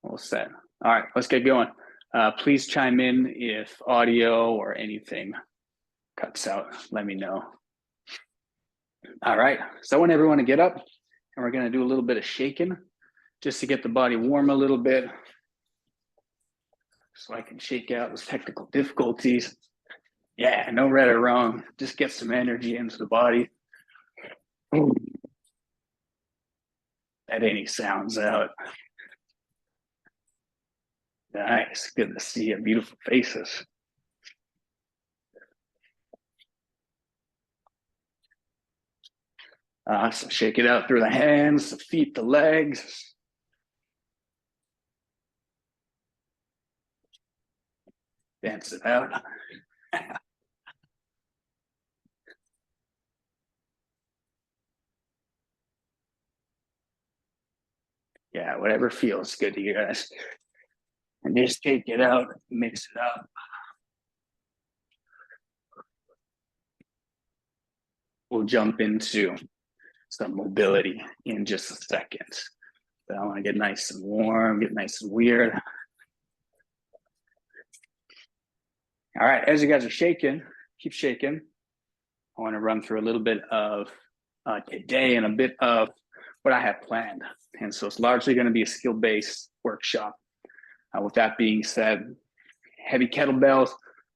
All set. All right, let's get going. Please chime in if audio or anything cuts out. Let me know. All right, so I want everyone to get up and we're gonna do a little bit of shaking just to get the body warm a little bit so I can shake out those technical difficulties. Yeah, no right or wrong. Just get some energy into the body. Let any sounds out. Nice, good to see your beautiful faces. So shake it out through the hands, the feet, the legs. Dance it out. Yeah, whatever feels good to you guys. And just take it out, mix it up. We'll jump into some mobility in just a second. But I want to get nice and warm, get nice and weird. All right, as you guys are shaking, keep shaking. I want to run through a little bit of today and a bit of what I have planned. And so it's largely going to be a skill-based workshop. With that being said, heavy kettlebells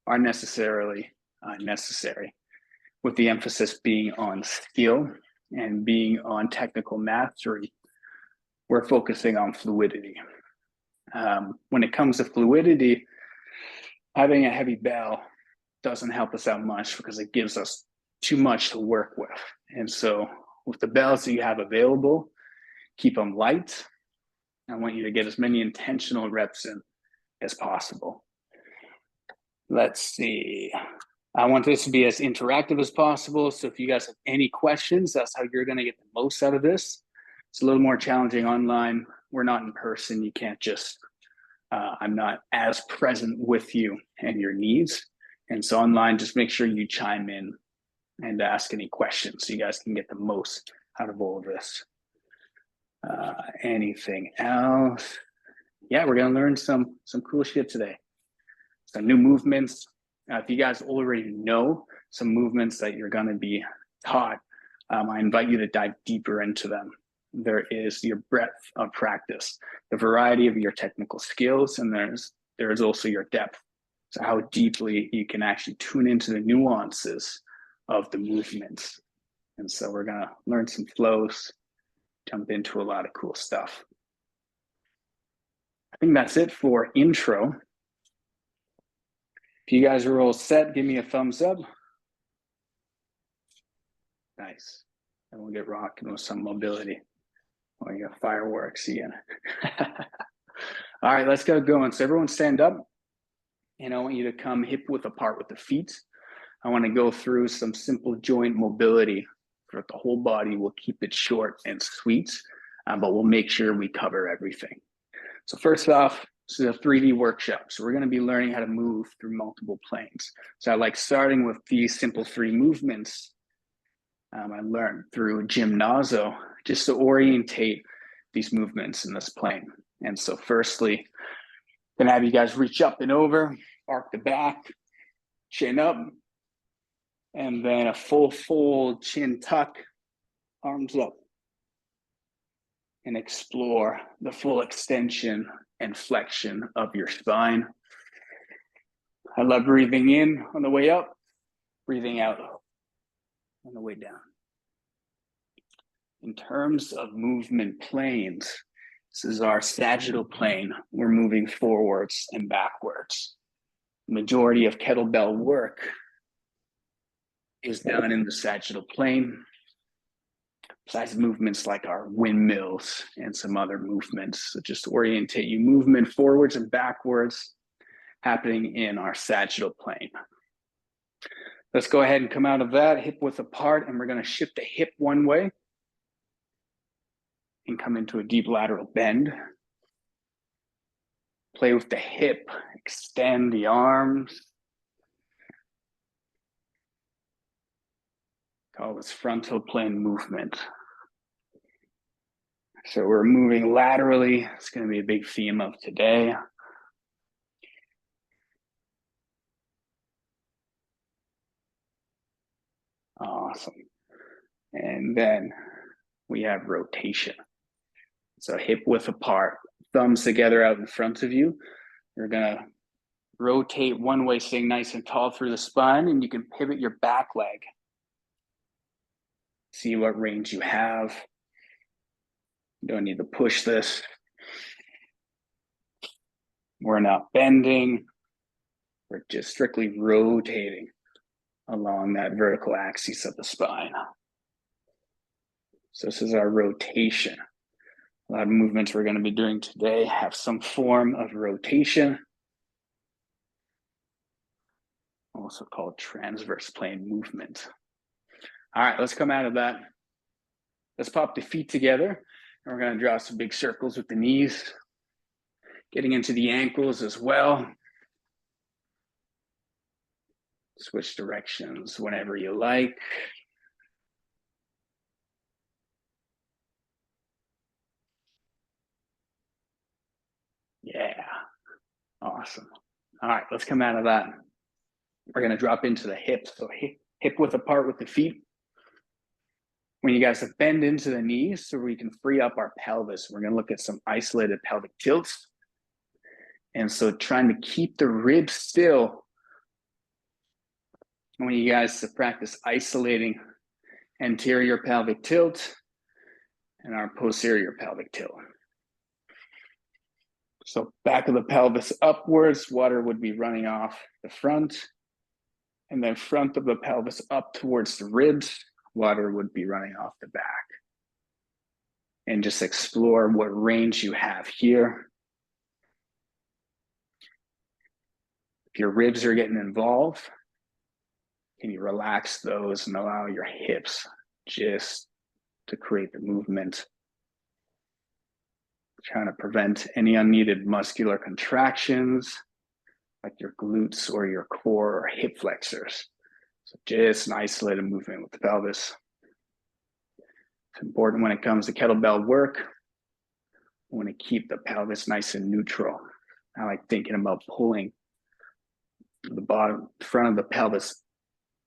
are necessarily necessary, with the emphasis being on skill and being on technical mastery. We're focusing on fluidity. When it comes to fluidity, having a heavy bell doesn't help us out much because it gives us too much to work with. And so with the bells that you have available, keep them light. I want you to get as many intentional reps in as possible. Let's see. I want this to be as interactive as possible. So if you guys have any questions, that's how you're going to get the most out of this. It's a little more challenging online. We're not in person. You can't just, I'm not as present with you and your needs. And so online, just make sure you chime in and ask any questions so you guys can get the most out of all of this. Anything else? Yeah, we're going to learn some cool shit today. Some new movements. If you guys already know some movements that you're going to be taught, I invite you to dive deeper into them. There is your breadth of practice, the variety of your technical skills, and there is also your depth. So how deeply you can actually tune into the nuances of the movements. And so we're going to learn some flows, jump into a lot of cool stuff. I think that's it for intro. If you guys are all set, give me a thumbs up. Nice. And we'll get rocking with some mobility. Oh, you got fireworks again. All right, let's get going. So everyone stand up. And I want you to come hip width apart with the feet. I want to go through some simple joint mobility throughout the whole body. We'll keep it short and sweet, but we'll make sure we cover everything. So first off, this is a 3D workshop. So we're going to be learning how to move through multiple planes. So I like starting with these simple 3 movements I learned through Gymnazo, just to orientate these movements in this plane. And so firstly, I'm going to have you guys reach up and over, arc the back, chin up, and then a full fold, chin tuck, arms up, and explore the full extension and flexion of your spine. I love breathing in on the way up, breathing out on the way down. In terms of movement planes, this is our sagittal plane. We're moving forwards and backwards. The majority of kettlebell work is done in the sagittal plane, besides movements like our windmills and some other movements. So just orientate you, movement forwards and backwards happening in our sagittal plane. Let's go ahead and come out of that, hip width apart, and we're going to shift the hip one way and come into a deep lateral bend. Play with the hip, extend the arms. Call this frontal plane movement. So we're moving laterally. It's going to be a big theme of today. Awesome. And then we have rotation. So hip width apart, thumbs together out in front of you. You're going to rotate one way, staying nice and tall through the spine, and you can pivot your back leg. See what range you have. You don't need to push this. We're not bending. We're just strictly rotating along that vertical axis of the spine. So this is our rotation. A lot of movements we're going to be doing today have some form of rotation, also called transverse plane movement. All right, let's come out of that. Let's pop the feet together, and we're going to draw some big circles with the knees, getting into the ankles as well. Switch directions whenever you like. Yeah, awesome. All right, let's come out of that. We're going to drop into the hips. So hip width apart with the feet. When you guys bend into the knees so we can free up our pelvis, we're going to look at some isolated pelvic tilts. And so trying to keep the ribs still. I want you guys to practice isolating anterior pelvic tilt and our posterior pelvic tilt. So back of the pelvis upwards, water would be running off the front, and then front of the pelvis up towards the ribs, water would be running off the back. And just explore what range you have here. If your ribs are getting involved, can you relax those and allow your hips just to create the movement? Trying to prevent any unneeded muscular contractions, like your glutes or your core or hip flexors. So just an isolated movement with the pelvis. It's important when it comes to kettlebell work. I want to keep the pelvis nice and neutral. I like thinking about pulling the front of the pelvis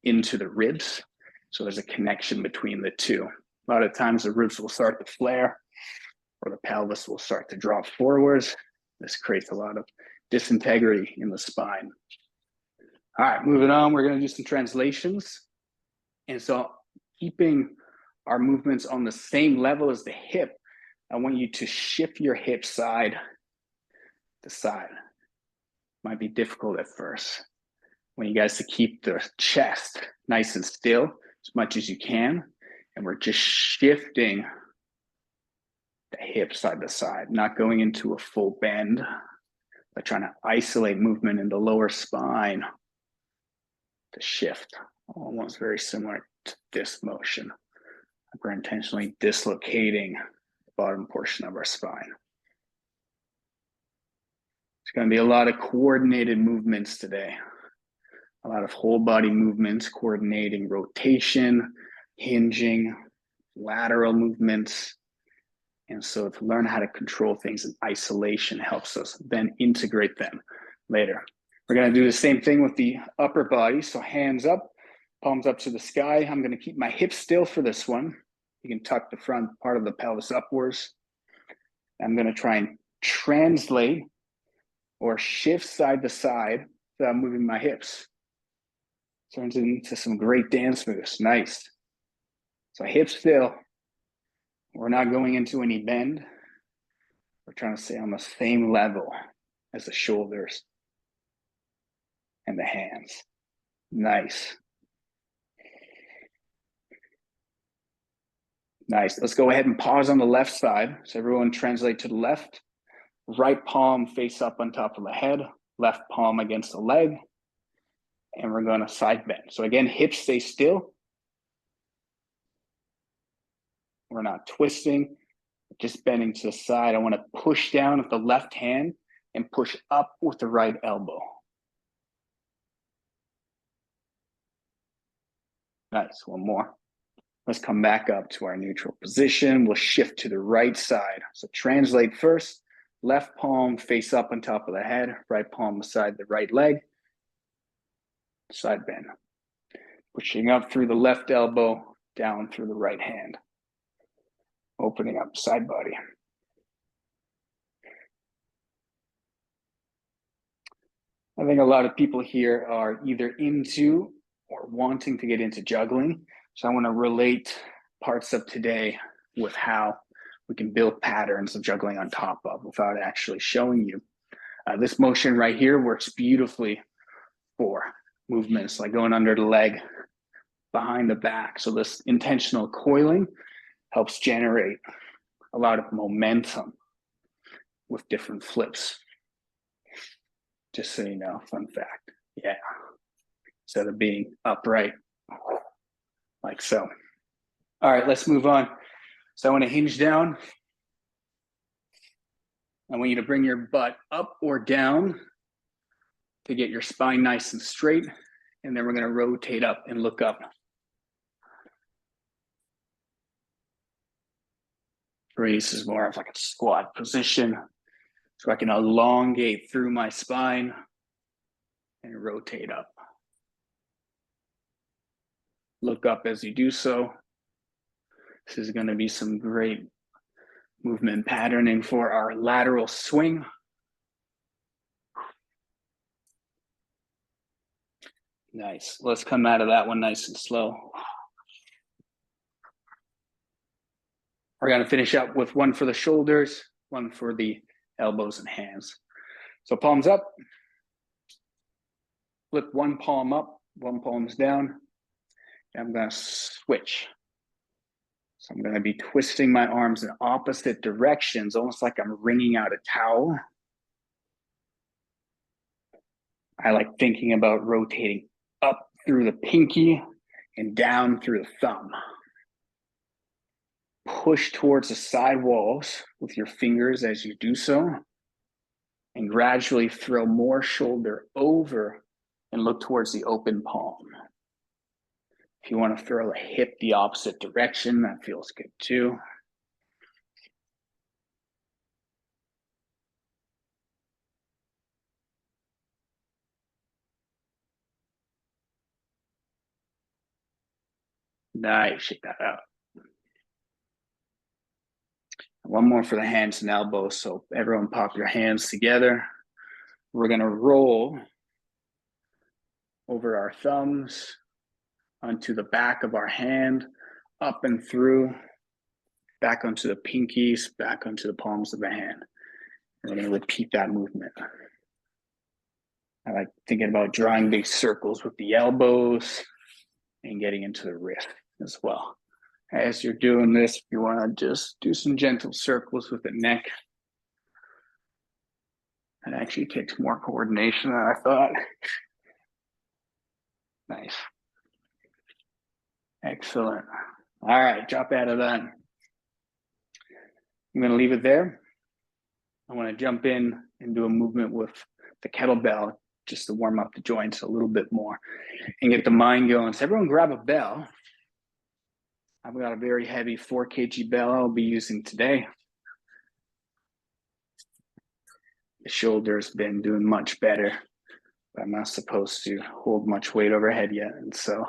into the ribs. So there's a connection between the two. A lot of times the ribs will start to flare or the pelvis will start to drop forwards. This creates a lot of disintegrity in the spine. All right, moving on, we're going to do some translations. And so keeping our movements on the same level as the hip, I want you to shift your hip side to side. Might be difficult at first. I want you guys to keep the chest nice and still as much as you can. And we're just shifting the hip side to side, not going into a full bend, but trying to isolate movement in the lower spine to shift. Almost very similar to this motion. We're intentionally dislocating the bottom portion of our spine. There's going to be a lot of coordinated movements today. A lot of whole body movements, coordinating rotation, hinging, lateral movements. And so to learn how to control things in isolation helps us then integrate them later. We're going to do the same thing with the upper body. So hands up, palms up to the sky. I'm going to keep my hips still for this one. You can tuck the front part of the pelvis upwards. I'm going to try and translate or shift side to side without moving my hips. Turns into some great dance moves. Nice. So hips still. We're not going into any bend. We're trying to stay on the same level as the shoulders and the hands. Nice. Nice. Let's go ahead and pause on the left side. So everyone translate to the left. Right palm face up on top of the head. Left palm against the leg. And we're going to side bend. So again, hips stay still. We're not twisting, just bending to the side. I want to push down with the left hand and push up with the right elbow. Nice. One more. Let's come back up to our neutral position. We'll shift to the right side. So translate first, left palm face up on top of the head, right palm beside the right leg, side bend. Pushing up through the left elbow, down through the right hand. Opening up side body. I think a lot of people here are either into or wanting to get into juggling. So I want to relate parts of today with how we can build patterns of juggling on top of without actually showing you. This motion right here works beautifully for movements like going under the leg, behind the back. So this intentional coiling helps generate a lot of momentum with different flips. Just so you know, fun fact. Yeah. Instead of being upright, like so. All right, let's move on. So I want to hinge down. I want you to bring your butt up or down to get your spine nice and straight. And then we're going to rotate up and look up. This is more of like a squat position. So I can elongate through my spine and rotate up. Look up as you do so. This is going to be some great movement patterning for our lateral swing. Nice. Let's come out of that one nice and slow. We're going to finish up with one for the shoulders, one for the elbows and hands. So palms up. Flip one palm up, one palm's down. I'm going to switch. So I'm going to be twisting my arms in opposite directions, almost like I'm wringing out a towel. I like thinking about rotating up through the pinky and down through the thumb. Push towards the side walls with your fingers as you do so, and gradually throw more shoulder over and look towards the open palm. If you want to throw a hip the opposite direction, that feels good too. Nice, shake that out. One more for the hands and elbows. So everyone pop your hands together. We're going to roll over our thumbs onto the back of our hand, up and through, back onto the pinkies, back onto the palms of the hand. And we're going to repeat that movement. I like thinking about drawing big circles with the elbows and getting into the wrist as well. As you're doing this, you want to just do some gentle circles with the neck. It actually takes more coordination than I thought. Nice. Excellent. All right, drop out of that. I'm going to leave it there. I want to jump in and do a movement with the kettlebell just to warm up the joints a little bit more and get the mind going. So everyone grab a bell. I've got a very heavy 4 kg bell I'll be using today. The shoulder's been doing much better, but I'm not supposed to hold much weight overhead yet. And so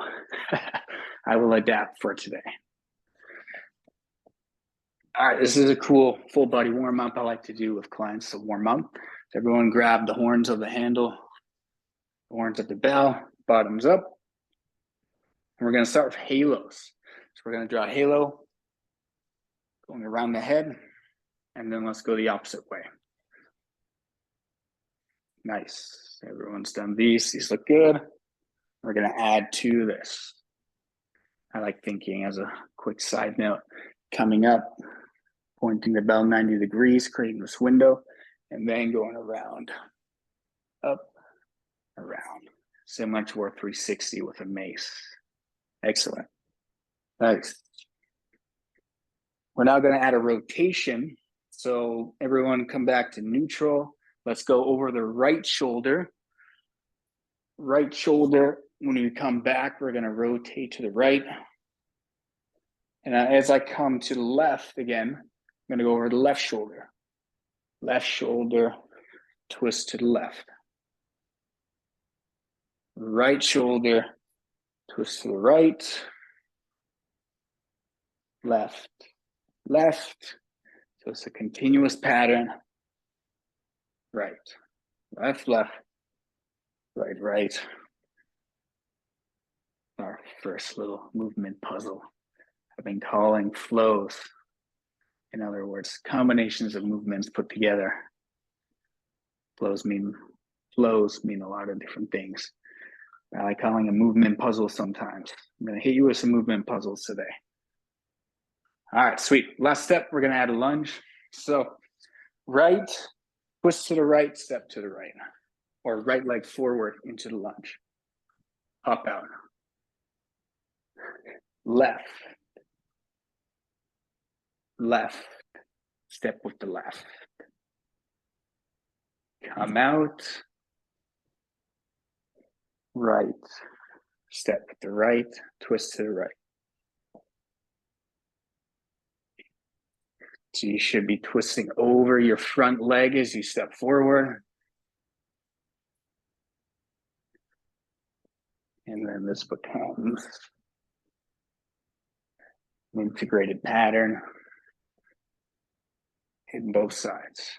I will adapt for today. All right, this is a cool full body warm up I like to do with clients to warm up. So everyone grab the horns of the handle, the horns of the bell, bottoms up. And we're going to start with halos. So we're going to draw a halo going around the head, and then let's go the opposite way. Nice. Everyone's done these. These look good. We're going to add to this. I like thinking, as a quick side note, coming up, pointing the bell 90 degrees, creating this window, and then going around, up, around. Similar to our 360 with a mace. Excellent. Nice. We're now going to add a rotation. So everyone come back to neutral. Let's go over the right shoulder. Right shoulder, when we come back, we're going to rotate to the right. And as I come to the left again, I'm going to go over the left shoulder. Left shoulder, twist to the left. Right shoulder, twist to the right. Left, left. So it's a continuous pattern. Right, left, left, right, right. Our first little movement puzzle I've been calling flows. In other words, combinations of movements put together. Flows mean a lot of different things. I like calling a movement puzzle sometimes. I'm going to hit you with some movement puzzles today. All right, sweet. Last step, we're going to add a lunge. So right, twist to the right, step to the right. Or right leg forward into the lunge. Hop out. Left. Left. Step with the left. Come out. Right. Step with the right. Twist to the right. So you should be twisting over your front leg as you step forward. And then this becomes an integrated pattern in both sides.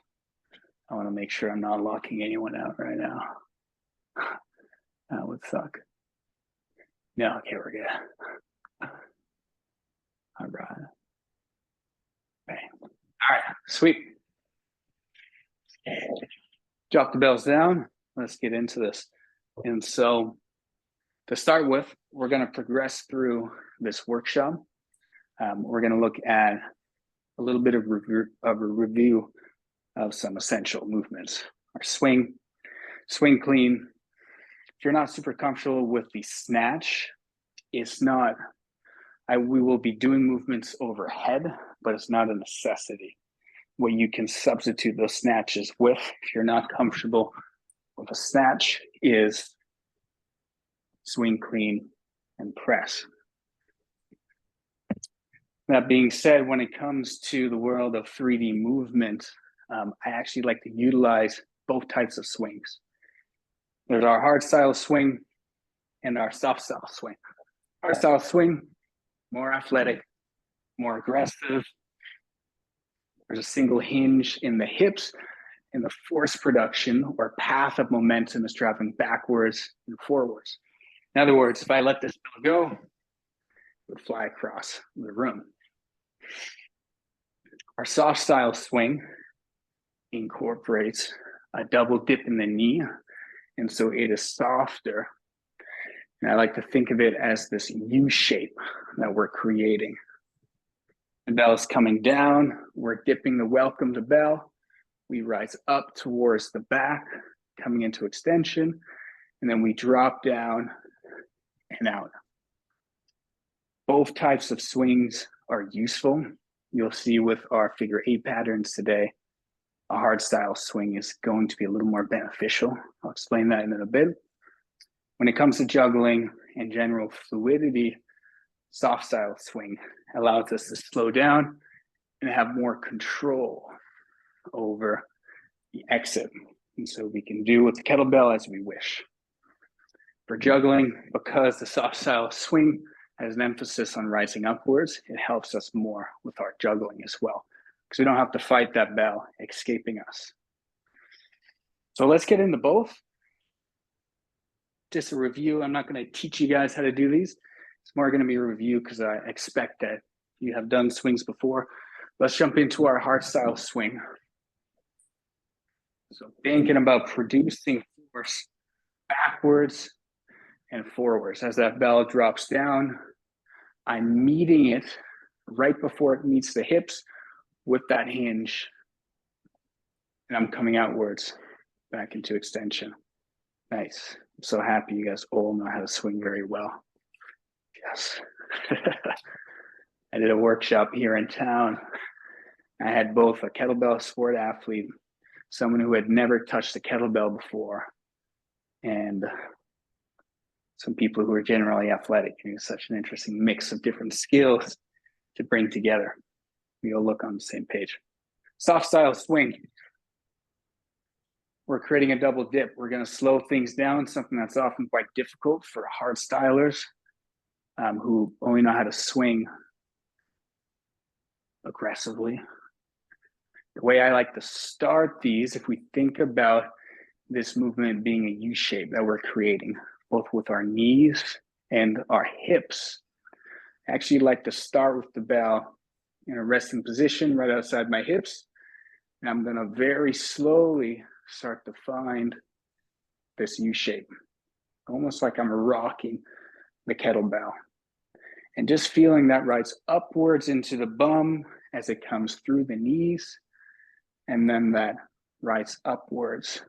I want to make sure I'm not locking anyone out right now. That would suck. No, okay, we're good. All right. Okay. All right, sweet. Drop the bells down. Let's get into this. And so to start with, we're going to progress through this workshop. We're going to look at a little bit of a review of some essential movements. Our swing clean. If you're not super comfortable with the snatch, it's not, we will be doing movements overhead, but it's not a necessity. What you can substitute those snatches with, if you're not comfortable with a snatch, is swing clean and press. That being said, when it comes to the world of 3D movement, I actually like to utilize both types of swings. There's our hard style swing and our soft style swing. Hard style swing, more athletic, more aggressive. There's a single hinge in the hips, and the force production or path of momentum is traveling backwards and forwards. In other words, if I let this go, it would fly across the room. Our soft style swing incorporates a double dip in the knee, and so it is softer. And I like to think of it as this U shape that we're creating. The bell is coming down, we're dipping the welcome to bell. We rise up towards the back, coming into extension, and then we drop down and out. Both types of swings are useful. You'll see with our figure 8 patterns today, a hard style swing is going to be a little more beneficial. I'll explain that in a bit. When it comes to juggling and general fluidity, soft style swing allows us to slow down and have more control over the exit. And so we can do with the kettlebell as we wish. For juggling, because the soft style swing has an emphasis on rising upwards, it helps us more with our juggling as well, because we don't have to fight that bell escaping us. So let's get into both. Just a review. I'm not going to teach you guys how to do these. It's more going to be a review because I expect that you have done swings before. Let's jump into our hard style swing. So thinking about producing force backwards and forwards. As that bell drops down, I'm meeting it right before it meets the hips with that hinge. And I'm coming outwards back into extension. Nice. I'm so happy you guys all know how to swing very well. Yes. I did a workshop here in town. I had both a kettlebell sport athlete, someone who had never touched a kettlebell before, and some people who are generally athletic. It was such an interesting mix of different skills to bring together. We'll look on the same page. Soft style swing. We're creating a double dip. We're going to slow things down, something that's often quite difficult for hard stylers who only know how to swing aggressively. The way I like to start these, if we think about this movement being a U shape that we're creating, both with our knees and our hips, I actually like to start with the bell in a resting position right outside my hips. And I'm going to very slowly start to find this U shape, almost like I'm rocking the kettlebell. And just feeling that rise upwards into the bum as it comes through the knees, and then that rise upwards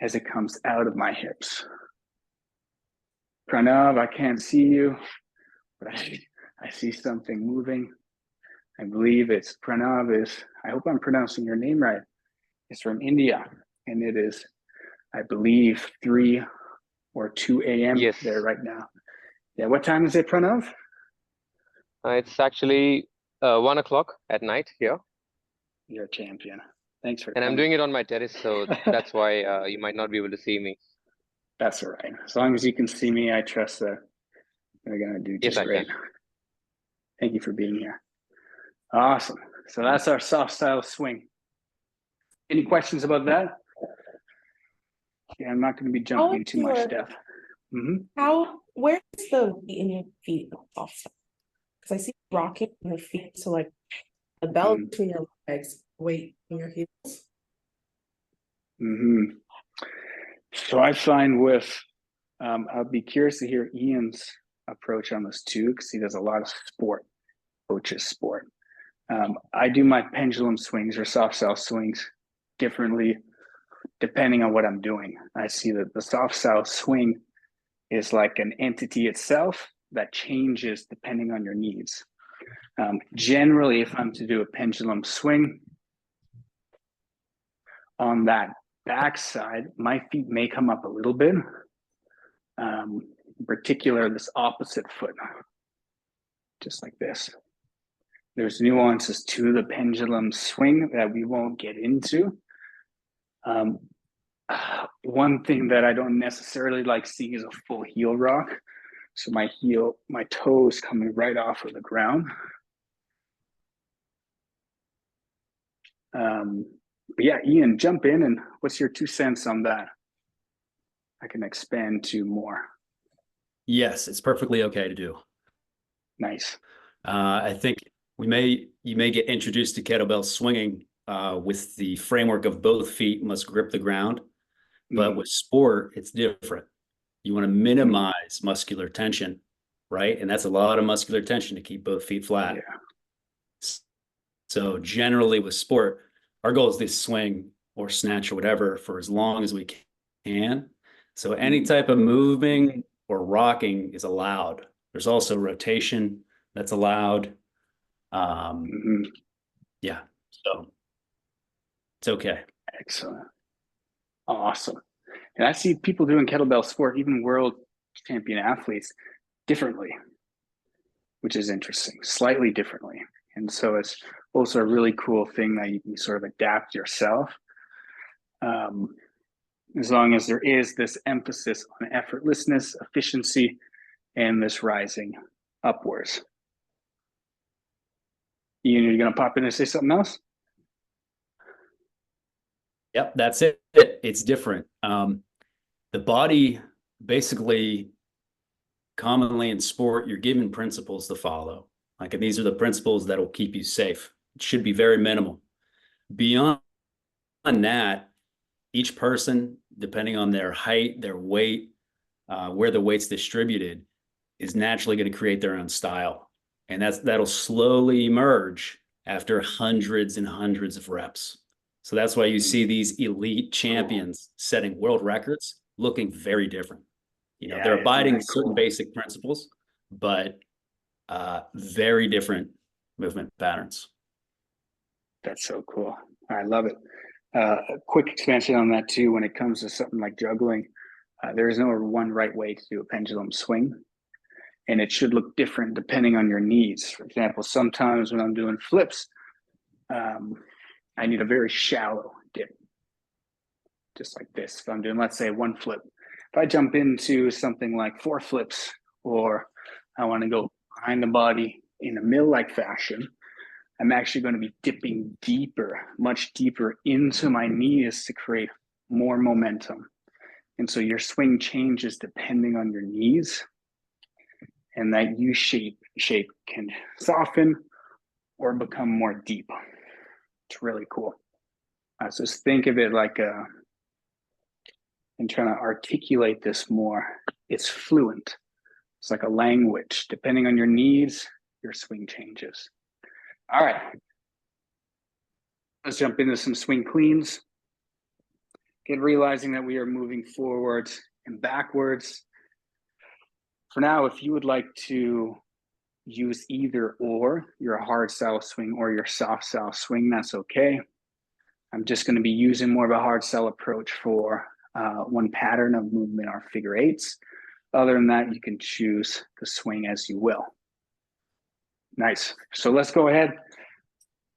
as it comes out of my hips. Pranav, I can't see you, but I see something moving. I believe it's Pranav I hope I'm pronouncing your name right. It's from India, and it is, I believe, 3 or 2 a.m. Yes. there right now. Yeah, what time is it, Pranav? It's actually 1 o'clock at night here. You're a champion. Thanks for And coming. I'm doing it on my terrace, so that's why you might not be able to see me. That's all right. As long as you can see me, I trust that you're going to do just great. Thank you for being here. Awesome. So that's our soft style swing. Any questions about that? Yeah, I'm not going to be jumping too much stuff. Where's the weight in your feet off? Because I see you rocking your feet, so like the bell between your legs, weight in your heels. So I find with, I'll be curious to hear Ian's approach on this too, because he does a lot of sport, coaches sport. I do my pendulum swings or soft style swings differently depending on what I'm doing. I see that the soft style swing is like an entity itself that changes depending on your needs. Generally, if I'm to do a pendulum swing, on that backside, my feet may come up a little bit, in particular this opposite foot, just like this. There's nuances to the pendulum swing that we won't get into. One thing that I don't necessarily like seeing is a full heel rock. So my toes coming right off of the ground. But yeah, Ian, jump in, and what's your 2 cents on that? I can expand to more. Yes, it's perfectly okay to do. Nice. I think you may get introduced to kettlebell swinging with the framework of both feet must grip the ground, but with sport, it's different. You want to minimize muscular tension, right? And that's a lot of muscular tension to keep both feet flat. Yeah. So generally with sport, our goal is to swing or snatch or whatever for as long as we can. So any type of moving or rocking is allowed. There's also rotation that's allowed. Yeah, so it's okay. Excellent. Awesome. And I see people doing kettlebell sport, even world champion athletes, differently, which is interesting, slightly differently. And so it's also a really cool thing that you can sort of adapt yourself. As long as there is this emphasis on effortlessness, efficiency, and this rising upwards. Ian, you're going to pop in and say something else? Yep, that's it. It's different. The body, basically, commonly in sport, you're given principles to follow. Like, and these are the principles that will keep you safe. It should be very minimal. Beyond that, each person, depending on their height, their weight, where the weight's distributed, is naturally going to create their own style. And that'll slowly emerge after hundreds and hundreds of reps. So that's why you see these elite champions setting world records looking very different. You know, they're abiding certain basic principles, but very different movement patterns. That's so cool. I love it. A quick expansion on that too, when it comes to something like juggling, there is no one right way to do a pendulum swing. And it should look different depending on your needs. For example, sometimes when I'm doing flips, I need a very shallow dip, just like this. If I'm doing, let's say, one flip, if I jump into something like 4 flips, or I want to go behind the body in a mill-like fashion, I'm actually going to be dipping deeper, much deeper into my knees to create more momentum. And so your swing changes depending on your knees, and that U shape can soften or become more deep. It's really cool. So just think of it like and trying to articulate this more. It's fluent. It's like a language. Depending on your needs, your swing changes. All right. Let's jump into some swing cleans. Again, realizing that we are moving forwards and backwards. For now, if you would like to use either or, your hard style swing or your soft style swing, that's okay. I'm just going to be using more of a hard style approach for one pattern of movement, our figure eights. Other than that, you can choose the swing as you will. Nice. So let's go ahead.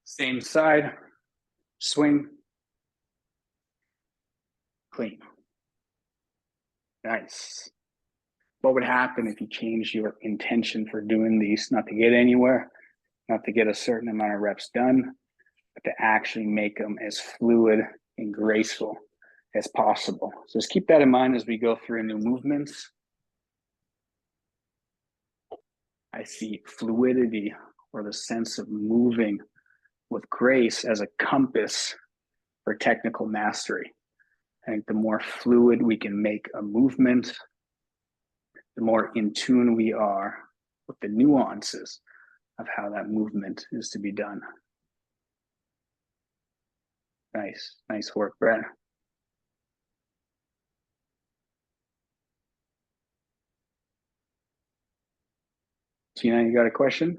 Same side, swing, clean. Nice. What would happen if you change your intention for doing these? Not to get anywhere, not to get a certain amount of reps done, but to actually make them as fluid and graceful as possible. So just keep that in mind as we go through new movements. I see fluidity, or the sense of moving with grace, as a compass for technical mastery. I think the more fluid we can make a movement, the more in tune we are with the nuances of how that movement is to be done. Nice, nice work, Brett. Tina, you got a question?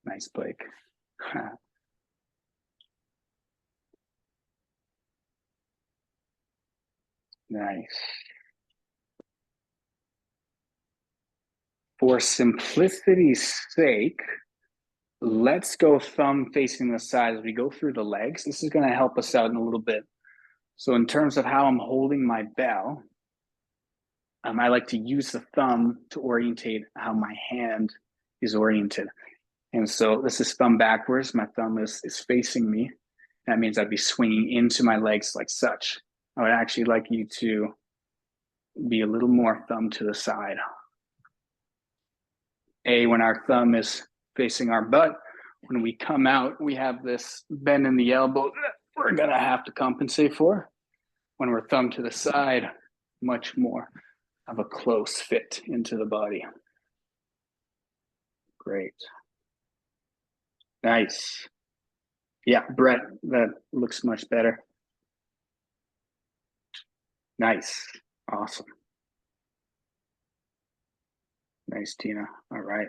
Nice, Blake. Nice. For simplicity's sake, let's go thumb facing the side as we go through the legs. This is going to help us out in a little bit. So in terms of how I'm holding my bell, I like to use the thumb to orientate how my hand is oriented. And so this is thumb backwards. My thumb is facing me. That means I'd be swinging into my legs like such. I would actually like you to be a little more thumb to the side. When our thumb is facing our butt, when we come out, we have this bend in the elbow that we're going to have to compensate for. When we're thumb to the side, much more of a close fit into the body. Great. Nice. Yeah, Brett, that looks much better. Nice. Awesome. Nice, Tina. All right.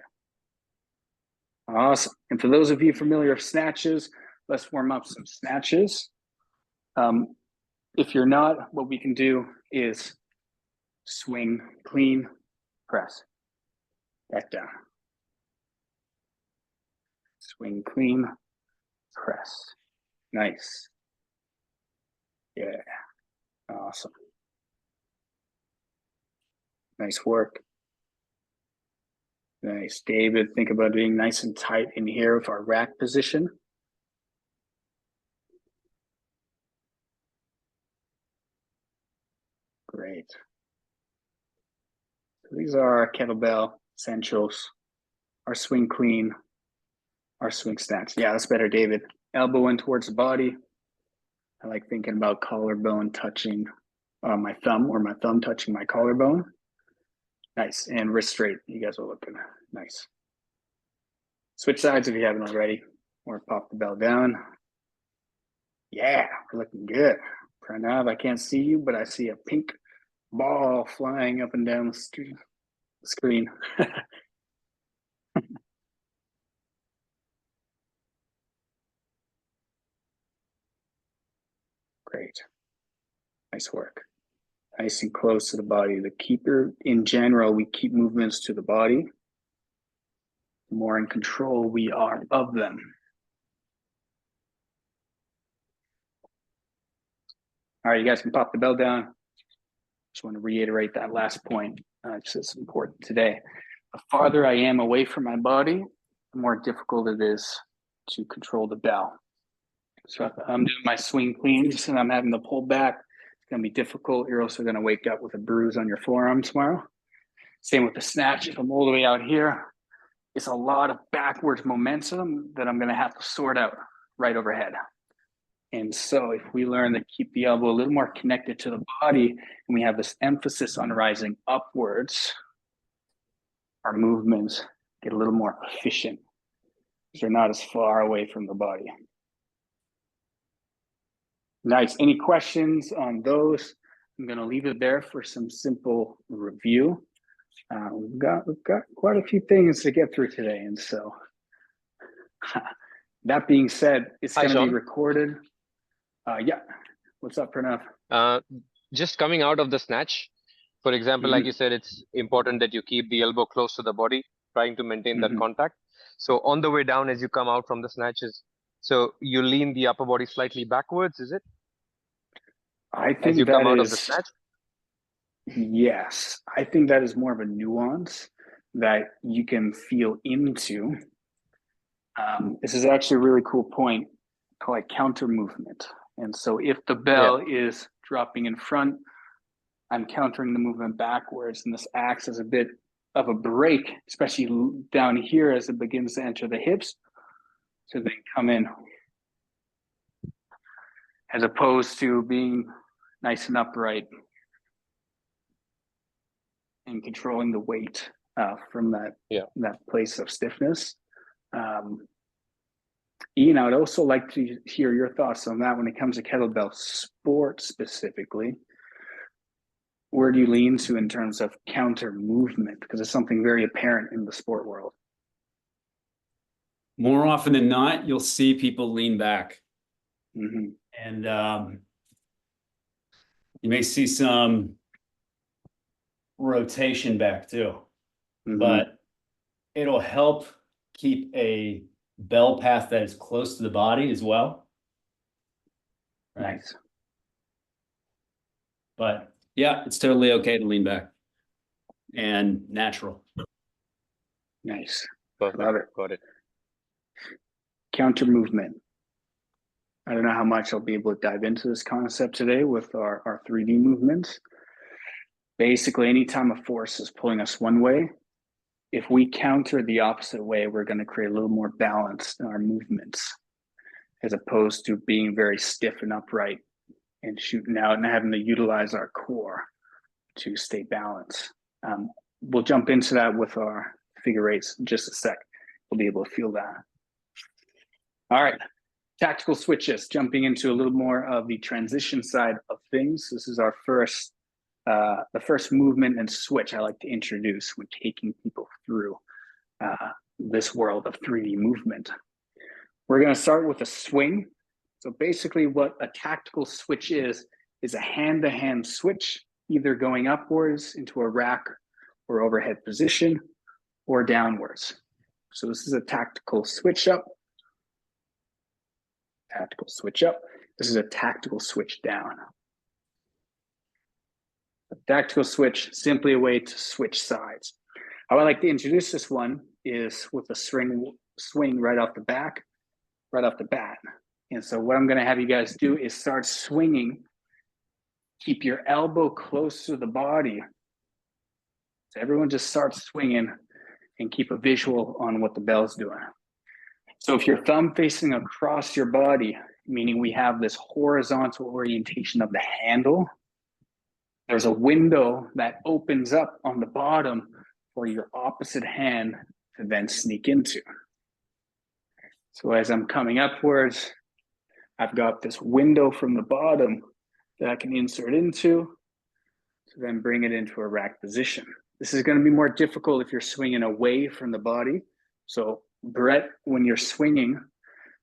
Awesome. And for those of you familiar with snatches, let's warm up some snatches. If you're not, what we can do is swing, clean, press. Back down. Swing, clean, press. Nice. Yeah. Awesome. Nice work. Nice. David, think about being nice and tight in here with our rack position. Great. So these are our kettlebell essentials, our swing clean, our swing snatch. Yeah, that's better, David. Elbow in towards the body. I like thinking about collarbone touching my thumb, or my thumb touching my collarbone. Nice. And wrist straight. You guys are looking nice. Switch sides if you haven't already, or pop the bell down. Yeah, we're looking good. Pranav, I can't see you, but I see a pink ball flying up and down the screen. Great. Nice work. nice and close to the body. The keeper, in general, we keep movements to the body. The more in control we are of them. All right, you guys can pop the bell down. Just want to reiterate that last point. It's important today. The farther I am away from my body, the more difficult it is to control the bell. So if I'm doing my swing cleans and I'm having to pull back, it's going to be difficult. You're also going to wake up with a bruise on your forearm tomorrow. Same with the snatch. If I'm all the way out here, it's a lot of backwards momentum that I'm going to have to sort out right overhead. And so if we learn to keep the elbow a little more connected to the body, and we have this emphasis on rising upwards, our movements get a little more efficient because they're not as far away from the body. Nice. Any questions on those? I'm going to leave it there for some simple review. We've got quite a few things to get through today, and so that being said, it's going to be recorded. Yeah. What's up, Pranav? Just coming out of the snatch, for example, like you said, it's important that you keep the elbow close to the body, trying to maintain that contact. So on the way down, as you come out from the snatches, so you lean the upper body slightly backwards, is it? I think as you that come out is, of the snatch? Yes, I think that is more of a nuance that you can feel into. This is actually a really cool point called counter movement. And so if the bell is dropping in front, I'm countering the movement backwards, and this acts as a bit of a break, especially down here as it begins to enter the hips, to then come in, as opposed to being nice and upright and controlling the weight from that place of stiffness. Ian, I would also like to hear your thoughts on that when it comes to kettlebell sport specifically. Where do you lean to in terms of counter movement? Because it's something very apparent in the sport world. More often than not, you'll see people lean back. And you may see some rotation back too. But it'll help keep a bell path that is close to the body as well. Right. Nice. But yeah, it's totally okay to lean back and natural. Nice. Perfect. Love it. Got it. Counter movement. I don't know how much I'll be able to dive into this concept today with our 3D movements. Basically, anytime a force is pulling us one way, if we counter the opposite way, we're going to create a little more balance in our movements, as opposed to being very stiff and upright and shooting out and having to utilize our core to stay balanced. We'll jump into that with our figure eights in just a sec. We'll be able to feel that. All right, tactical switches, jumping into a little more of the transition side of things. This is our first, the first movement and switch I like to introduce when taking people through this world of 3D movement. We're going to start with a swing. So basically what a tactical switch is a hand-to-hand switch, either going upwards into a rack or overhead position or downwards. So this is a tactical switch up. Tactical switch up. This is a tactical switch down. A tactical switch, simply a way to switch sides. How I like to introduce this one is with a swing right off the bat. And so what I'm going to have you guys do is start swinging. Keep your elbow close to the body. So everyone just starts swinging and keep a visual on what the bell's doing. So if your thumb facing across your body, meaning we have this horizontal orientation of the handle, there's a window that opens up on the bottom for your opposite hand to then sneak into. So as I'm coming upwards, I've got this window from the bottom that I can insert into to then bring it into a rack position. This is going to be more difficult if you're swinging away from the body. So Brett, when you're swinging,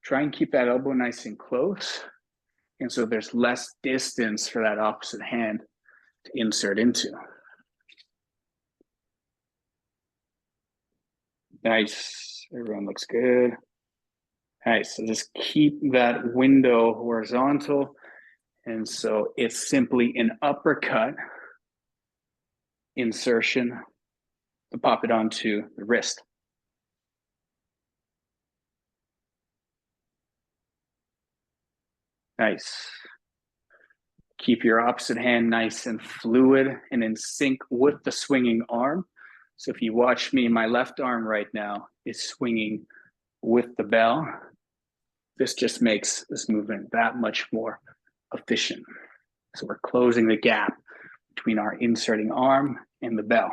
try and keep that elbow nice and close. And so there's less distance for that opposite hand to insert into. Nice. Everyone looks good. Nice. So just keep that window horizontal. And so it's simply an uppercut insertion to pop it onto the wrist. Nice. Keep your opposite hand nice and fluid and in sync with the swinging arm. So if you watch me, my left arm right now is swinging with the bell. This just makes this movement that much more efficient. So we're closing the gap between our inserting arm and the bell.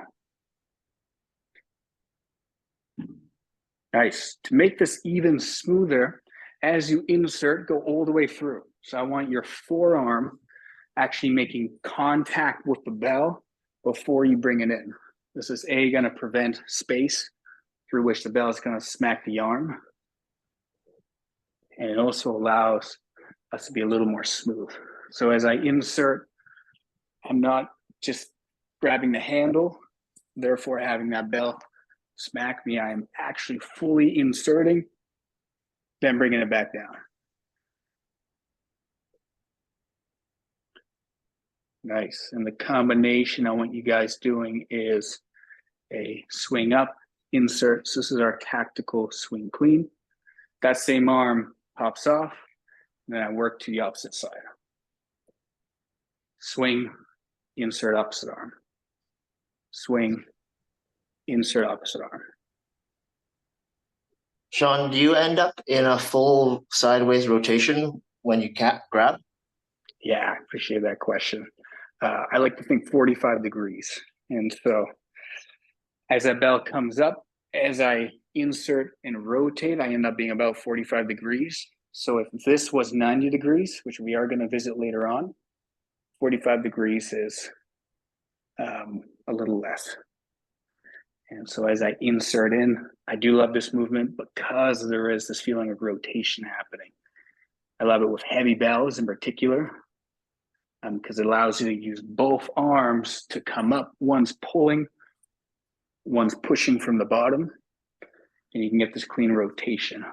Nice. To make this even smoother, as you insert, go all the way through. So I want your forearm actually making contact with the bell before you bring it in. This is going to prevent space through which the bell is going to smack the arm. And it also allows us to be a little more smooth. So as I insert, I'm not just grabbing the handle, therefore having that bell smack me. I am actually fully inserting, then bringing it back down. Nice. And the combination I want you guys doing is a swing up, insert. So this is our tactical swing clean. That same arm pops off, and then I work to the opposite side. Swing, insert opposite arm. Swing, insert opposite arm. Sean, do you end up in a full sideways rotation when you grab? Yeah, I appreciate that question. I like to think 45 degrees. And so as that bell comes up, as I insert and rotate, I end up being about 45 degrees. So if this was 90 degrees, which we are going to visit later on, 45 degrees is a little less. And so as I insert in, I do love this movement because there is this feeling of rotation happening. I love it with heavy bells in particular, because it allows you to use both arms to come up. One's pulling, one's pushing from the bottom, and you can get this clean rotation.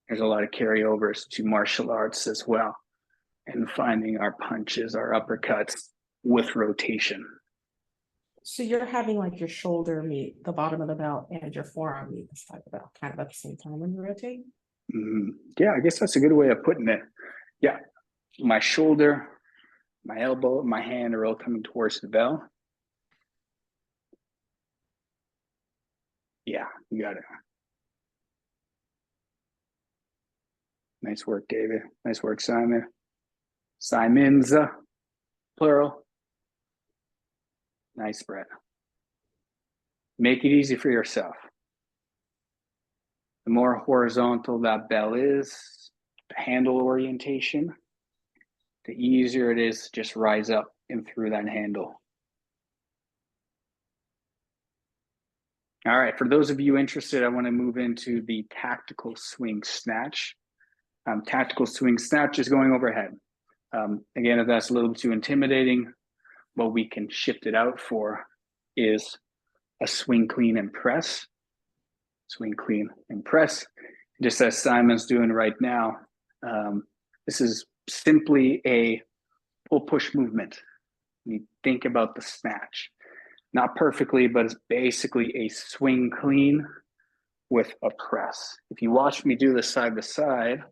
There's a lot of carryovers to martial arts as well, and finding our punches, our uppercuts with rotation. So you're having like your shoulder meet the bottom of the belt and your forearm meet the side of the belt kind of at the same time when you rotate? Yeah, I guess that's a good way of putting it. Yeah, my shoulder, my elbow, my hand are all coming towards the bell. Yeah, you got it. Nice work, David. Nice work, Simon. Simons, plural. Nice, Brett. Make it easy for yourself. The more horizontal that bell is, the handle orientation, the easier it is to just rise up and through that handle. All right, for those of you interested, I want to move into the tactical swing snatch. Tactical swing snatch is going overhead. Again, if that's a little too intimidating, what we can shift it out for is a swing clean and press. Swing clean and press. Just as Simon's doing right now, this is simply a pull push movement. You think about the snatch. Not perfectly, but it's basically a swing clean with a press. If you watch me do this side to side,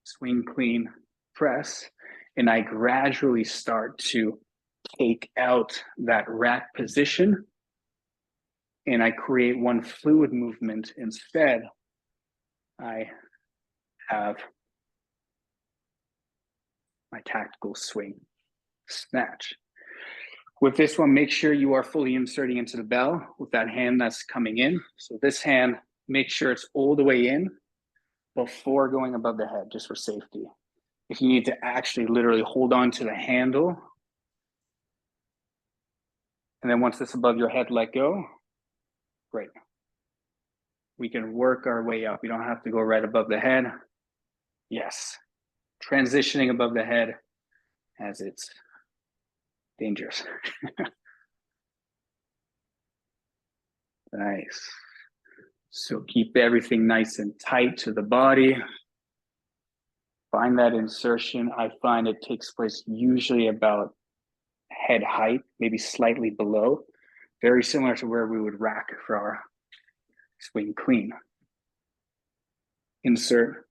swing clean, press, and I gradually start to take out that rack position and I create one fluid movement instead, I have my tactical swing snatch. With this one, make sure you are fully inserting into the bell with that hand that's coming in. So this hand, make sure it's all the way in before going above the head, just for safety. If you need to actually literally hold on to the handle, and then once it's above your head, let go, great. We can work our way up. We don't have to go right above the head. Yes. Transitioning above the head as it's dangerous. Nice. So keep everything nice and tight to the body. Find that insertion. I find it takes place usually about head height, maybe slightly below. Very similar to where we would rack for our swing clean. Insert,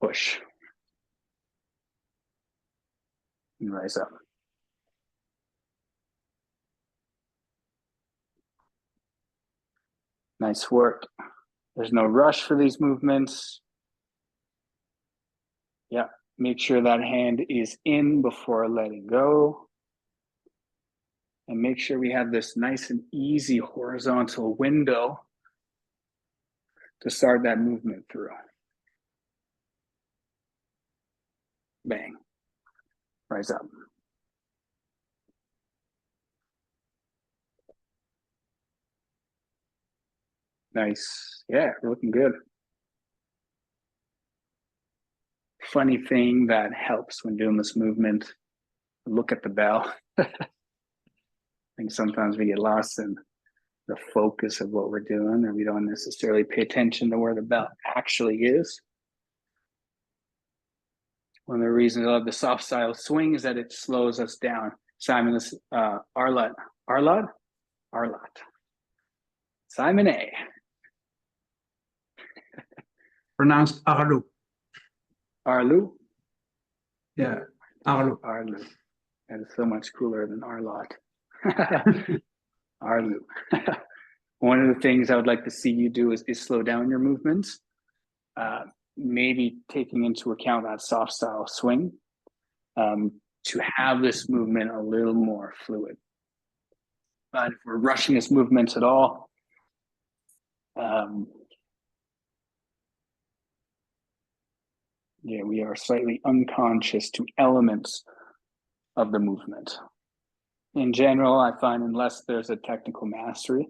push, and rise up. Nice work. There's no rush for these movements. Yeah, make sure that hand is in before letting go. And make sure we have this nice and easy horizontal window to start that movement through. Bang. Rise up. Nice. Yeah, looking good. Funny thing that helps when doing this movement, look at the bell. I think sometimes we get lost in the focus of what we're doing, and we don't necessarily pay attention to where the bell actually is. One of the reasons I love the soft style swing is that it slows us down. Simon, this Arlott. Simon A. Pronounced Arlu. Arlu? Yeah, Arlu. Arlu. That is so much cooler than Arlott. Arlu. One of the things I would like to see you do is slow down your movements, maybe taking into account that soft style swing, to have this movement a little more fluid. But if we're rushing this movement at all, yeah, we are slightly unconscious to elements of the movement. In general, I find unless there's a technical mastery,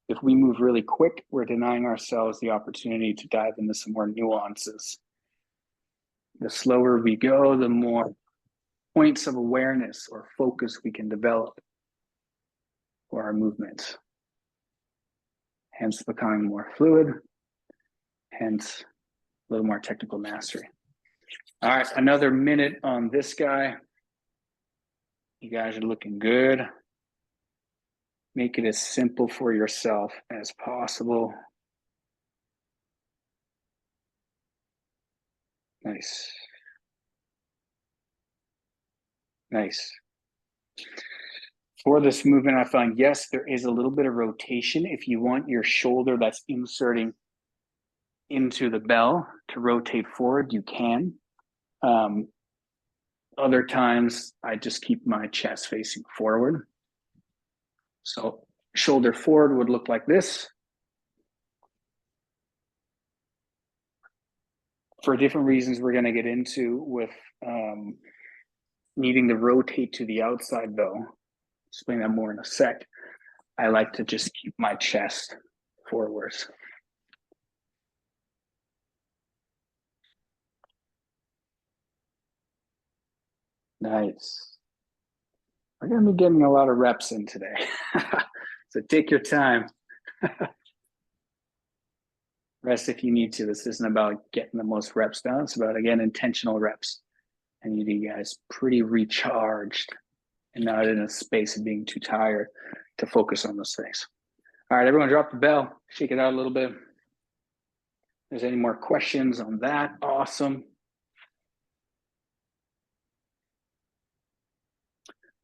if we move really quick, we're denying ourselves the opportunity to dive into some more nuances. The slower we go, the more points of awareness or focus we can develop for our movements. Hence becoming more fluid, hence a little more technical mastery. All right, another minute on this guy. You guys are looking good. Make it as simple for yourself as possible. Nice. Nice. For this movement, I find, yes, there is a little bit of rotation. If you want your shoulder that's inserting into the bell to rotate forward, you can. Other times, I just keep my chest facing forward. So shoulder forward would look like this. For different reasons we're going to get into with needing to rotate to the outside, though. Explain that more in a sec. I like to just keep my chest forwards. Nice. We're going to be getting a lot of reps in today. So take your time. Rest if you need to. This isn't about getting the most reps done. It's about, again, intentional reps. I need you guys pretty recharged and not in a space of being too tired to focus on those things. All right, everyone drop the bell. Shake it out a little bit. If there's any more questions on that, awesome.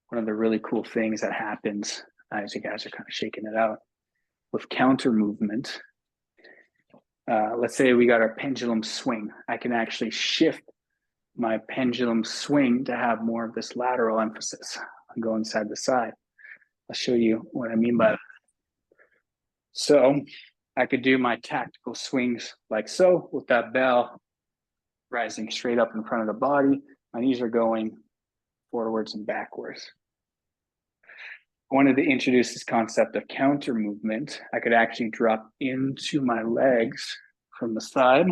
One of the really cool things that happens as you guys are kind of shaking it out with counter movement. Let's say we got our pendulum swing. I can actually shift my pendulum swing to have more of this lateral emphasis. I'm going side to side. I'll show you what I mean by that. So I could do my tactical swings like so with that bell rising straight up in front of the body. My knees are going forwards and backwards. I wanted to introduce this concept of counter movement. I could actually drop into my legs from the side,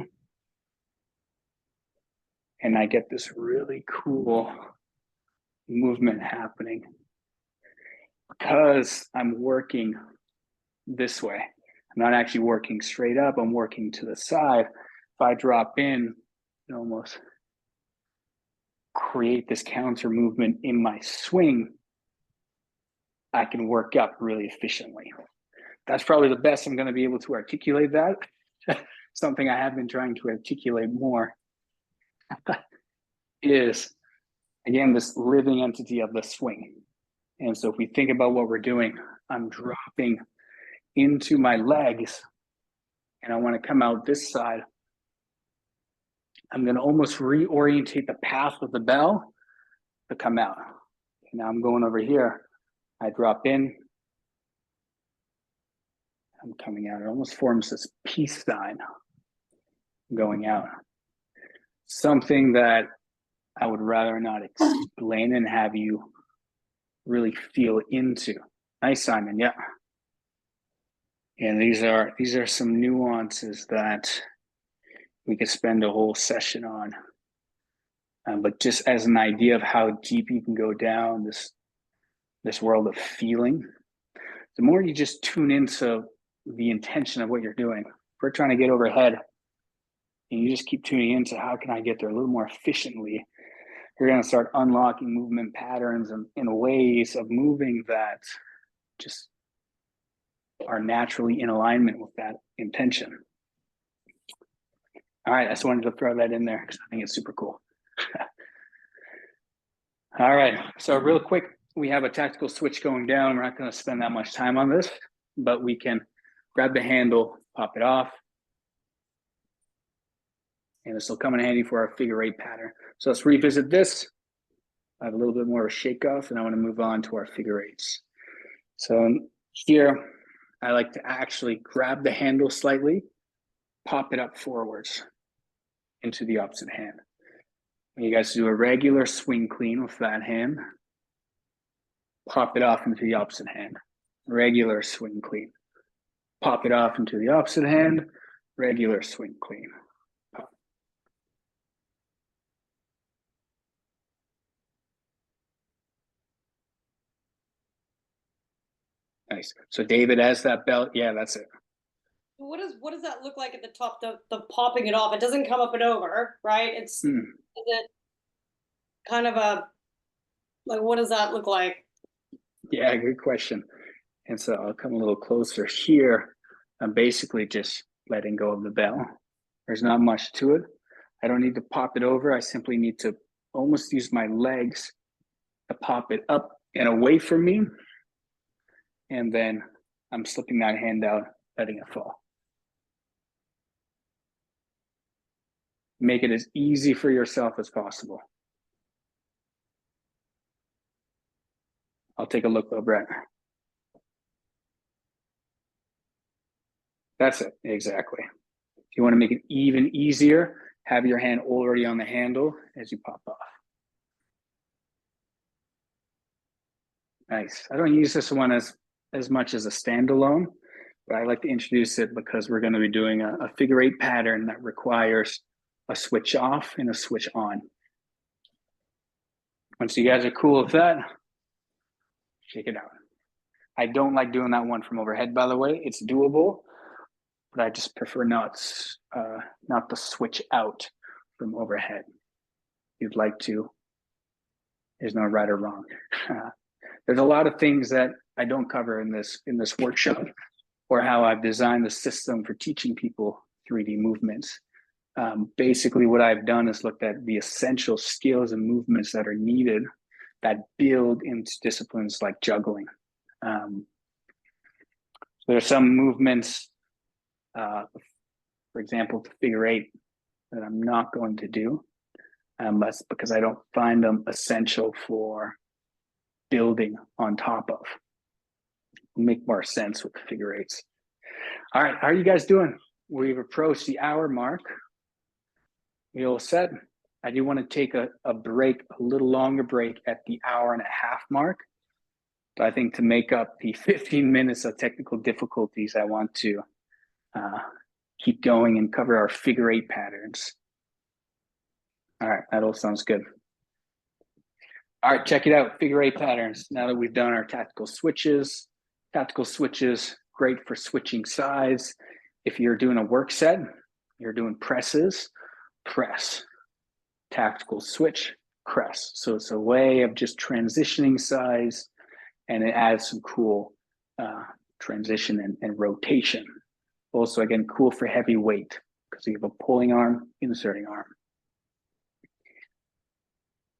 and I get this really cool movement happening because I'm working this way. I'm not actually working straight up, I'm working to the side. If I drop in and almost create this counter movement in my swing, I can work up really efficiently. That's probably the best I'm going to be able to articulate that. Something I have been trying to articulate more is, again, this living entity of the swing. And so if we think about what we're doing, I'm dropping into my legs and I want to come out this side. I'm going to almost reorientate the path of the bell to come out. Now I'm going over here. I drop in. I'm coming out. It almost forms this peace sign going out. Something that I would rather not explain and have you really feel into. Nice, Simon. Yeah. And these are some nuances that we could spend a whole session on. But just as an idea of how deep you can go down this world of feeling, the more you just tune into the intention of what you're doing. If we're trying to get overhead and you just keep tuning into how can I get there a little more efficiently, you're going to start unlocking movement patterns and in ways of moving that just are naturally in alignment with that intention. All right, I just wanted to throw that in there because I think it's super cool. All right, so real quick, we have a tactical switch going down. We're not going to spend that much time on this, but we can grab the handle, pop it off, and this will come in handy for our figure eight pattern. So let's revisit this. I have a little bit more of a shake off, and I want to move on to our figure eights. So here, I like to actually grab the handle slightly, pop it up forwards into the opposite hand. You guys do a regular swing clean with that hand. Pop it off into the opposite hand. Regular swing clean. Pop it off into the opposite hand. Regular swing clean. Pop. Nice. So David has that belt. Yeah, that's it. What does that look like at the top? The popping it off. It doesn't come up and over, right? Is it kind of a like what does that look like? Yeah, good question. And so I'll come a little closer here. I'm basically just letting go of the bell. There's not much to it. I don't need to pop it over. I simply need to almost use my legs to pop it up and away from me. And then I'm slipping that hand out, letting it fall. Make it as easy for yourself as possible. I'll take a look though, Brett. That's it, exactly. If you want to make it even easier, have your hand already on the handle as you pop off. Nice. I don't use this one as much as a standalone, but I like to introduce it because we're going to be doing a figure eight pattern that requires a switch off and a switch on. Once you guys are cool with that, shake it out. I don't like doing that one from overhead, by the way. It's doable, but I just prefer not to switch out from overhead. If you'd like to, there's no right or wrong. There's a lot of things that I don't cover in this workshop, or how I've designed the system for teaching people 3D movements. Basically, what I've done is looked at the essential skills and movements that are needed that build into disciplines like juggling. So there are some movements, for example, the figure eight, that I'm not going to do. That's because I don't find them essential for building on top of. It'll make more sense with the figure eights. All right, how are you guys doing? We've approached the hour mark. We all set? I do want to take a break, a little longer break at the hour and a half mark. But I think to make up the 15 minutes of technical difficulties, I want to keep going and cover our figure eight patterns. All right, that all sounds good. All right, check it out. Figure eight patterns. Now that we've done our tactical switches, great for switching sides. If you're doing a work set, you're doing presses, press, tactical switch, press. So it's a way of just transitioning size, and it adds some cool transition and rotation. Also, again, cool for heavy weight because you have a pulling arm, inserting arm.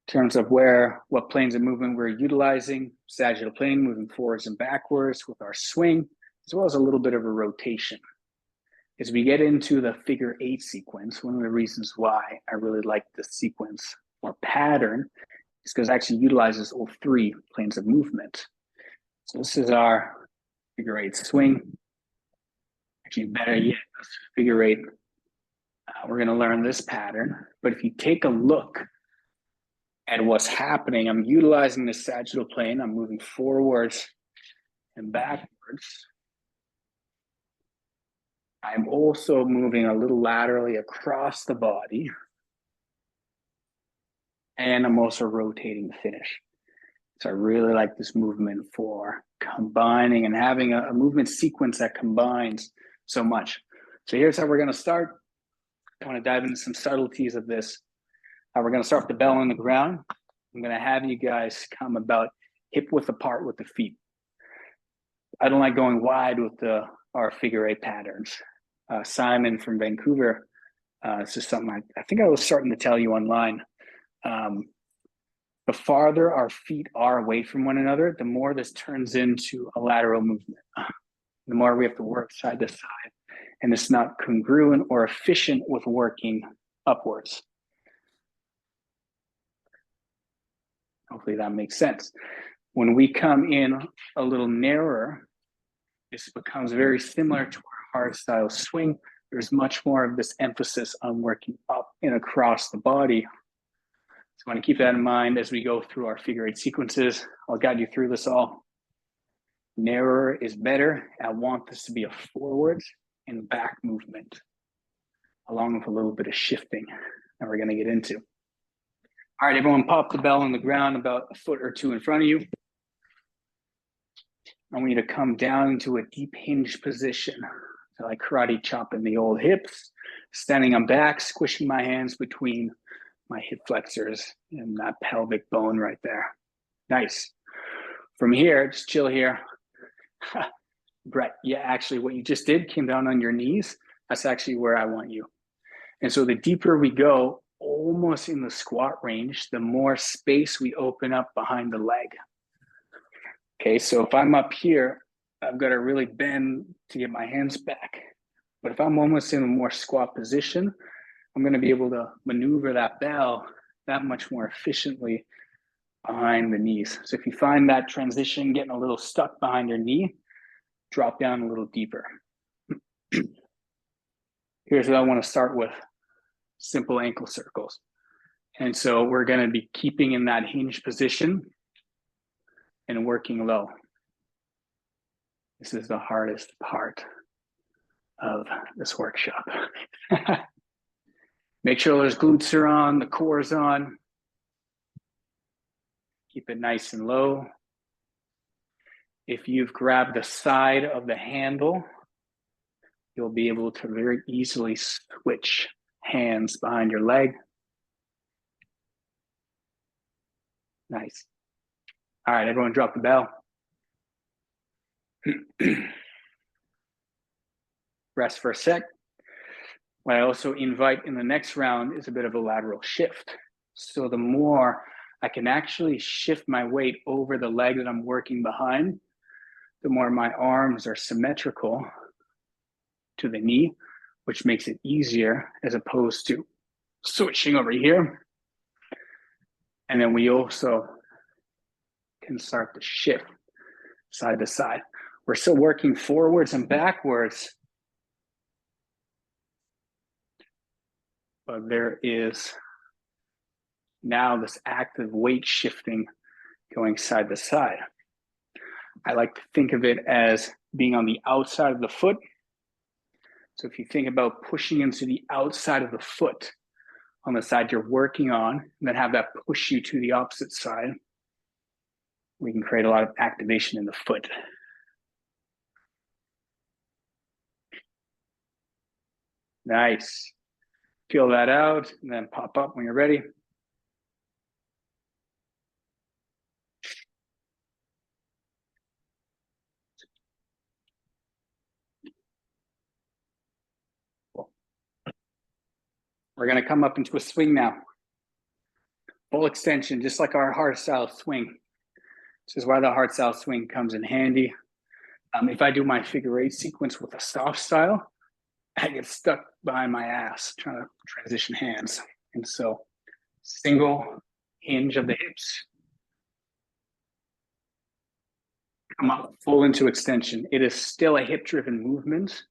In terms of what planes of movement we're utilizing, sagittal plane, moving forwards and backwards with our swing, as well as a little bit of a rotation. As we get into the figure eight sequence, one of the reasons why I really like this sequence or pattern is because it actually utilizes all three planes of movement. So this is our figure eight swing. Actually, better yet, figure eight. We're going to learn this pattern, but if you take a look at what's happening, I'm utilizing the sagittal plane. I'm moving forwards and backwards. I'm also moving a little laterally across the body. And I'm also rotating the finish. So I really like this movement for combining and having a movement sequence that combines so much. So here's how we're going to start. I want to dive into some subtleties of this. We're going to start with the bell on the ground. I'm going to have you guys come about hip width apart with the feet. I don't like going wide with our figure eight patterns. Simon from Vancouver, it's just something I think I was starting to tell you online. The farther our feet are away from one another, the more this turns into a lateral movement. The more we have to work side to side, and it's not congruent or efficient with working upwards. Hopefully that makes sense. When we come in a little narrower, this becomes very similar to our hard style swing. There's much more of this emphasis on working up and across the body. So I want to keep that in mind as we go through our figure eight sequences. I'll guide you through this all. Narrower is better. I want this to be a forward and back movement, along with a little bit of shifting that we're going to get into. All right, everyone pop the bell on the ground about a foot or two in front of you. I want you to come down into a deep hinge position. So like karate chopping the old hips, standing on back, squishing my hands between my hip flexors and that pelvic bone right there. Nice. From here, just chill here. Brett, yeah, actually what you just did came down on your knees. That's actually where I want you. And so the deeper we go, almost in the squat range, the more space we open up behind the leg. Okay, so if I'm up here, I've got to really bend to get my hands back. But if I'm almost in a more squat position, I'm going to be able to maneuver that bell that much more efficiently behind the knees. So if you find that transition getting a little stuck behind your knee, drop down a little deeper. Here's what I want to start with. Simple ankle circles. And so we're going to be keeping in that hinge position and working low. This is the hardest part of this workshop. Make sure those glutes are on, the core is on. Keep it nice and low. If you've grabbed the side of the handle, you'll be able to very easily switch hands behind your leg. Nice. All right, everyone drop the bell. Rest for a sec. What I also invite in the next round is a bit of a lateral shift. So the more I can actually shift my weight over the leg that I'm working behind, the more my arms are symmetrical to the knee, which makes it easier as opposed to switching over here. And then we also can start to shift side to side. We're still working forwards and backwards, but there is now this active weight shifting going side to side. I like to think of it as being on the outside of the foot. So if you think about pushing into the outside of the foot on the side you're working on, and then have that push you to the opposite side, we can create a lot of activation in the foot. Nice. Feel that out and then pop up when you're ready. We're going to come up into a swing now. Full extension, just like our hard style swing. This is why the hard style swing comes in handy. If I do my figure eight sequence with a soft style, I get stuck behind my ass trying to transition hands. And so single hinge of the hips, come up full into extension. It is still a hip driven movement.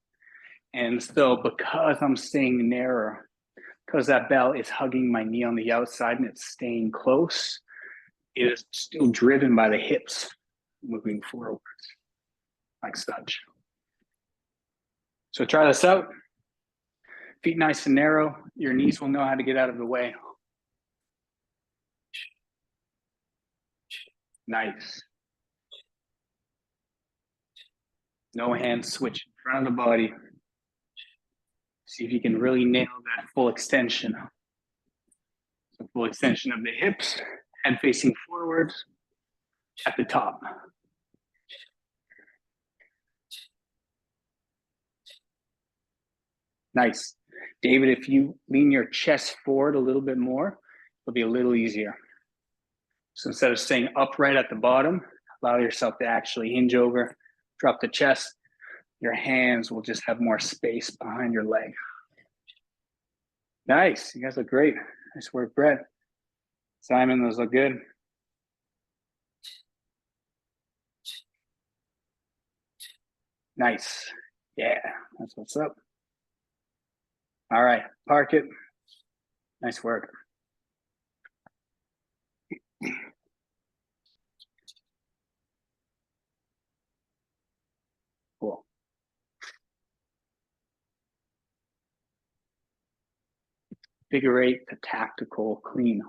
And so because I'm staying narrow, because that bell is hugging my knee on the outside and it's staying close, it is still driven by the hips moving forward, like such. So try this out. Feet nice and narrow. Your knees will know how to get out of the way. Nice. No hand switch in front of the body. See if you can really nail that full extension. So full extension of the hips, head facing forward at the top. Nice. David, if you lean your chest forward a little bit more, it'll be a little easier. So instead of staying upright at the bottom, allow yourself to actually hinge over, drop the chest. Your hands will just have more space behind your leg. Nice. You guys look great. Nice work, Brett. Simon, those look good. Nice. Yeah, that's what's up. All right, park it. Nice work. Cool. Figure eight to tactical clean.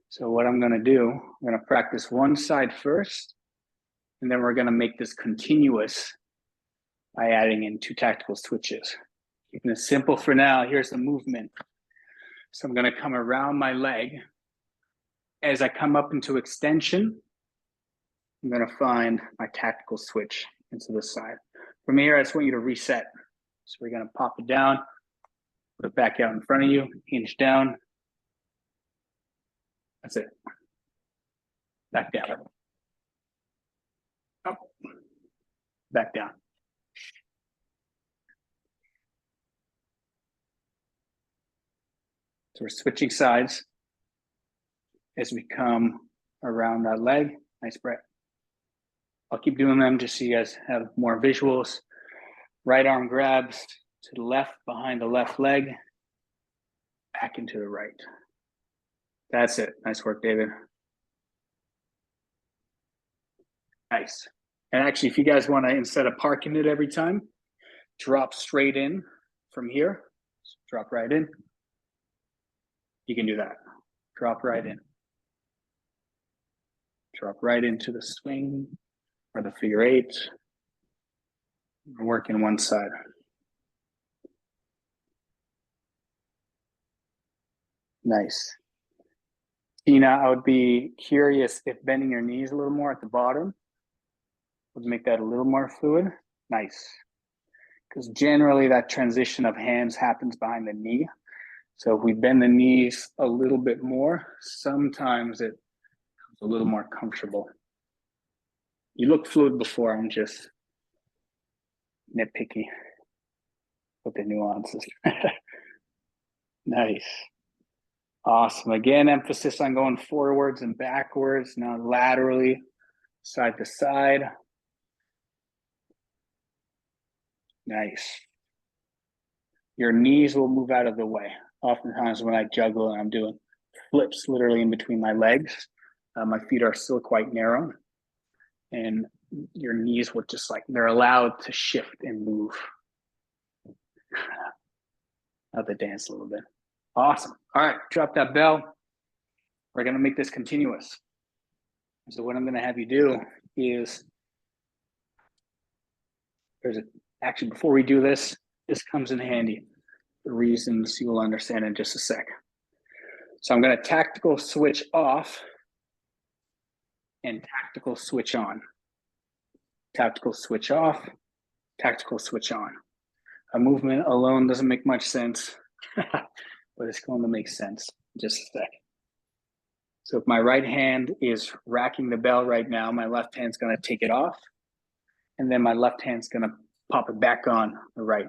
So what I'm going to do, I'm going to practice one side first, and then we're going to make this continuous by adding in 2 tactical switches. Keeping it simple for now. Here's the movement. So I'm going to come around my leg. As I come up into extension, I'm going to find my tactical switch into the side. From here, I just want you to reset. So we're going to pop it down, put it back out in front of you, hinge down. That's it. Back down. Up. Back down. So we're switching sides as we come around that leg. Nice breath. I'll keep doing them just so you guys have more visuals. Right arm grabs to the left behind the left leg, back into the right. That's it. Nice work, David. Nice. And actually, if you guys want to, instead of parking it every time, drop straight in from here. Drop right in. You can do that. Drop right in. Drop right into the swing or the figure eight. We're working one side. Nice. Tina, I would be curious if bending your knees a little more at the bottom would make that a little more fluid. Nice. Because generally that transition of hands happens behind the knee. So if we bend the knees a little bit more, sometimes it becomes a little more comfortable. You look fluid before, I'm just nitpicky with the nuances. Nice. Awesome. Again, emphasis on going forwards and backwards, now laterally, side to side. Nice. Your knees will move out of the way. Oftentimes when I juggle and I'm doing flips literally in between my legs, my feet are still quite narrow. And your knees will just like, they're allowed to shift and move. Have to dance a little bit. Awesome. All right, drop that bell. We're going to make this continuous. So what I'm going to have you do is actually, before we do this, this comes in handy. The reasons you will understand in just a sec. So I'm going to tactical switch off and tactical switch on. Tactical switch off, tactical switch on. A movement alone doesn't make much sense, but it's going to make sense in just a sec. So if my right hand is racking the bell right now, my left hand's going to take it off, and then my left hand's going to pop it back on the right.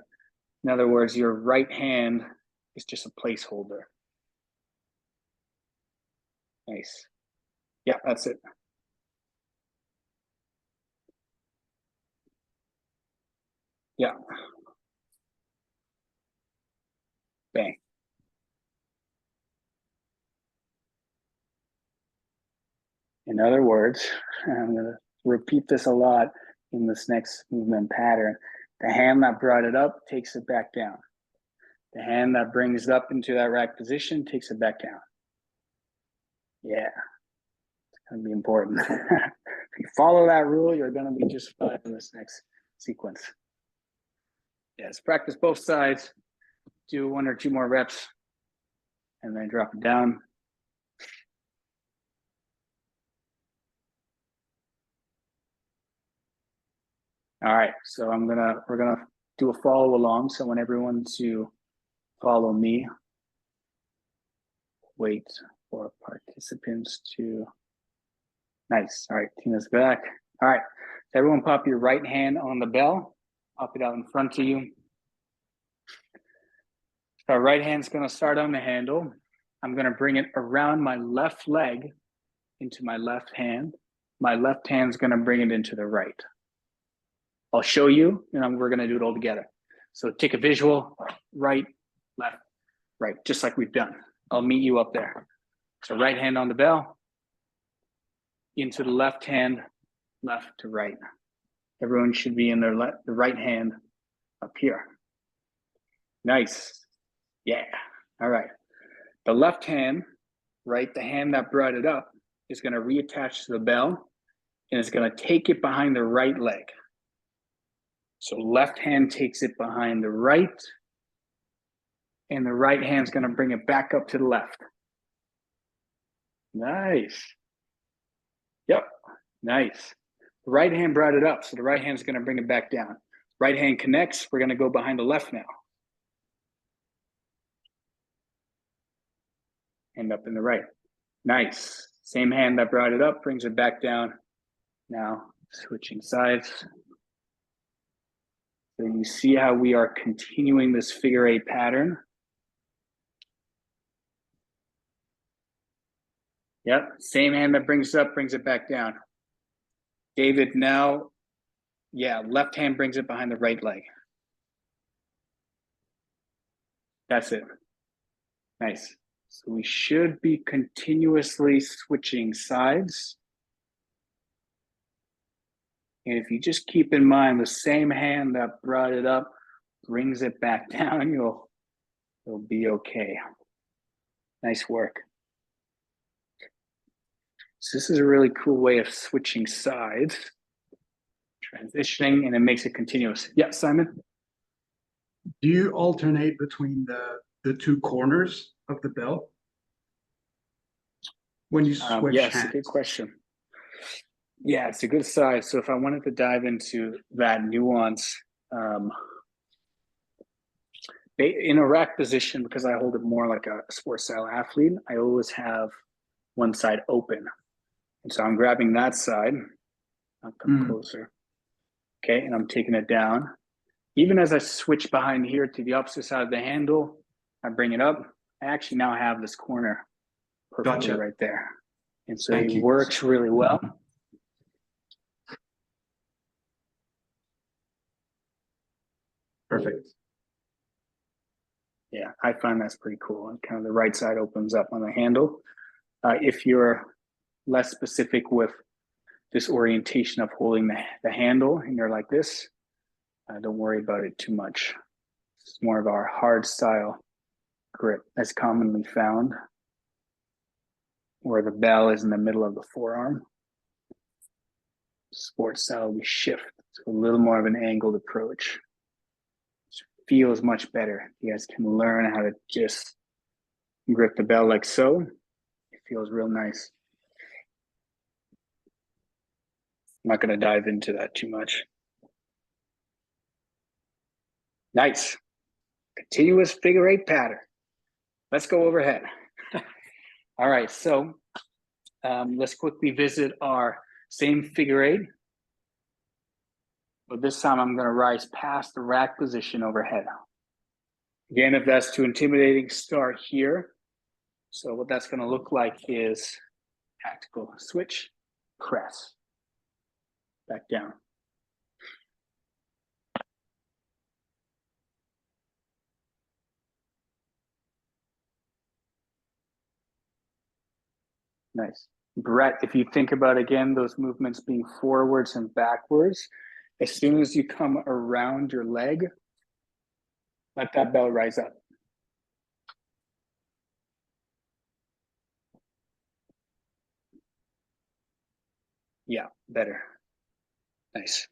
In other words, your right hand is just a placeholder. Nice. Yeah, that's it. Yeah. Bang. In other words, I'm going to repeat this a lot in this next movement pattern. The hand that brought it up takes it back down. The hand that brings it up into that rack position takes it back down. Yeah, it's going to be important. If you follow that rule, you're going to be just fine in this next sequence. Yes, practice both sides. Do 1 or 2 more reps, and then drop it down. All right, so we're gonna do a follow along. So I want everyone to follow me. Wait for participants to. Nice. All right, Tina's back. All right, everyone, pop your right hand on the bell. Pop it out in front of you. Our right hand's gonna start on the handle. I'm gonna bring it around my left leg into my left hand. My left hand's gonna bring it into the right. I'll show you, and we're gonna do it all together. So take a visual, right, left, right, just like we've done. I'll meet you up there. So right hand on the bell, into the left hand, left to right. Everyone should be in their the right hand up here. Nice. Yeah. All right. The left hand, right, the hand that brought it up, is going to reattach to the bell, and it's going to take it behind the right leg. So left hand takes it behind the right, and the right hand's going to bring it back up to the left. Nice. Yep. Nice. The right hand brought it up, so the right hand's going to bring it back down. Right hand connects. We're going to go behind the left now. Hand up in the right. Nice. Same hand that brought it up brings it back down. Now switching sides. So you see how we are continuing this figure 8 pattern. Yep, same hand that brings it up brings it back down. David, now, yeah, left hand brings it behind the right leg. That's it. Nice. So we should be continuously switching sides. And if you just keep in mind the same hand that brought it up brings it back down, you'll be okay. Nice work. So this is a really cool way of switching sides, transitioning, and it makes it continuous. Yeah, Simon? Do you alternate between the 2 corners of the bell when you switch yes, hands? good question. Yeah, it's a good size. So if I wanted to dive into that nuance, in a rack position, because I hold it more like a sports style athlete, I always have one side open. And so I'm grabbing that side. I'll come closer. Okay, and I'm taking it down. Even as I switch behind here to the opposite side of the handle, I bring it up. I actually now have this corner perfectly right there. And so it works really well. Perfect. Yeah, I find that's pretty cool. And kind of the right side opens up on the handle. If you're less specific with this orientation of holding the handle and you're like this, don't worry about it too much. It's more of our hard style grip that's commonly found, where the bell is in the middle of the forearm. sports style, we shift to a little more of an angled approach. It feels much better. You guys can learn how to just grip the bell like so. It feels real nice. I'm not going to dive into that too much. Nice. Continuous figure eight pattern. Let's go overhead. All right, so let's quickly visit our same figure eight. But this time I'm going to rise past the rack position overhead. Again, if that's too intimidating, start here. So what that's going to look like is tactical switch, press, back down. Nice. Brett, if you think about, again, those movements being forwards and backwards, as soon as you come around your leg, let that bell rise up. Yeah, better. Nice.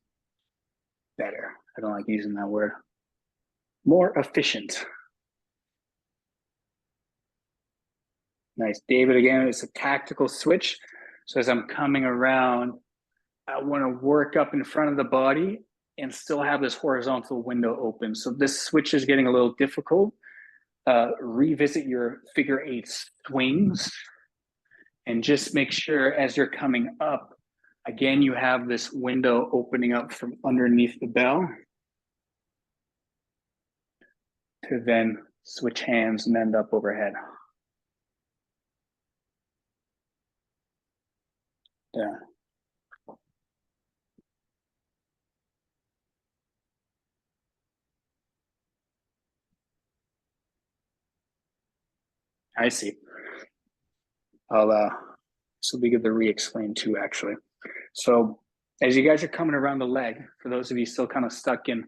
Better. I don't like using that word. More efficient. Nice. David, again, it's a tactical switch. So as I'm coming around, I want to work up in front of the body and still have this horizontal window open. So this switch is getting a little difficult. Revisit your figure eight swings and just make sure as you're coming up, again, you have this window opening up from underneath the bell to then switch hands and end up overhead. Yeah. I see. This will be good to re-explain too, actually. So as you guys are coming around the leg, for those of you still kind of stuck in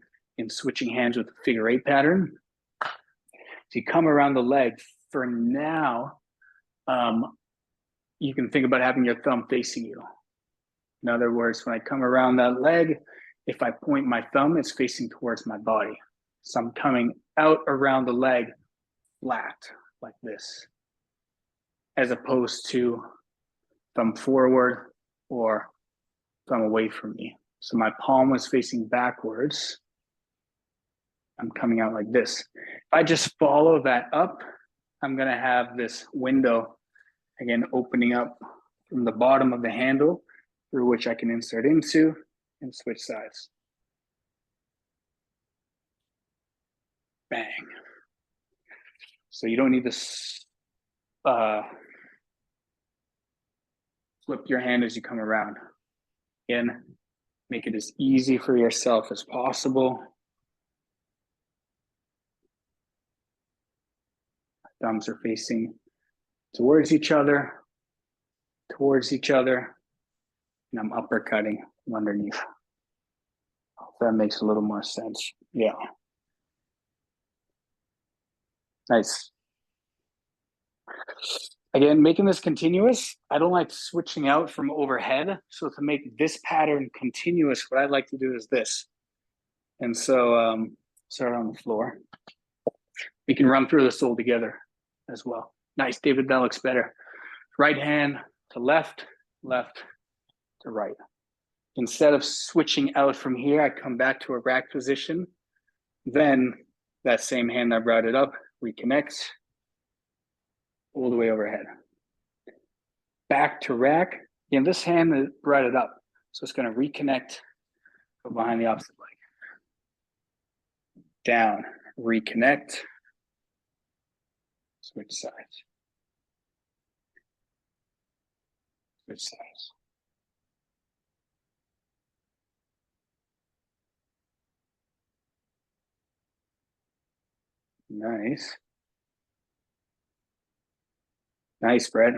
switching hands with the figure eight pattern, if you come around the leg, for now, you can think about having your thumb facing you. In other words, when I come around that leg, if I point my thumb, it's facing towards my body. So I'm coming out around the leg flat, like this, as opposed to thumb forward or thumb away from me. So my palm was facing backwards. I'm coming out like this. If I just follow that up, I'm going to have this window, again, opening up from the bottom of the handle through which I can insert into and switch sides. Bang. So you don't need to flip your hand as you come around. Again, make it as easy for yourself as possible. Thumbs are facing towards each other, and I'm uppercutting from underneath. If that makes a little more sense. Yeah. Nice. Again, making this continuous, I don't like switching out from overhead. So to make this pattern continuous, what I'd like to do is this. And so start on the floor. We can run through this all together as well. Nice, David, that looks better. Right hand to left, left to right. Instead of switching out from here, I come back to a rack position. Then that same hand I brought it up, reconnects all the way overhead. Back to rack. Again, this hand that brought it up. So it's going to reconnect, go behind the opposite leg. Down, reconnect, switch sides. Switch sides. Nice. Nice, Brad.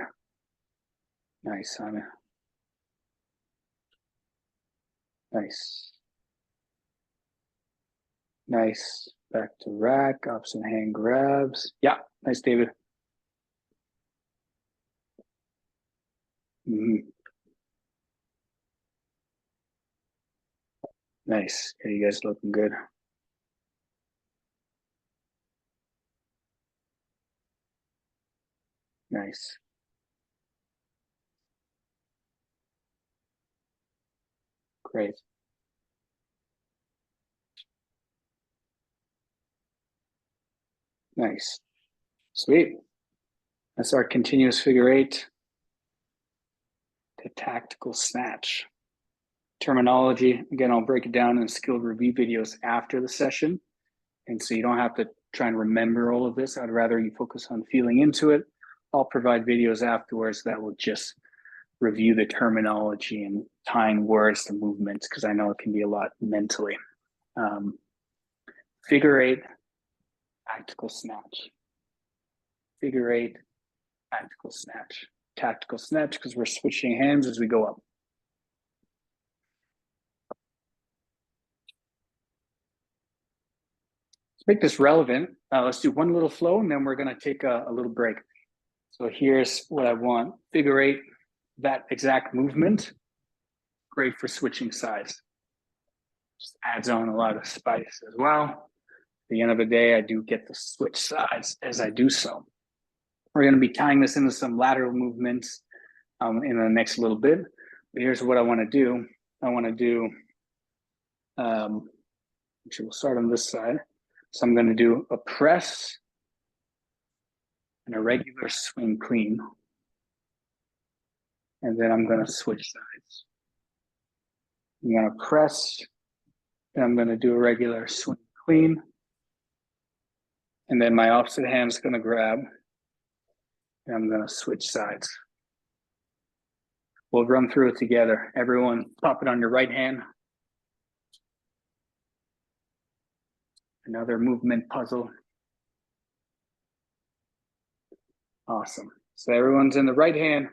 Nice, Simon. Nice. Nice. Back to rack, opposite hand grabs. Yeah, nice, David. Nice. Yeah, you guys looking good. Nice. Great. Nice. Sweet. That's our continuous figure eight to tactical snatch. Terminology, again, I'll break it down in skilled review videos after the session. And so you don't have to try and remember all of this. I'd rather you focus on feeling into it. I'll provide videos afterwards that will just review the terminology and tying words to movements, because I know it can be a lot mentally. Figure eight, tactical snatch. Figure eight, tactical snatch. Tactical snatch because we're switching hands as we go up. Let's make this relevant. Let's do one little flow and then we're going to take a little break. So here's what I want. Figure eight, that exact movement, great for switching sides. Just adds on a lot of spice as well. At the end of the day, I do get to switch sides as I do so. We're going to be tying this into some lateral movements in the next little bit. But here's what I want to do. I want to do, actually we'll start on this side. So I'm going to do a press and a regular swing clean. And then I'm going to switch sides. I'm going to press, and I'm going to do a regular swing clean. And then my opposite hand's going to grab, and I'm going to switch sides. We'll run through it together. Everyone, pop it on your right hand. Another movement puzzle. Awesome. So everyone's in the right hand.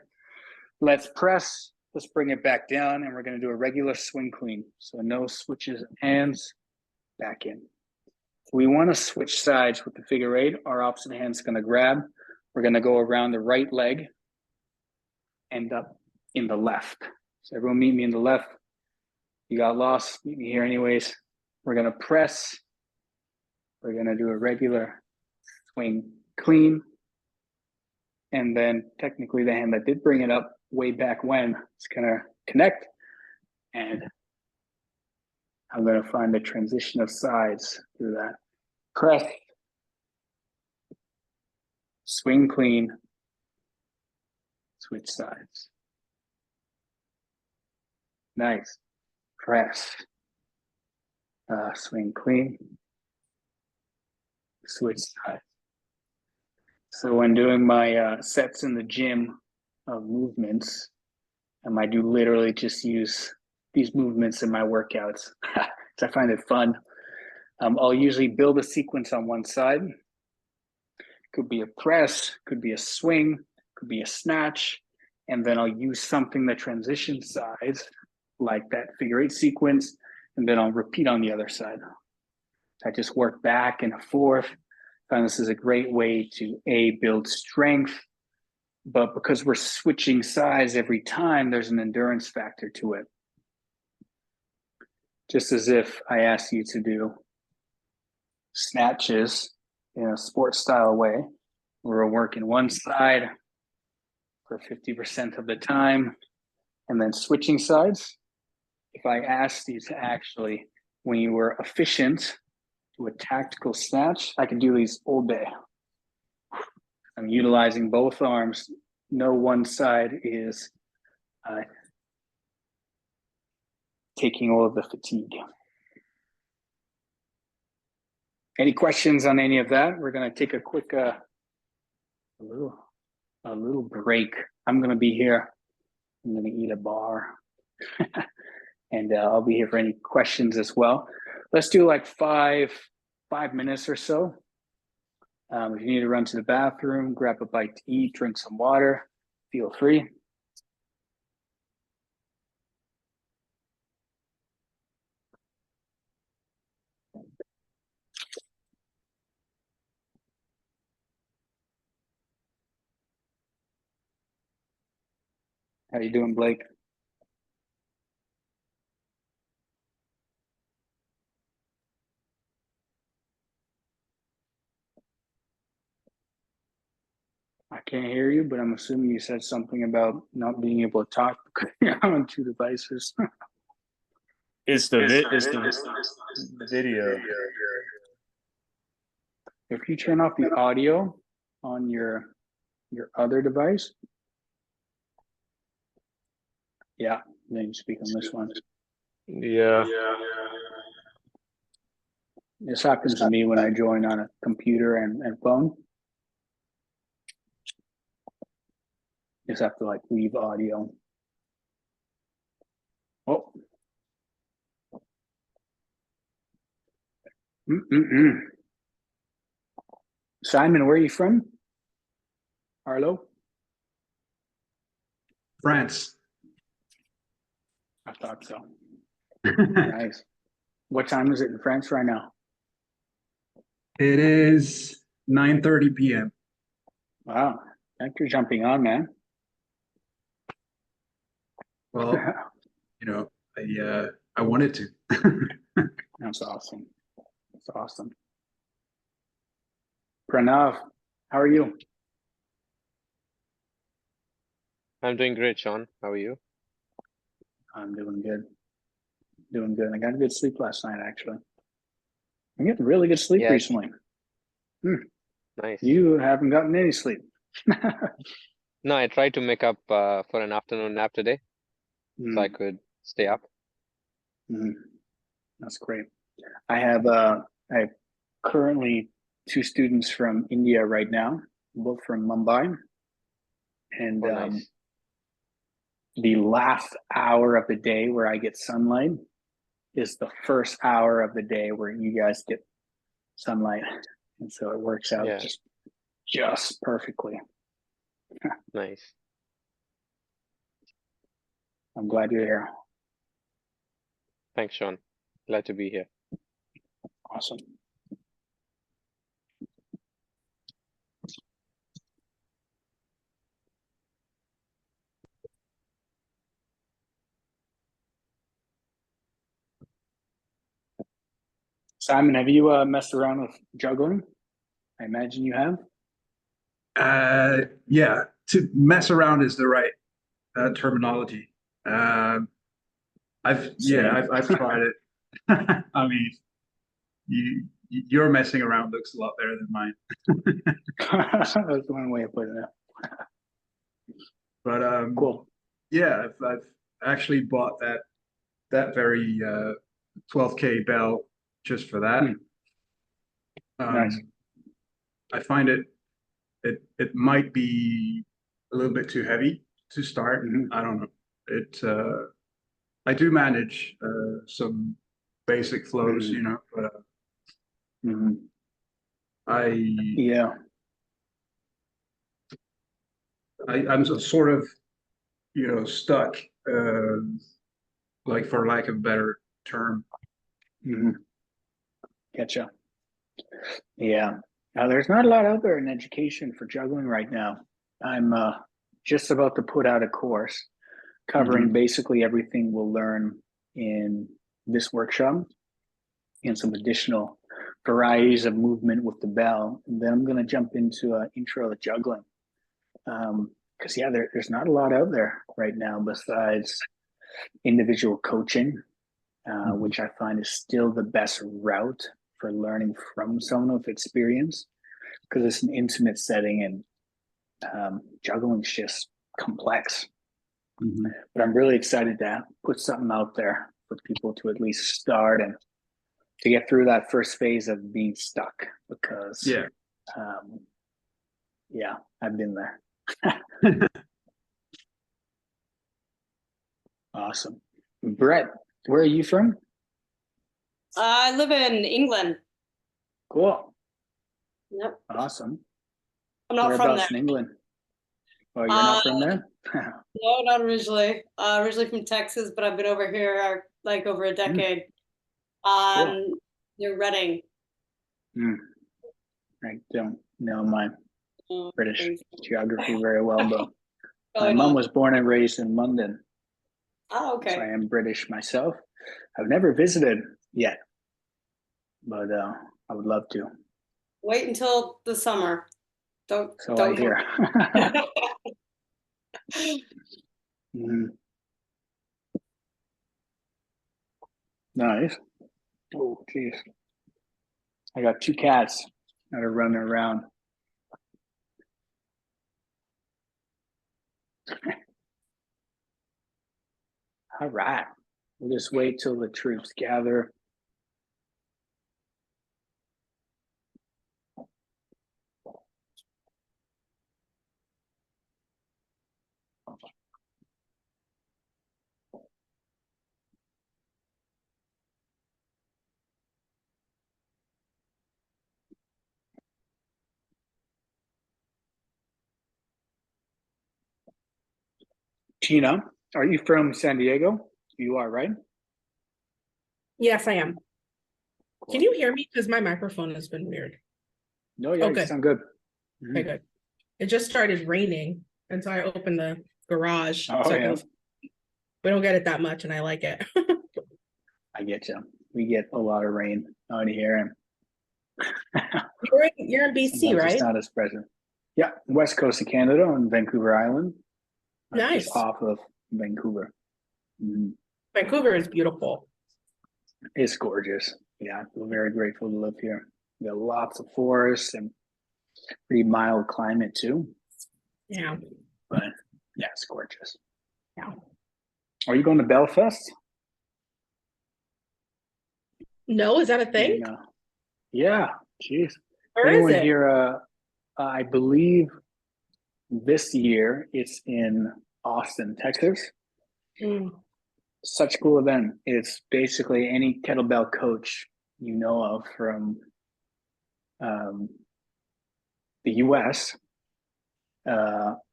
Let's press. Let's bring it back down, and we're going to do a regular swing clean. So no switches of hands. Back in. We want to switch sides with the figure eight. Our opposite hand's going to grab. We're going to go around the right leg, end up in the left. So everyone meet me in the left. You got lost, meet me here anyways. We're going to press. We're going to do a regular swing clean. And then technically the hand that did bring it up way back when is going to connect. And I'm going to find the transition of sides through that. Press, swing clean, switch sides. Nice. Press, swing clean, switch sides. So when doing my sets in the gym of movements, I do literally just use these movements in my workouts. So I find it fun. I'll usually build a sequence on one side. Could be a press, could be a swing, could be a snatch, and then I'll use something that transitions sides, like that figure eight sequence, and then I'll repeat on the other side. I just work back and forth. I find this is a great way to build strength, but because we're switching sides every time, there's an endurance factor to it. Just as if I asked you to do snatches in a sports style way, we're working one side for 50% of the time and then switching sides. If I asked you to actually, when you were efficient, do a tactical snatch, I can do these all day. I'm utilizing both arms. No one side is taking all of the fatigue. Any questions on any of that? We're going to take a quick, a little break. I'm going to be here. I'm going to eat a bar, and I'll be here for any questions as well. Let's do like five minutes or so. If you need to run to the bathroom, grab a bite to eat, drink some water, feel free. How you doing, Blake? can't hear you, but I'm assuming you said something about not being able to talk because you're on two devices. It's the video. If you turn off the audio on your other device, yeah, then you speak on this one. Yeah. This happens to me when I join on a computer and phone. Just have to like leave audio. Oh. Simon, where are you from? Arlo? France. I thought so. Nice. What time is it in France right now? It is 9:30 p.m. Wow. Thanks for jumping on, man. Well, I wanted to. That's awesome. That's awesome. Pranav, how are you? I'm doing great, Sean. How are you? I'm doing good. Doing good. I got good sleep last night, actually. I'm getting really good sleep Yeah. recently. Nice. You haven't gotten any sleep. No, I tried to make up for an afternoon nap today, so I could stay up. That's great. I have currently 2 students from India right now, both from Mumbai. And Oh, nice. the last hour of the day where I get sunlight is the first hour of the day where you guys get sunlight. And so it works out Yeah. just perfectly. Nice. I'm glad you're here. Thanks, Sean. Glad to be here. Awesome. Simon, have you messed around with juggling? I imagine you have. Yeah, to mess around is the right terminology. I've tried it. I mean, your messing around looks a lot better than mine. That's one way of putting it. But Cool. yeah, I've actually bought that very 12K bell just for that. Nice. I find it might be a little bit too heavy to start. I don't know. I do manage some basic flows, but I'm sort of stuck, like for lack of a better term. Getcha. Yeah. Now, there's not a lot out there in education for juggling right now. I'm just about to put out a course covering basically everything we'll learn in this workshop and some additional varieties of movement with the bell. And then I'm going to jump into an intro to juggling. Because, there's not a lot out there right now besides individual coaching, which I find is still the best route for learning from someone with experience, because it's an intimate setting and juggling's just complex. But I'm really excited to put something out there for people to at least start and to get through that first phase of being stuck, because I've been there. Awesome. Brett, where are you from? I live in England. Cool. Yep. Awesome. I'm not from there. In England? Oh, you're not from there? No, not originally. Originally from Texas, but I've been over here like over a decade. Cool. Near Reading. I don't know my British geography very well, but My mom was born and raised in London. Oh, okay. So I am British myself. I've never visited yet, but I would love to. Wait until the summer. So I don't. hear. Mhm. Nice. Oh, geez. I got 2 cats that are running around. All right. We'll just wait till the troops gather. Tina, are you from San Diego? You are, right? Yes, I am. Can you hear me? Because my microphone has been weird. No, yeah, you Okay. sound good. Okay, good. It just started raining, and so I opened the garage Oh, so I yeah. can. We don't get it that much, and I like it. I get you. We get a lot of rain out here, and You're in BC, sometimes it's right? not as present. Yeah, west coast of Canada on Vancouver Island. Nice. Just off of Vancouver. Mhm. Vancouver is beautiful. It's gorgeous. Yeah, we're very grateful to live here. We got lots of forests and pretty mild climate too. Yeah. But yeah, it's gorgeous. Yeah. Are you going to Belfast? No, is that a thing? And, yeah, geez. Where is Anyone it? here? I believe this year it's in Austin, Texas. Mm. Such a cool event. It's basically any kettlebell coach you know of from the US,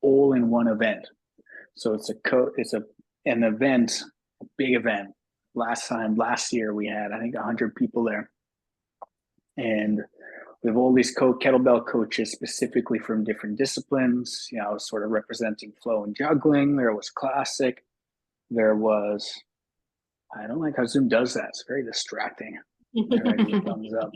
all in one event. So it's an event, a big event. Last year we had I think 100 people there, and we have all these kettlebell coaches specifically from different disciplines. You know, sort of representing flow and juggling. There was classic. There was. I don't like how Zoom does that. It's very distracting. Thumbs up.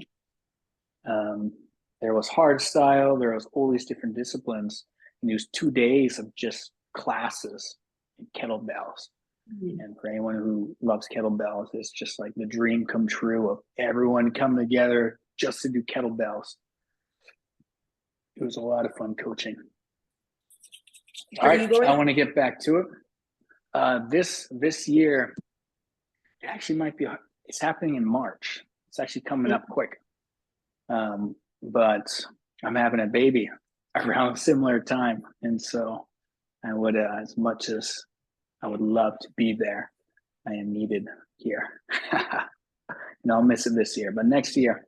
There was hard style. There was all these different disciplines, and it was 2 days of just classes and kettlebells. And for anyone who loves kettlebells, it's just like the dream come true of everyone come together just to do kettlebells. It was a lot of fun coaching. All right, I want to get back to it. This year, it actually might be. It's happening in March. It's actually coming up quick. But I'm having a baby around a similar time, and so I would, as much as I would love to be there, I am needed here. And I'll miss it this year, but next year,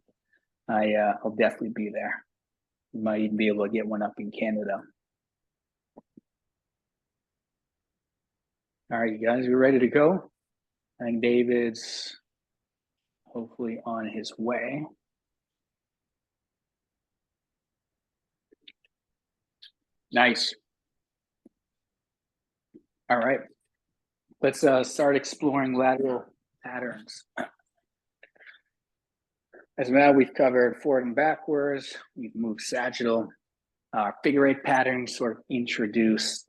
I'll definitely be there. Might even be able to get one up in Canada. All right, you guys, we ready to go? I think David's hopefully on his way. Nice. All right, let's start exploring lateral patterns. As now we've covered forward and backwards, we've moved sagittal. Figure 8 patterns sort of introduce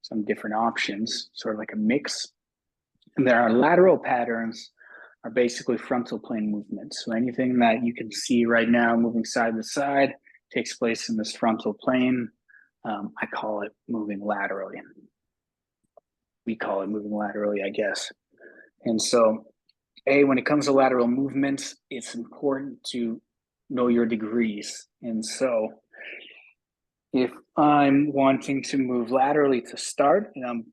some different options, sort of like a mix. And there are lateral patterns are basically frontal plane movements. So anything that you can see right now moving side to side takes place in this frontal plane. I call it moving laterally. We call it moving laterally, I guess. And so, when it comes to lateral movements, it's important to know your degrees. And so, if I'm wanting to move laterally to start, and I'm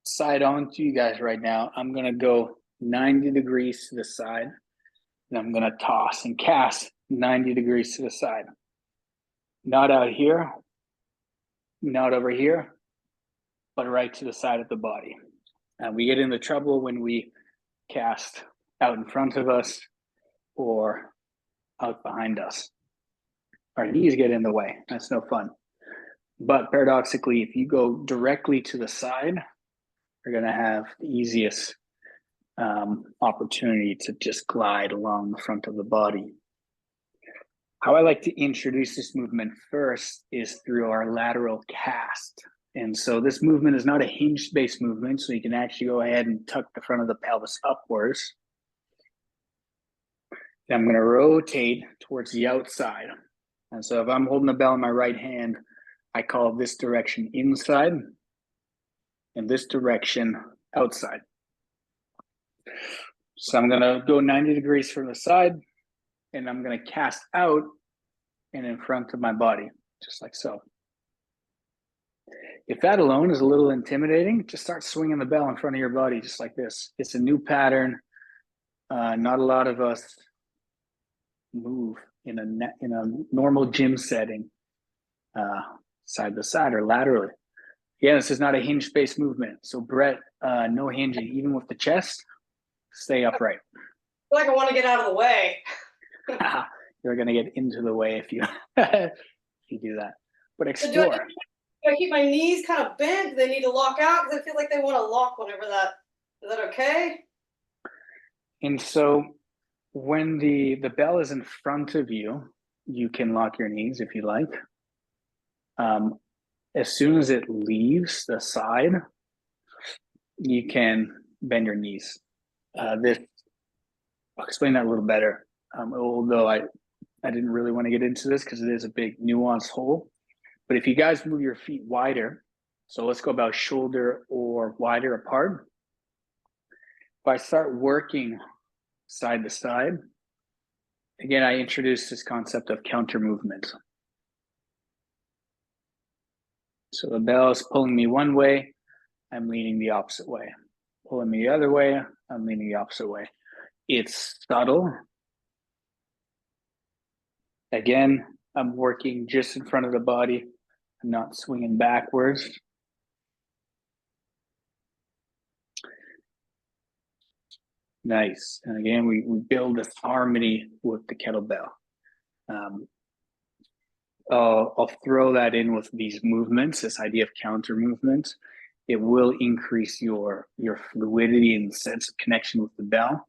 side on to you guys right now, I'm going to go 90 degrees to the side, and I'm going to toss and cast 90 degrees to the side. Not out here, not over here, but right to the side of the body. And we get into trouble when we cast out in front of us or out behind us. Our knees get in the way. That's no fun. But paradoxically, if you go directly to the side, you're going to have the easiest opportunity to just glide along the front of the body. How I like to introduce this movement first is through our lateral cast. And so this movement is not a hinge-based movement, so you can actually go ahead and tuck the front of the pelvis upwards. Then I'm going to rotate towards the outside. And so if I'm holding the bell in my right hand, I call this direction inside and this direction outside. So I'm going to go 90 degrees from the side, and I'm going to cast out and in front of my body, just like so. If that alone is a little intimidating, just start swinging the bell in front of your body, just like this. It's a new pattern. Not a lot of us move in a normal gym setting, side to side or laterally. Yeah, this is not a hinge-based movement. So Brett, no hinging, even with the chest, stay upright. I feel like I want to get out of the way. You're gonna get into the way if you if you do that. But explore. Do I keep my knees kind of bent? Do they need to lock out? Because I feel like they want to lock whenever that. Is that okay? And so when the bell is in front of you, you can lock your knees if you like. As soon as it leaves the side, you can bend your knees. I'll explain that a little better. Although I didn't really want to get into this because it is a big nuanced hole. But if you guys move your feet wider, so let's go about shoulder or wider apart. If I start working side to side, again, I introduce this concept of counter movement. So the bell is pulling me one way, I'm leaning the opposite way. Pulling me the other way, I'm leaning the opposite way. It's subtle. Again, I'm working just in front of the body. I'm not swinging backwards. Nice. And again, we build this harmony with the kettlebell. I'll throw that in with these movements, this idea of counter movement. It will increase your fluidity and sense of connection with the bell.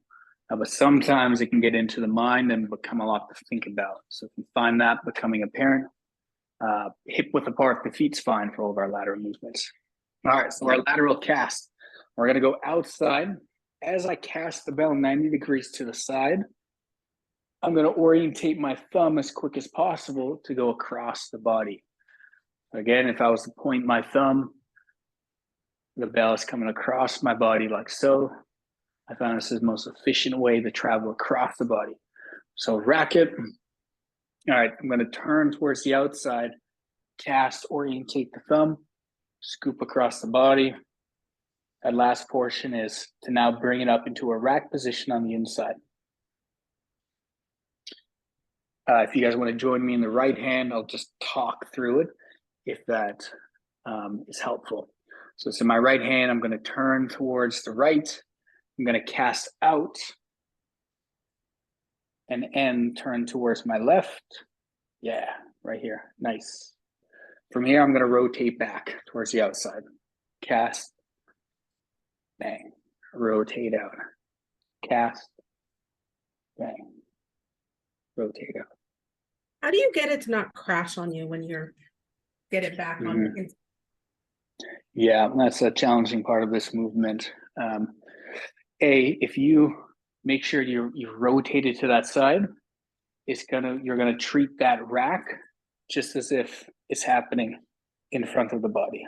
But sometimes it can get into the mind and become a lot to think about. So if you find that becoming apparent, hip width apart, the feet's fine for all of our lateral movements. All right, so our lateral cast. We're gonna go outside. As I cast the bell 90 degrees to the side, I'm gonna orientate my thumb as quick as possible to go across the body. Again, if I was to point my thumb, the bell is coming across my body like so. I found this is the most efficient way to travel across the body. So racket. All right, I'm gonna turn towards the outside, cast, orientate the thumb, scoop across the body. That last portion is to now bring it up into a rack position on the inside. If you guys want to join me in the right hand, I'll just talk through it if that is helpful. So it's in my right hand, I'm going to turn towards the right. I'm going to cast out and end, turn towards my left. Yeah, right here. Nice. From here, I'm going to rotate back towards the outside. Cast, bang, rotate out. Cast, bang, rotate out. How do you get it to not crash on you when you're get it back on the inside? Yeah, that's a challenging part of this movement. If you make sure you rotate it to that side, you're gonna treat that rack just as if it's happening in front of the body.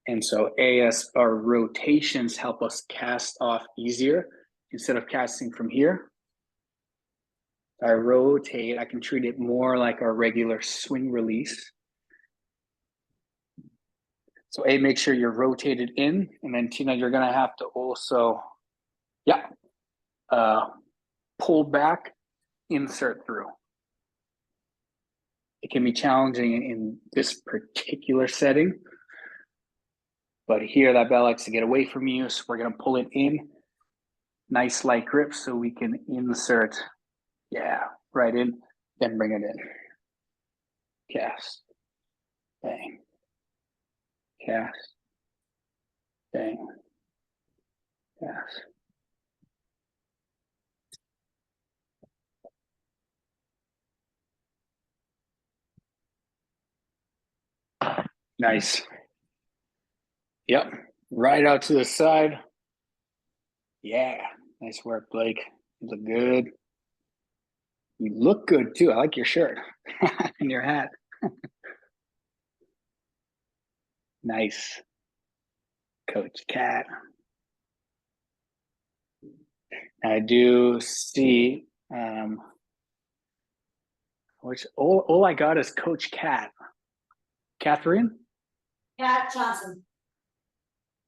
And so as our rotations help us cast off easier, instead of casting from here, I rotate, I can treat it more like our regular swing release. So make sure you're rotated in, and then Tina, you're gonna have to also, pull back, insert through. It can be challenging in this particular setting, but here that bell likes to get away from you, so we're gonna pull it in, nice light grip so we can insert, right in, then bring it in. Cast, bang, cast, bang, cast. Nice. Yep. Right out to the side. Yeah. Nice work, Blake. You look good. You look good too. I like your shirt and your hat. Nice. Coach Cat. I do see which all I got is Coach Cat. Catherine? Cat Johnson.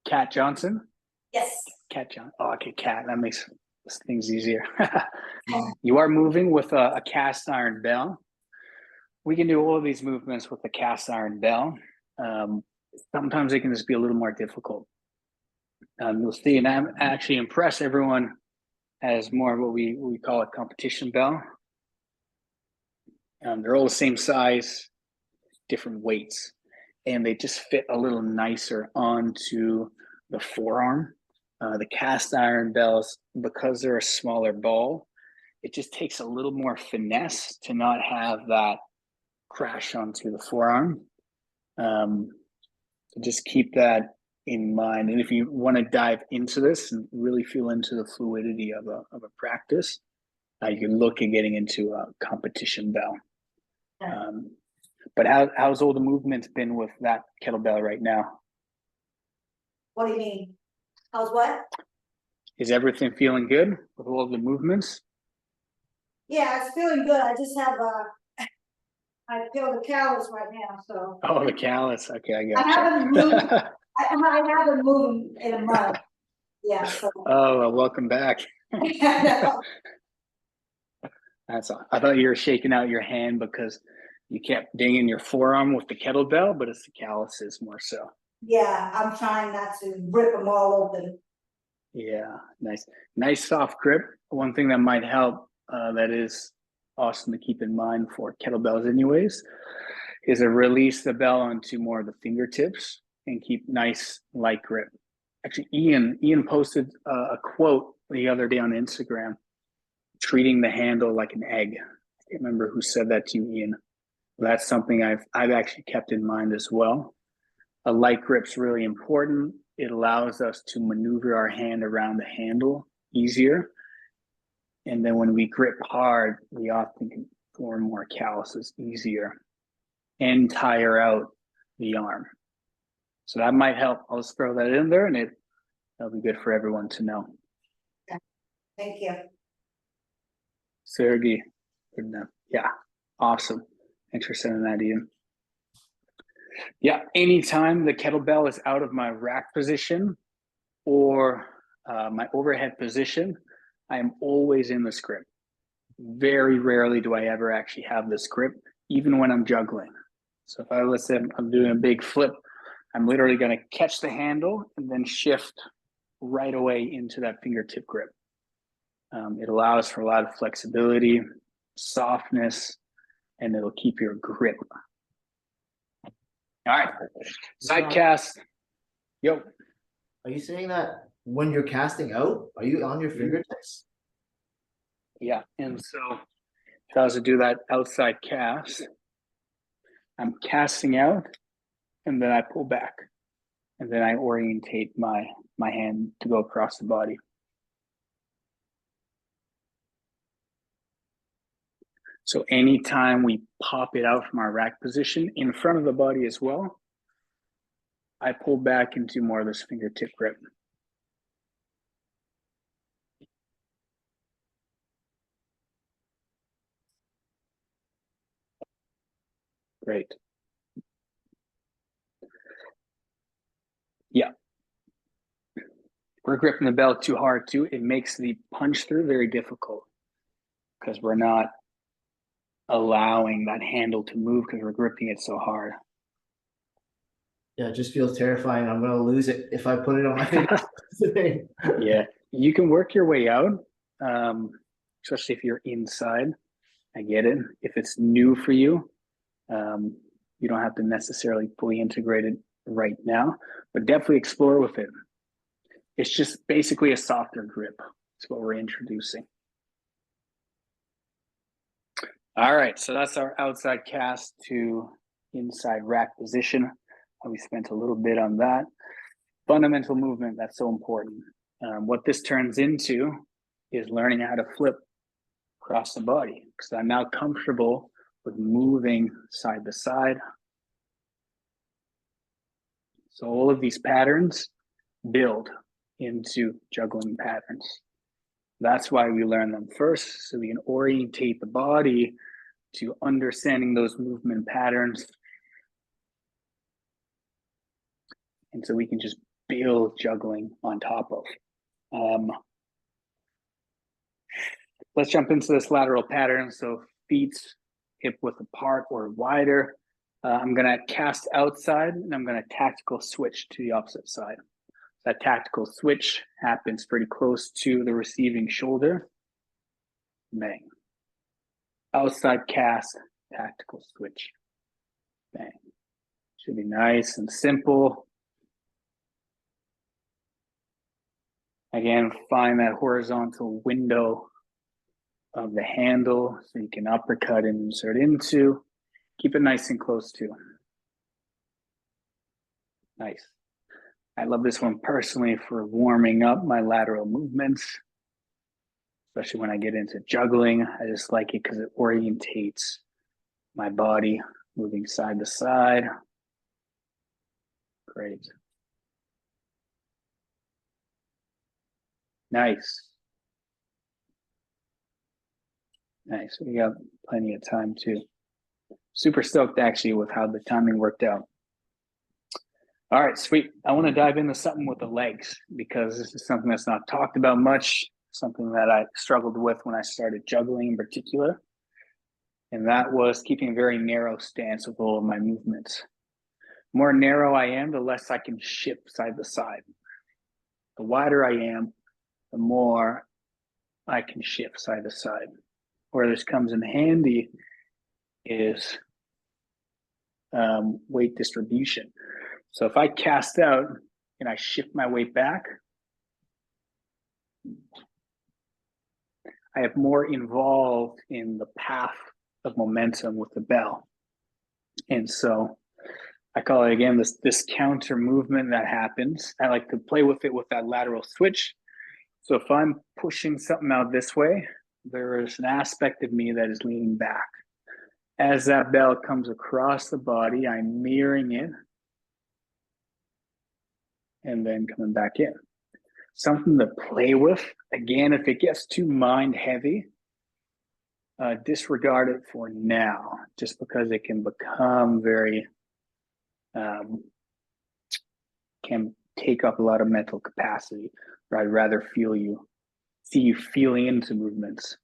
Cat Johnson? Yes. Cat John. Oh, okay, Cat. That makes things easier. You are moving with a cast iron bell. We can do all of these movements with a cast iron bell. Sometimes it can just be a little more difficult. You'll see, and I'm actually impress everyone as more of what we call a competition bell. They're all the same size, different weights, and they just fit a little nicer onto the forearm. The cast iron bells, because they're a smaller ball, it just takes a little more finesse to not have that crash onto the forearm. So just keep that in mind. And if you want to dive into this and really feel into the fluidity of a practice, you can look at getting into a competition bell. But how's all the movements been with that kettlebell right now? What do you mean? How's what? Is everything feeling good with all of the movements? Yeah, it's feeling good. I just have I feel the callus right now, so. Oh, the callus. Okay, I I got haven't moved. I haven't moved in a month. Yeah. So. Oh, well, welcome back. That's all. I thought you were shaking out your hand because you kept dinging your forearm with the kettlebell, but it's the calluses more so. Yeah, I'm trying not to rip them all open. Yeah, nice soft grip. One thing that might help, that is awesome to keep in mind for kettlebells anyways, is to release the bell onto more of the fingertips and keep nice light grip. Actually, Ian posted a quote the other day on Instagram, treating the handle like an egg. I can't remember who said that to you, Ian. That's something I've actually kept in mind as well. A light grip's really important. It allows us to maneuver our hand around the handle easier. And then when we grip hard, we often can form more calluses easier and tire out the arm. So that might help. I'll just throw that in there, and that'll be good for everyone to know. Thank you. Sergey, good enough. Yeah, awesome. Thanks for sending that, Ian. Yeah, anytime the kettlebell is out of my rack position or my overhead position, I am always in the grip. Very rarely do I ever actually have this grip, even when I'm juggling. So if let's say I'm doing a big flip, I'm literally going to catch the handle and then shift right away into that fingertip grip. It allows for a lot of flexibility, softness, and it'll keep your grip. All right, side cast. Yo. Are you saying that when you're casting out, are you on your fingertips? Yeah, and so if I was to do that outside cast, I'm casting out, and then I pull back, and then I orientate my hand to go across the body. So anytime we pop it out from our rack position in front of the body as well, I pull back into more of this fingertip grip. Great. Yeah. If we're gripping the bell too hard too, it makes the punch through very difficult because we're not allowing that handle to move because we're gripping it so hard. Yeah, it just feels terrifying. I'm gonna lose it if I put it on my fingers. Yeah, you can work your way out, especially if you're inside. I get it. If it's new for you, you don't have to necessarily fully integrate it right now, but definitely explore with it. It's just basically a softer grip. That's what we're introducing. All right, so that's our outside cast to inside rack position. We spent a little bit on that. Fundamental movement, that's so important. What this turns into is learning how to flip across the body, because I'm now comfortable with moving side to side. So all of these patterns build into juggling patterns. That's why we learn them first, so we can orientate the body to understanding those movement patterns. And so we can just build juggling on top of. Let's jump into this lateral pattern. So feet hip width apart or wider. I'm gonna cast outside and I'm gonna tactical switch to the opposite side. That tactical switch happens pretty close to the receiving shoulder. Bang. Outside cast, tactical switch. Bang. Should be nice and simple. Again, find that horizontal window of the handle so you can uppercut and insert into. Keep it nice and close to. Nice. I love this one personally for warming up my lateral movements, especially when I get into juggling. I just like it because it orientates my body moving side to side. Great. Nice. Nice. We got plenty of time too. Super stoked actually with how the timing worked out. All right, sweet. I want to dive into something with the legs because this is something that's not talked about much, something that I struggled with when I started juggling in particular. And that was keeping a very narrow stance with all of my movements. The more narrow I am, the less I can shift side to side. The wider I am, the more I can shift side to side. Where this comes in handy is weight distribution. So if I cast out and I shift my weight back, I have more involved in the path of momentum with the bell. And so I call it again this counter movement that happens. I like to play with it with that lateral switch. So if I'm pushing something out this way, there is an aspect of me that is leaning back. As that bell comes across the body, I'm mirroring it and then coming back in. Something to play with. Again, if it gets too mind heavy, disregard it for now, just because it can become very, can take up a lot of mental capacity. I'd rather see you feeling into movements.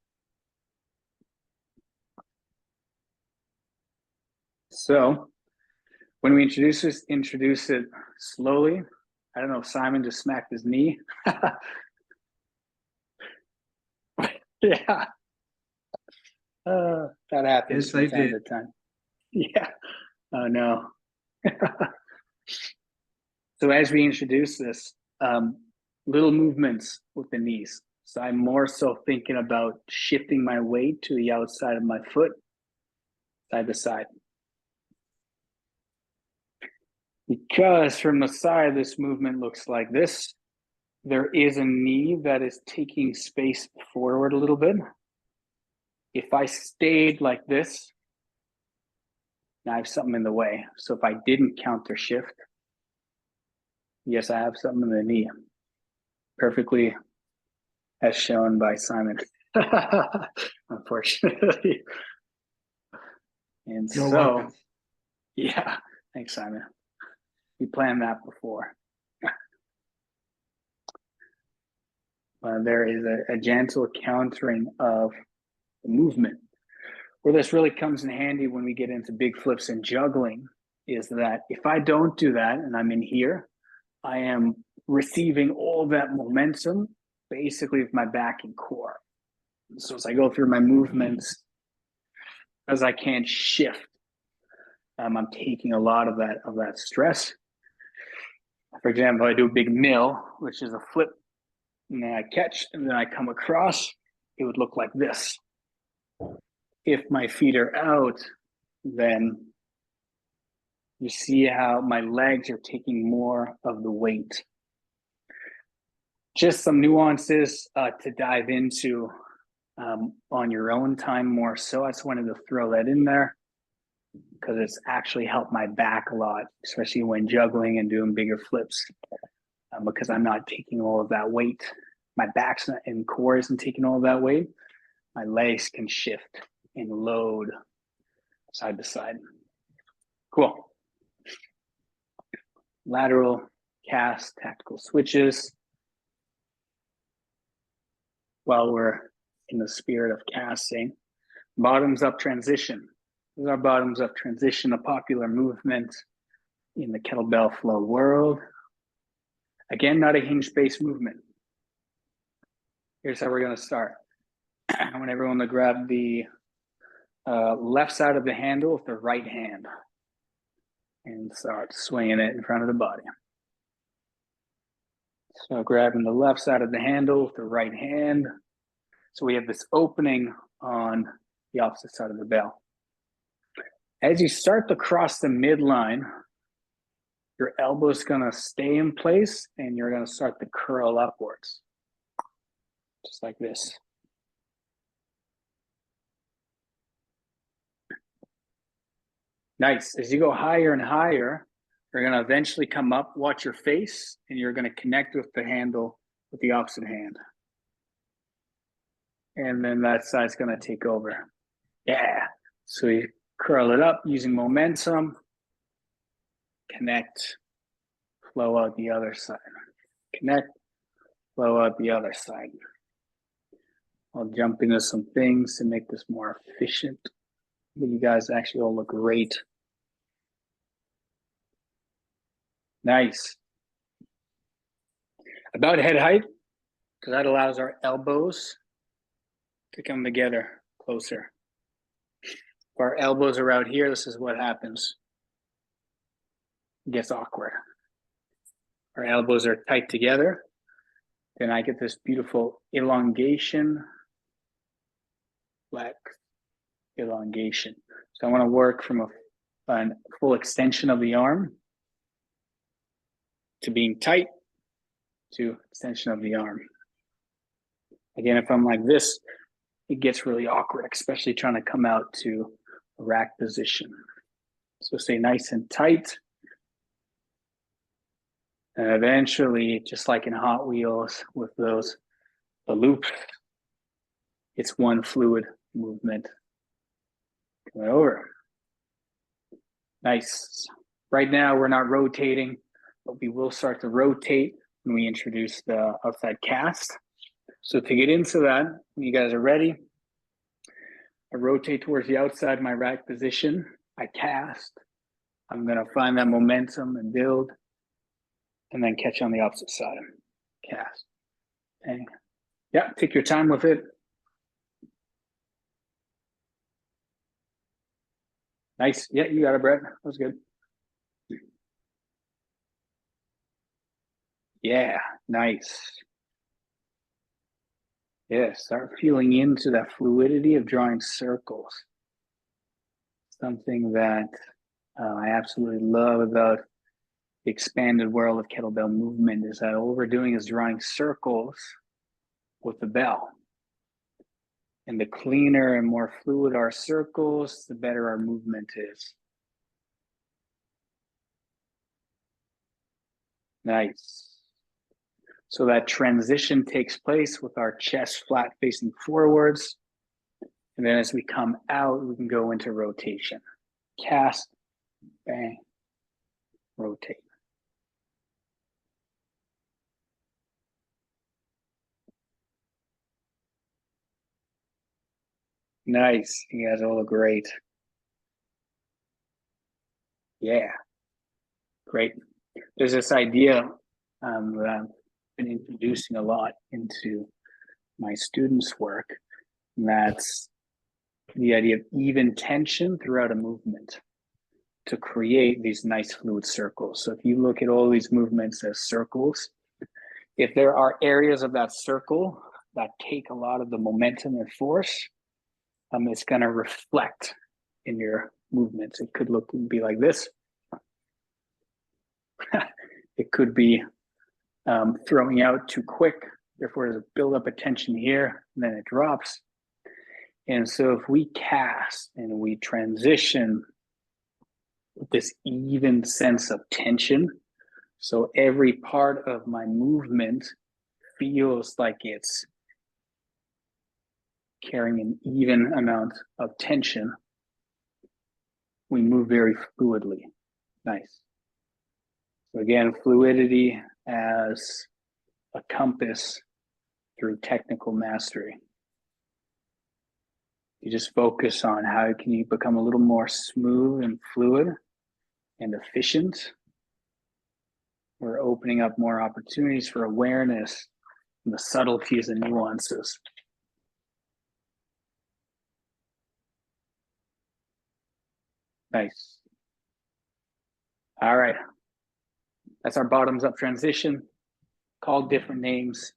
So when we introduce it slowly. I don't know if Simon just smacked his knee. Yeah. That happens from time to time. Yeah. Oh no. So as we introduce this, little movements with the knees. So I'm more so thinking about shifting my weight to the outside of my foot, side to side. Because from the side, this movement looks like this. There is a knee that is taking space forward a little bit. If I stayed like this, now I have something in the way. So if I didn't counter shift, yes, I have something in the knee. Perfectly as shown by Simon, unfortunately. And so, yeah, thanks, Simon. We planned that before. There is a gentle countering of the movement. Where this really comes in handy when we get into big flips and juggling is that if I don't do that and I'm in here, I am receiving all that momentum basically with my back and core. So as I go through my movements, as I can't shift, I'm taking a lot of that stress. For example, I do a big mill, which is a flip, and then I catch, and then I come across, it would look like this. If my feet are out, then You see how my legs are taking more of the weight. Just some nuances to dive into on your own time more so. I just wanted to throw that in there because it's actually helped my back a lot, especially when juggling and doing bigger flips, because I'm not taking all of that weight. My back's and core isn't taking all of that weight. My legs can shift and load side to side. Cool. Lateral cast, tactical switches. While we're in the spirit of casting, bottoms up transition. This is our bottoms up transition, a popular movement in the kettlebell flow world. Again, not a hinge-based movement. Here's how we're going to start. I want everyone to grab the left side of the handle with the right hand and start swinging it in front of the body. So grabbing the left side of the handle with the right hand. So we have this opening on the opposite side of the bell. As you start to cross the midline, your elbow is going to stay in place and you're going to start to curl upwards. Just like this. Nice. As you go higher and higher, you're going to eventually come up, watch your face, and you're going to connect with the handle with the opposite hand. And then that side's going to take over. Yeah. So you curl it up using momentum, connect, flow out the other side. Connect, flow out the other side. I'll jump into some things to make this more efficient. But you guys actually all look great. Nice. About head height, because that allows our elbows to come together closer. If our elbows are out here, this is what happens. It gets awkward. Our elbows are tight together. Then I get this beautiful elongation, flex, elongation. So I want to work from a full extension of the arm to being tight to extension of the arm. Again, if I'm like this, it gets really awkward, especially trying to come out to a rack position. So stay nice and tight. And eventually, just like in Hot Wheels with the loops, it's one fluid movement. Come over. Nice. Right now, we're not rotating, but we will start to rotate when we introduce the outside cast. So to get into that, when you guys are ready, I rotate towards the outside of my rack position. I cast. I'm going to find that momentum and build, and then catch on the opposite side. Cast. And yeah, take your time with it. Nice. Yeah, you got it, Brett. That was good. Yeah, nice. Yeah, start feeling into that fluidity of drawing circles. Something that I absolutely love about the expanded world of kettlebell movement is that all we're doing is drawing circles with the bell. And the cleaner and more fluid our circles, the better our movement is. Nice. So that transition takes place with our chest flat facing forwards. And then as we come out, we can go into rotation. Cast, bang, rotate. Nice. You guys all look great. Yeah. Great. There's this idea that I've been introducing a lot into my students' work. And that's the idea of even tension throughout a movement to create these nice fluid circles. So if you look at all these movements as circles, if there are areas of that circle that take a lot of the momentum and force, it's going to reflect in your movements. It could be like this. It could be throwing out too quick. Therefore, there's a buildup of tension here, and then it drops. And so if we cast and we transition with this even sense of tension, so every part of my movement feels like it's carrying an even amount of tension, we move very fluidly. Nice. So again, fluidity as a compass through technical mastery. You just focus on how can you become a little more smooth and fluid and efficient. We're opening up more opportunities for awareness and the subtleties and nuances. Nice. All right. That's our bottoms up transition, called different names,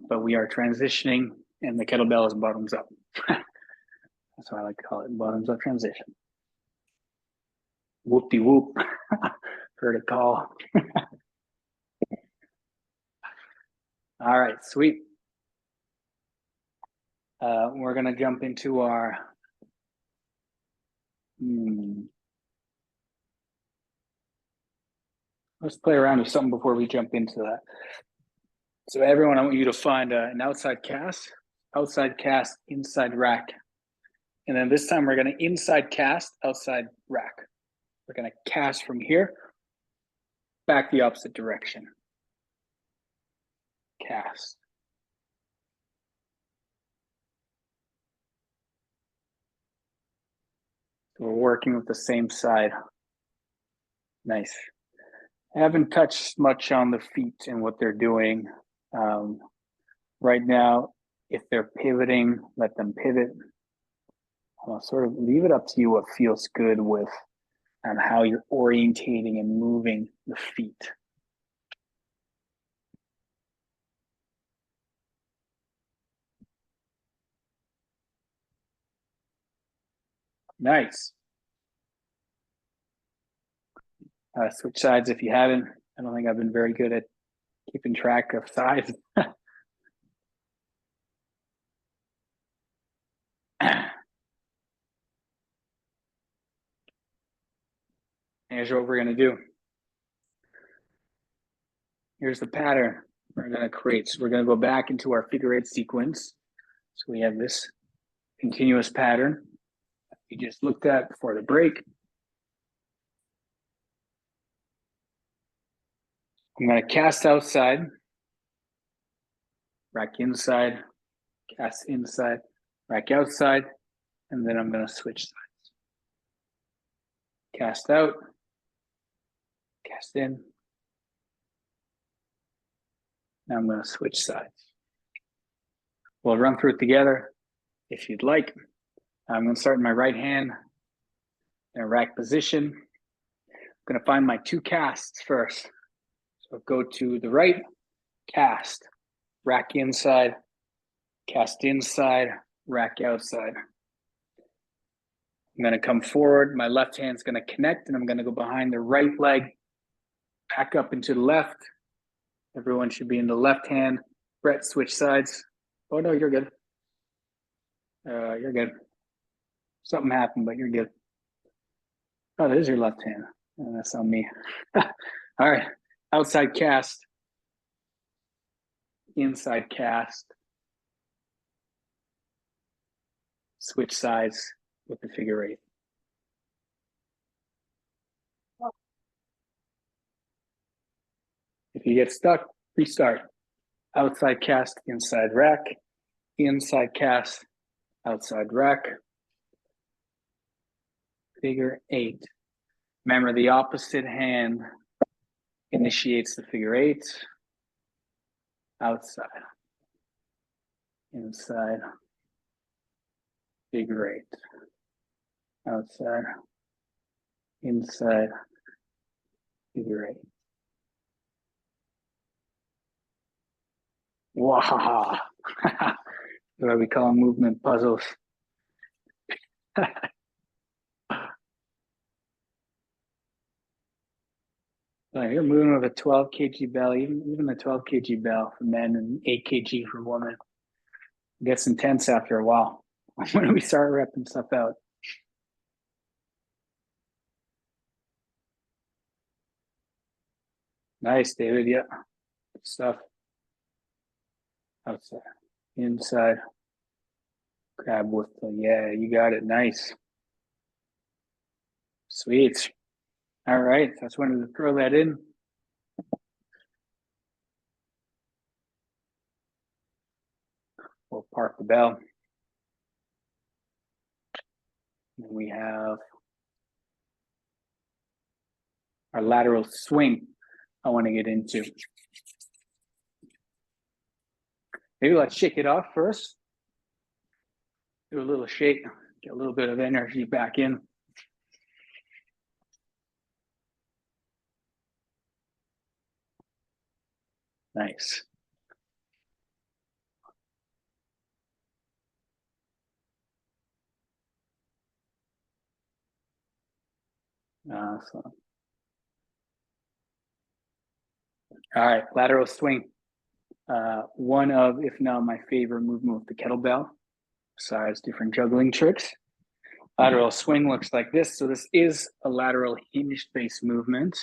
but we are transitioning and the kettlebell is bottoms up. That's why I like to call it bottoms up transition. Whoop-de-whoop. Heard it call. All right, sweet. We're gonna jump into our let's play around with something before we jump into that. So everyone, I want you to find an outside cast, inside rack. And then this time we're gonna inside cast, outside rack. We're gonna cast from here, back the opposite direction. Cast. So we're working with the same side. Nice. I haven't touched much on the feet and what they're doing. Right now, if they're pivoting, let them pivot. I'll sort of leave it up to you what feels good with how you're orientating and moving the feet. Nice. Switch sides if you haven't. I don't think I've been very good at keeping track of sides. Here's what we're going to do. Here's the pattern we're going to create. So we're going to go back into our figure eight sequence. So we have this continuous pattern you just looked at before the break. I'm going to cast outside, rack inside, cast inside, rack outside, and then I'm going to switch sides. Cast out, cast in. Now I'm going to switch sides. We'll run through it together if you'd like. I'm going to start in my right hand in a rack position. I'm going to find my two casts first. So go to the right, cast, rack inside, cast inside, rack outside. I'm going to come forward. My left hand's going to connect, and I'm going to go behind the right leg, back up into the left. Everyone should be in the left hand. Brett, switch sides. Oh, no, you're good. You're good. Something happened, but you're good. Oh, that is your left hand. Oh, that's on me. All right. Outside cast. Inside cast. Switch sides with the figure eight. If you get stuck, restart. Outside cast, inside rack. Inside cast, outside rack. Figure eight. Remember, the opposite hand initiates the figure eight. Outside. Inside. Figure eight. Outside. Inside. Figure eight. Wow. What we call movement puzzles. You're moving with a 12 kg bell, even the 12 kg bell for men and 8 kg for women. It gets intense after a while. When do we start repping stuff out? Nice, David. Yeah, good stuff. Outside, inside. Grab with the, yeah, you got it. Nice. Sweet. All right, so I just wanted to throw that in. We'll park the bell. And we have our lateral swing I want to get into. Maybe let's shake it off first. Do a little shake, get a little bit of energy back in. Nice. Awesome. All right, lateral swing. One of, if not my favorite movement with the kettlebell, besides different juggling tricks. Lateral swing looks like this. So this is a lateral hinge-based movement.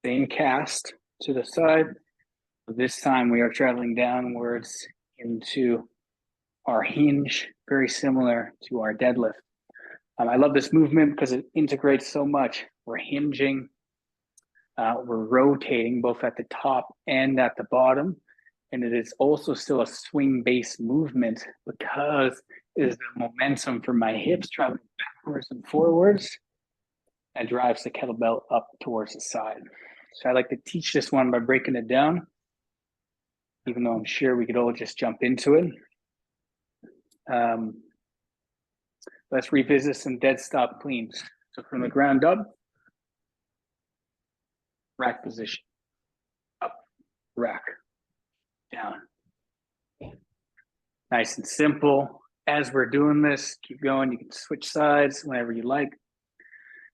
Same cast to the side. This time we are traveling downwards into our hinge, very similar to our deadlift. I love this movement because it integrates so much. We're hinging, we're rotating both at the top and at the bottom. And it is also still a swing-based movement because it is the momentum from my hips traveling backwards and forwards that drives the kettlebell up towards the side. So I like to teach this one by breaking it down, even though I'm sure we could all just jump into it. Let's revisit some dead stop cleans. So from the ground up, rack position, up, rack, down. Nice and simple. As we're doing this, keep going. You can switch sides whenever you like.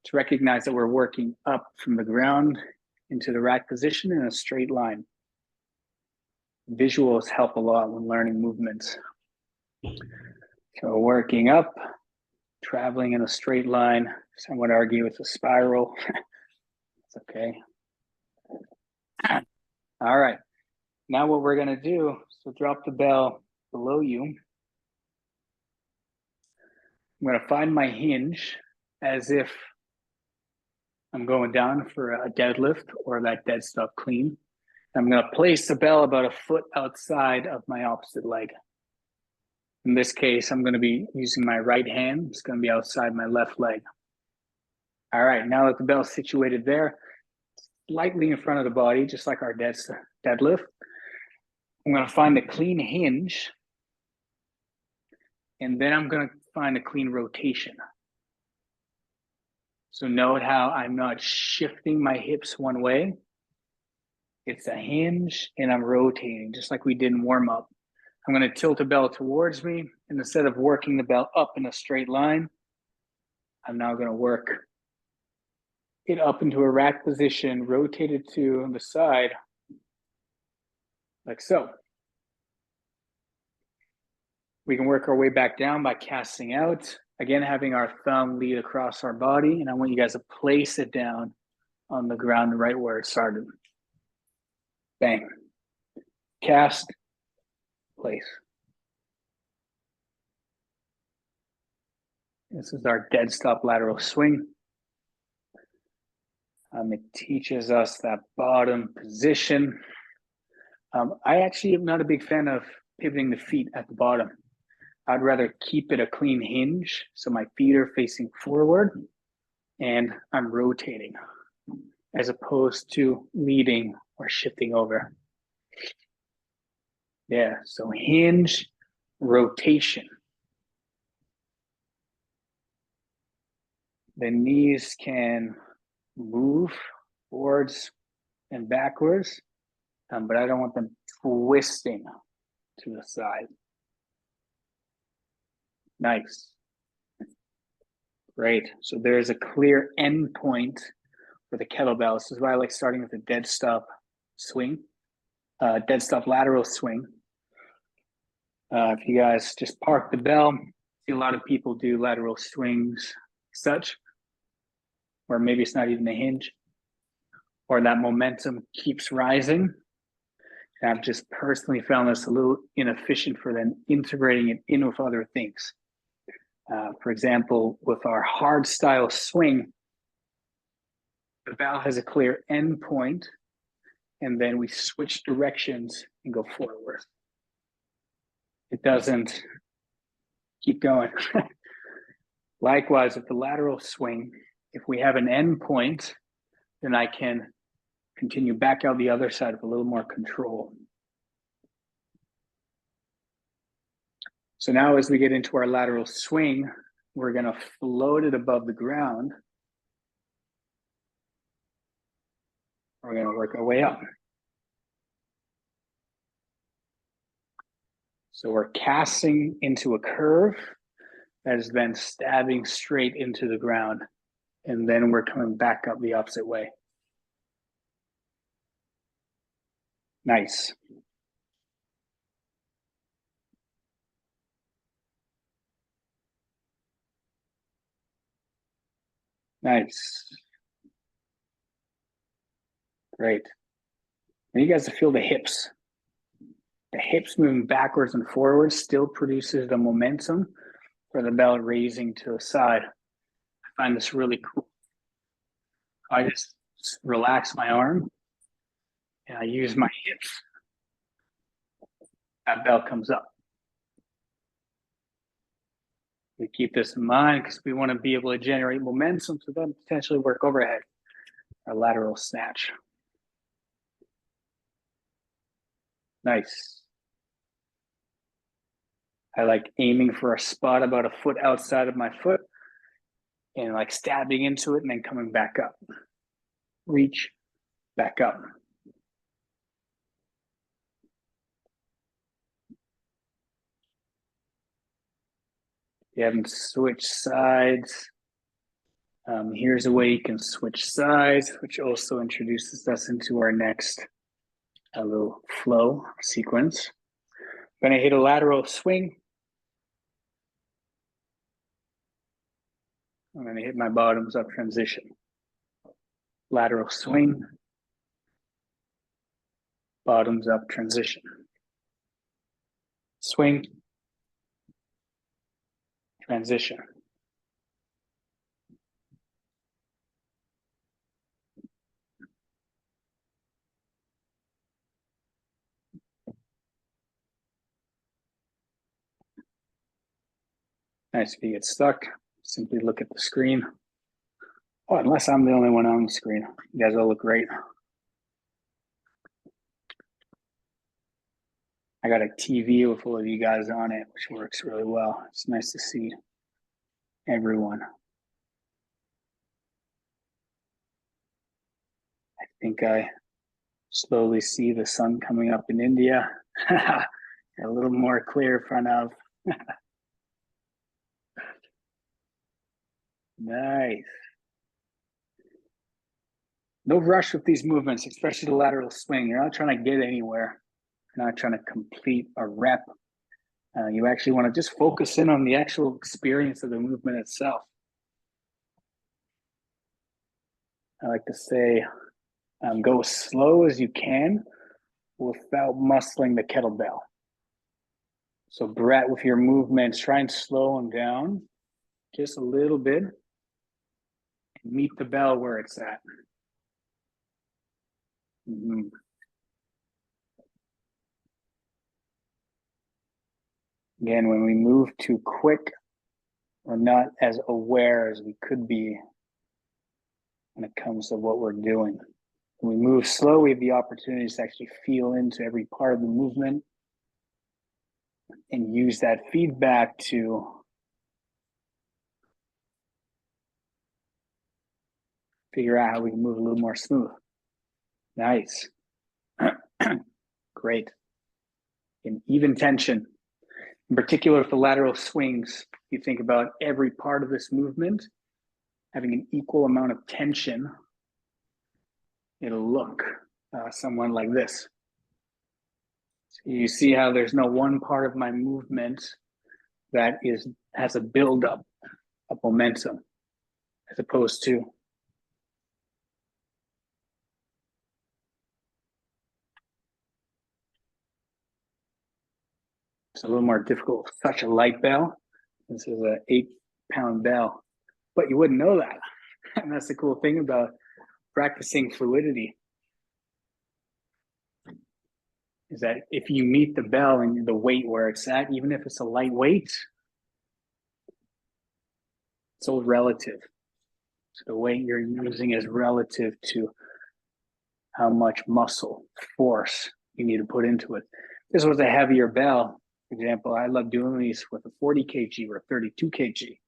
To recognize that we're working up from the ground into the rack position in a straight line. Visuals help a lot when learning movements. So working up, traveling in a straight line. Some would argue it's a spiral. It's okay. All right. Now what we're going to do, so drop the bell below you. I'm going to find my hinge as if I'm going down for a deadlift or that dead stop clean. I'm going to place the bell about a foot outside of my opposite leg. In this case, I'm going to be using my right hand. It's going to be outside my left leg. All right, now that the bell's situated there, slightly in front of the body, just like our deadlift, I'm going to find a clean hinge, and then I'm going to find a clean rotation. So note how I'm not shifting my hips one way. It's a hinge, and I'm rotating, just like we did in warm-up. I'm going to tilt the bell towards me, and instead of working the bell up in a straight line, I'm now going to work it up into a rack position, rotate it to the side, like so. We can work our way back down by casting out. Again, having our thumb lead across our body, and I want you guys to place it down on the ground right where it started. Bang. Cast, place. This is our dead stop lateral swing. It teaches us that bottom position. I actually am not a big fan of pivoting the feet at the bottom. I'd rather keep it a clean hinge, so my feet are facing forward and I'm rotating as opposed to leading or shifting over. Yeah, so hinge, rotation. The knees can move forwards and backwards, but I don't want them twisting to the side. Nice. Great. So there's a clear end point for the kettlebell. This is why I like starting with a dead stop swing, dead stop lateral swing. If you guys just park the bell, see a lot of people do lateral swings, such, or maybe it's not even a hinge, or that momentum keeps rising. And I've just personally found this a little inefficient for them integrating it in with other things. For example, with our hard style swing, the bell has a clear end point, and then we switch directions and go forward. It doesn't keep going. Likewise, with the lateral swing, if we have an end point, then I can continue back out the other side with a little more control. So now as we get into our lateral swing, we're going to float it above the ground. We're going to work our way up. So we're casting into a curve that is then stabbing straight into the ground. And then we're coming back up the opposite way. Nice. Nice. Great. And you guys feel the hips. The hips moving backwards and forwards still produces the momentum for the bell raising to the side. I find this really cool. I just relax my arm and I use my hips. That bell comes up. We keep this in mind because we want to be able to generate momentum to then potentially work overhead, a lateral snatch. Nice. I like aiming for a spot about a foot outside of my foot and like stabbing into it and then coming back up. Reach, back up. You haven't switched sides. Here's a way you can switch sides, which also introduces us into our next little flow sequence. I'm going to hit a lateral swing. I'm going to hit my bottoms up transition. Lateral swing. Bottoms up transition. Swing. Transition. Nice. If you get stuck, simply look at the screen. Oh, unless I'm the only one on the screen. You guys all look great. I got a TV with all of you guys on it, which works really well. It's nice to see everyone. I think I slowly see the sun coming up in India. A little more clear front of. Nice. No rush with these movements, especially the lateral swing. You're not trying to get anywhere. You're not trying to complete a rep. You actually want to just focus in on the actual experience of the movement itself. I like to say, go as slow as you can without muscling the kettlebell. So Brett, with your movements, try and slow them down just a little bit. And meet the bell where it's at. Mm-hmm. Again, when we move too quick, we're not as aware as we could be when it comes to what we're doing. When we move slow, we have the opportunity to actually feel into every part of the movement and use that feedback to figure out how we can move a little more smooth. Nice. Great. In even tension. In particular, for lateral swings, you think about every part of this movement having an equal amount of tension, it'll look somewhat like this. So you see how there's no one part of my movement that has a buildup of momentum, as opposed to it's a little more difficult with such a light bell. This is an 8-pound bell, but you wouldn't know that. And that's the cool thing about practicing fluidity, is that if you meet the bell and the weight where it's at, even if it's a light weight, it's all relative. So the weight you're using is relative to how much muscle force you need to put into it. This was a heavier bell. For example, I love doing these with a 40 kg or 32 kg.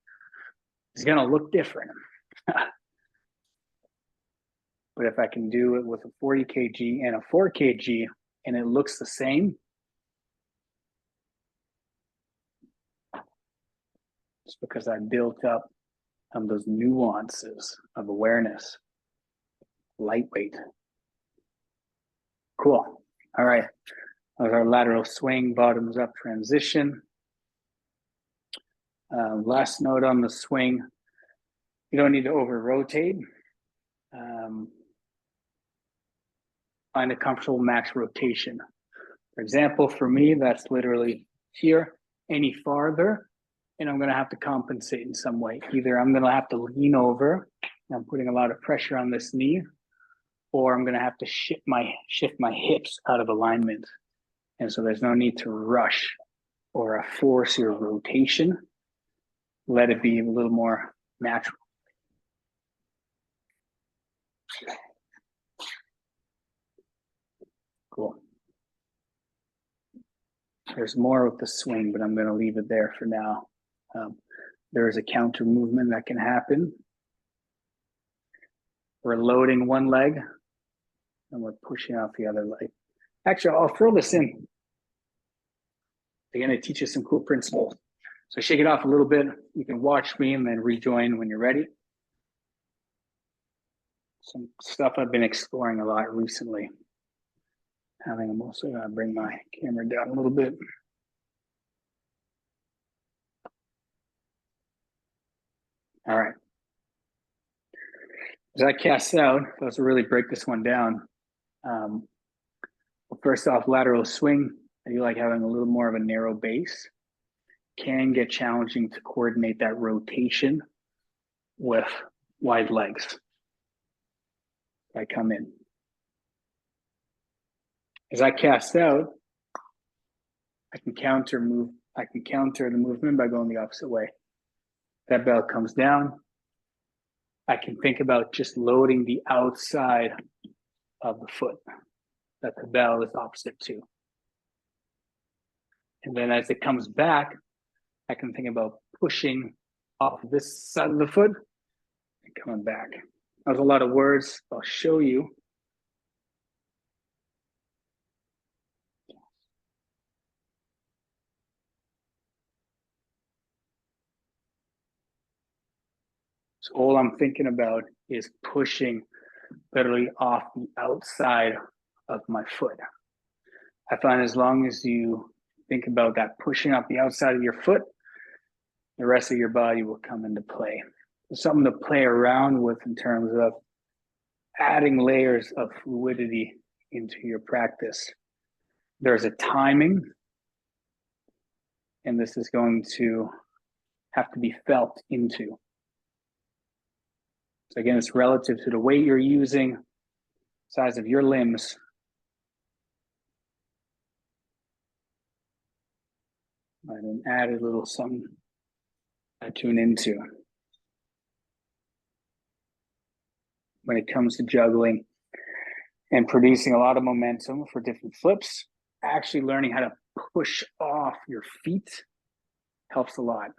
It's going to look different. But if I can do it with a 40 kg and a 4 kg and it looks the same, it's because I built up those nuances of awareness. Lightweight. Cool. All right. That was our lateral swing, bottoms up transition. Last note on the swing, you don't need to over rotate. Find a comfortable max rotation. For example, for me, that's literally here. Any farther, and I'm going to have to compensate in some way. Either I'm going to have to lean over, and I'm putting a lot of pressure on this knee, or I'm going to have to shift my hips out of alignment. And so there's no need to rush or force your rotation. Let it be a little more natural. Cool. There's more with the swing, but I'm going to leave it there for now. There is a counter movement that can happen. We're loading one leg and we're pushing out the other leg. Actually, I'll throw this in. They're going to teach you some cool principles. So shake it off a little bit. You can watch me and then rejoin when you're ready. Some stuff I've been exploring a lot recently. I think I'm also going to bring my camera down a little bit. All right. As I cast out, let's really break this one down. Well, first off, lateral swing. I do like having a little more of a narrow base. Can get challenging to coordinate that rotation with wide legs. I come in. As I cast out, I can counter the movement by going the opposite way. That bell comes down. I can think about just loading the outside of the foot that the bell is opposite to. And then as it comes back, I can think about pushing off this side of the foot and coming back. That was a lot of words. I'll show you. So all I'm thinking about is pushing literally off the outside of my foot. I find as long as you think about that pushing off the outside of your foot, the rest of your body will come into play. There's something to play around with in terms of adding layers of fluidity into your practice. There's a timing, and this is going to have to be felt into. So again, it's relative to the weight you're using, size of your limbs. And add a little something I tune into. When it comes to juggling and producing a lot of momentum for different flips, actually learning how to push off your feet helps a lot.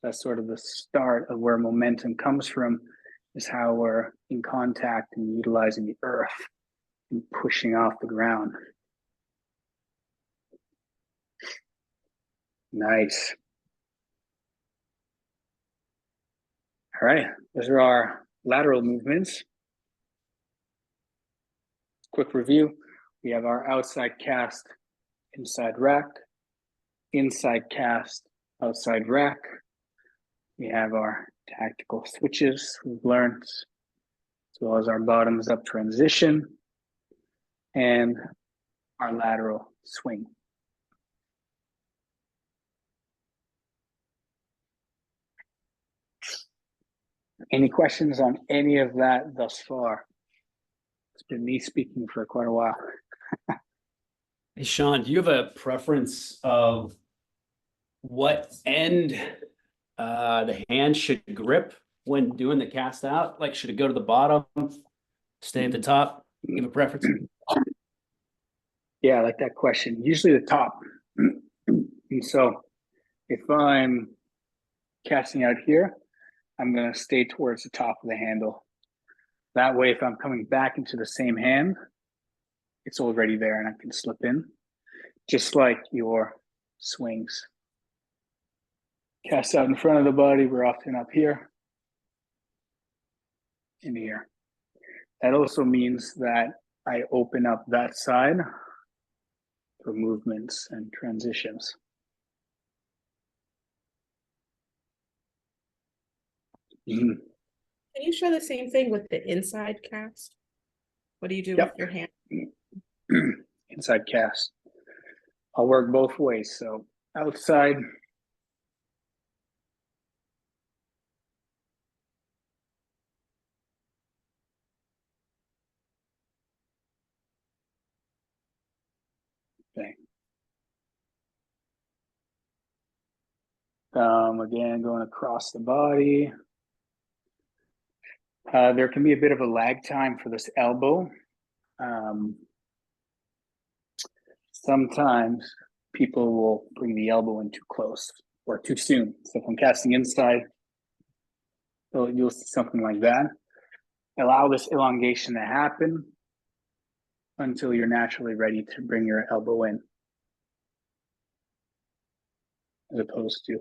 That's sort of the start of where momentum comes from, is how we're in contact and utilizing the earth and pushing off the ground. Nice. All right, those are our lateral movements. Quick review. We have our outside cast, inside rack, inside cast, outside rack. We have our tactical switches we've learned, as well as our bottoms up transition and our lateral swing. Any questions on any of that thus far? It's been me speaking for quite a while. Hey, Sean, do you have a preference of what end the hand should grip when doing the cast out? Like, should it go to the bottom, stay at the top? Give a preference? Yeah, I like that question. Usually the top. And so if I'm casting out here, I'm going to stay towards the top of the handle. That way, if I'm coming back into the same hand, it's already there and I can slip in, just like your swings. Cast out in front of the body, we're often up here, in here. That also means that I open up that side for movements and transitions. Can you show the same thing with the inside cast? What do you do Yep. with your hand? Inside cast. I'll work both ways. So outside. Okay. Again, going across the body. There can be a bit of a lag time for this elbow. Sometimes people will bring the elbow in too close or too soon. So if I'm casting inside, you'll see something like that. Allow this elongation to happen until you're naturally ready to bring your elbow in, as opposed to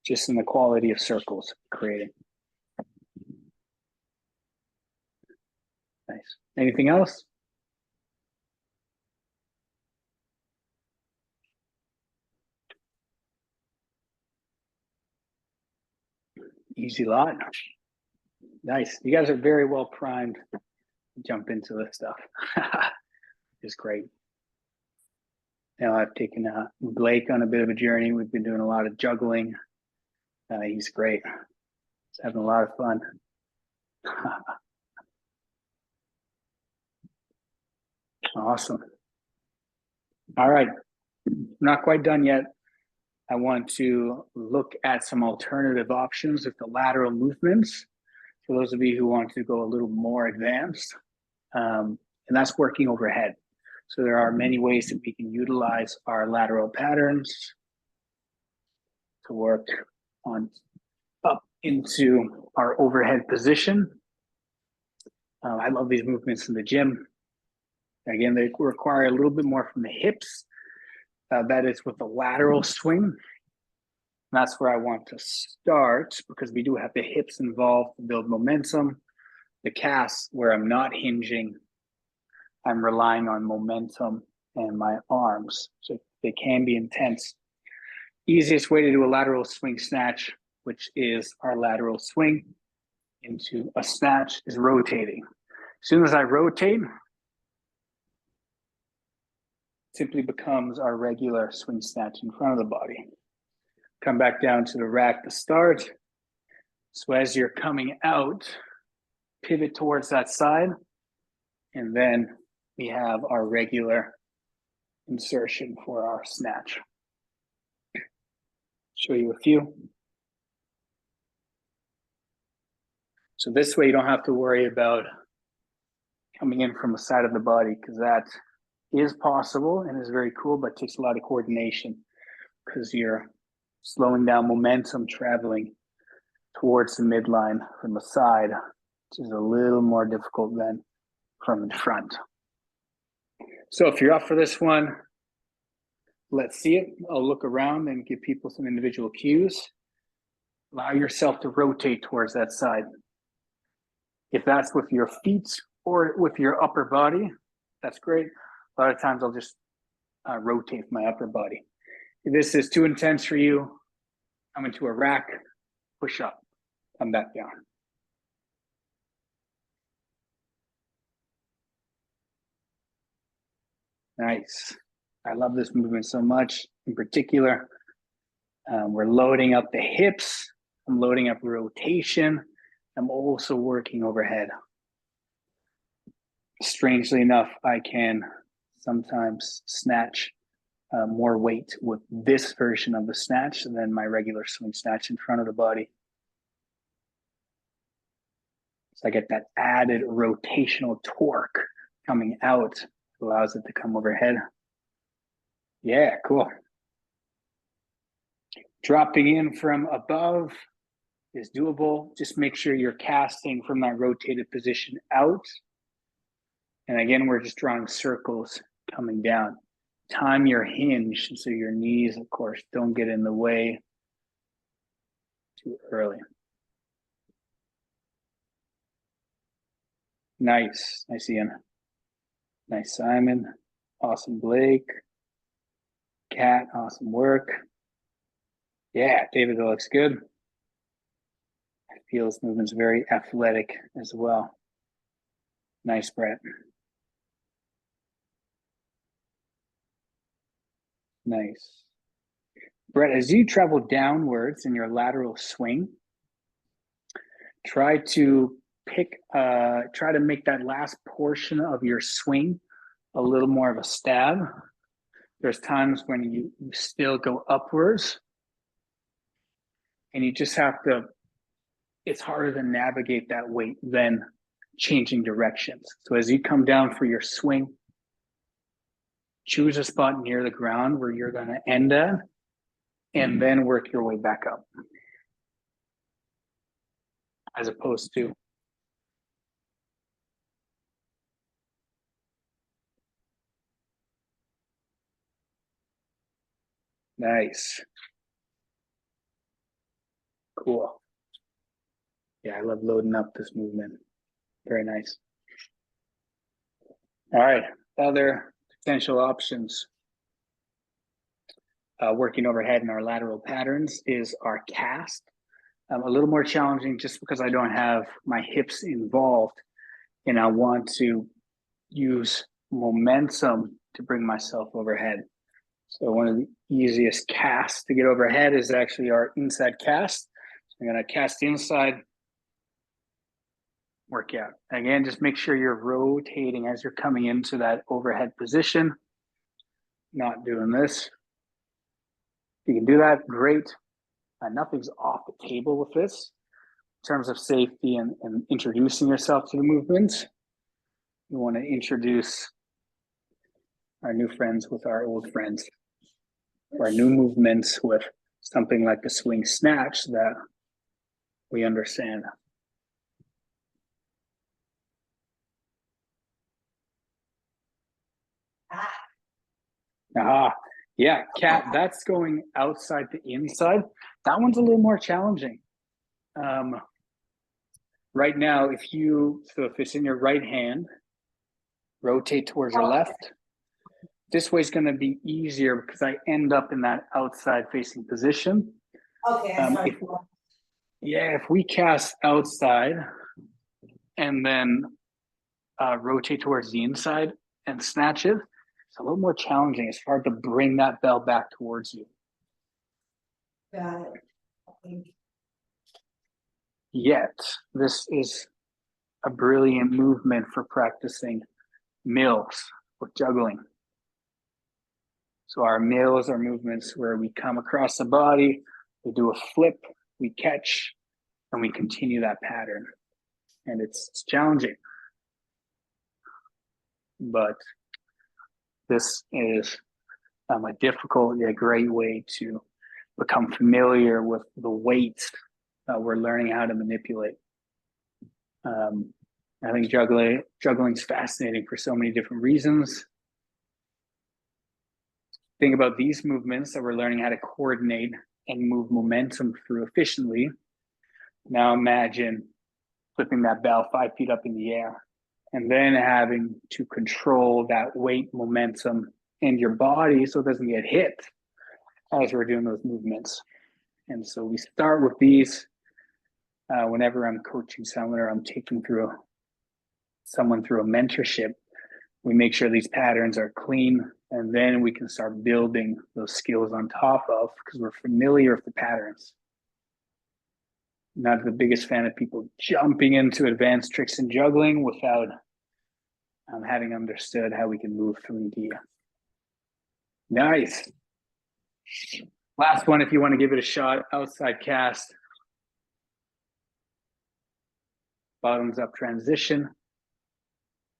just in the quality of circles creating. Nice. Anything else? Easy lot. Nice. You guys are very well primed to jump into this stuff. It's great. Now I've taken Blake on a bit of a journey. We've been doing a lot of juggling. He's great. He's having a lot of fun. Awesome. All right. Not quite done yet. I want to look at some alternative options with the lateral movements for those of you who want to go a little more advanced. And that's working overhead. So there are many ways that we can utilize our lateral patterns to work on up into our overhead position. I love these movements in the gym. Again, they require a little bit more from the hips. That is with the lateral swing. And that's where I want to start because we do have the hips involved to build momentum. The cast, where I'm not hinging, I'm relying on momentum and my arms. So they can be intense. Easiest way to do a lateral swing snatch, which is our lateral swing into a snatch, is rotating. As soon as I rotate, simply becomes our regular swing snatch in front of the body. Come back down to the rack to start. So as you're coming out, pivot towards that side, and then we have our regular insertion for our snatch. Show you a few. So this way you don't have to worry about coming in from the side of the body, because that is possible and is very cool, but takes a lot of coordination because you're slowing down momentum traveling towards the midline from the side, which is a little more difficult than from the front. So if you're up for this one, let's see it. I'll look around and give people some individual cues. Allow yourself to rotate towards that side. If that's with your feet or with your upper body, that's great. A lot of times I'll just rotate my upper body. If this is too intense for you, come into a rack, push up, come back down. Nice. I love this movement so much. In particular, we're loading up the hips. I'm loading up rotation. I'm also working overhead. Strangely enough, I can sometimes snatch more weight with this version of the snatch than my regular swing snatch in front of the body. So I get that added rotational torque coming out, allows it to come overhead. Yeah, cool. Dropping in from above is doable. Just make sure you're casting from that rotated position out. And again, we're just drawing circles coming down. Time your hinge so your knees, of course, don't get in the way too early. Nice. Nice, Ian. Nice, Simon. Awesome, Blake. Kat, awesome work. Yeah, David, that looks good. I feel this movement's very athletic as well. Nice, Brett. Nice. Brett, as you travel downwards in your lateral swing, try to make that last portion of your swing a little more of a stab. There's times when you still go upwards and you just have to, it's harder to navigate that weight than changing directions. So as you come down for your swing, choose a spot near the ground where you're going to end at, and then work your way back up. As opposed to nice. Cool. Yeah, I love loading up this movement. Very nice. All right, other potential options. Working overhead in our lateral patterns is our cast. A little more challenging just because I don't have my hips involved and I want to use momentum to bring myself overhead. So one of the easiest casts to get overhead is actually our inside cast. So I'm going to cast inside, work out. Again, just make sure you're rotating as you're coming into that overhead position. Not doing this. If you can do that, great. Nothing's off the table with this. In terms of safety and introducing yourself to the movement, you want to introduce our new friends with our old friends, or new movements with something like the swing snatch that we understand. Yeah, Kat, that's going outside to inside. That one's a little more challenging. Right now, if it's in your right hand, rotate towards your left. This way is going to be easier because I end up in that outside facing position. Okay. If we cast outside and then rotate towards the inside and snatch it, it's a little more challenging. It's hard to bring that bell back towards you. Got it. Yet, this is a brilliant movement for practicing mills with juggling. So our mills are movements where we come across the body, we do a flip, we catch, and we continue that pattern. And it's challenging. But this is a difficult yet great way to become familiar with the weight we're learning how to manipulate. I think juggling is fascinating for so many different reasons. Think about these movements that we're learning how to coordinate and move momentum through efficiently. Now imagine flipping that bell 5 feet up in the air and then having to control that weight momentum in your body so it doesn't get hit as we're doing those movements. And so we start with these whenever I'm coaching someone or I'm taking someone through a mentorship. We make sure these patterns are clean, and then we can start building those skills on top of, because we're familiar with the patterns. Not the biggest fan of people jumping into advanced tricks and juggling without having understood how we can move 3D. Nice. Last one, if you want to give it a shot, outside cast. Bottoms up transition,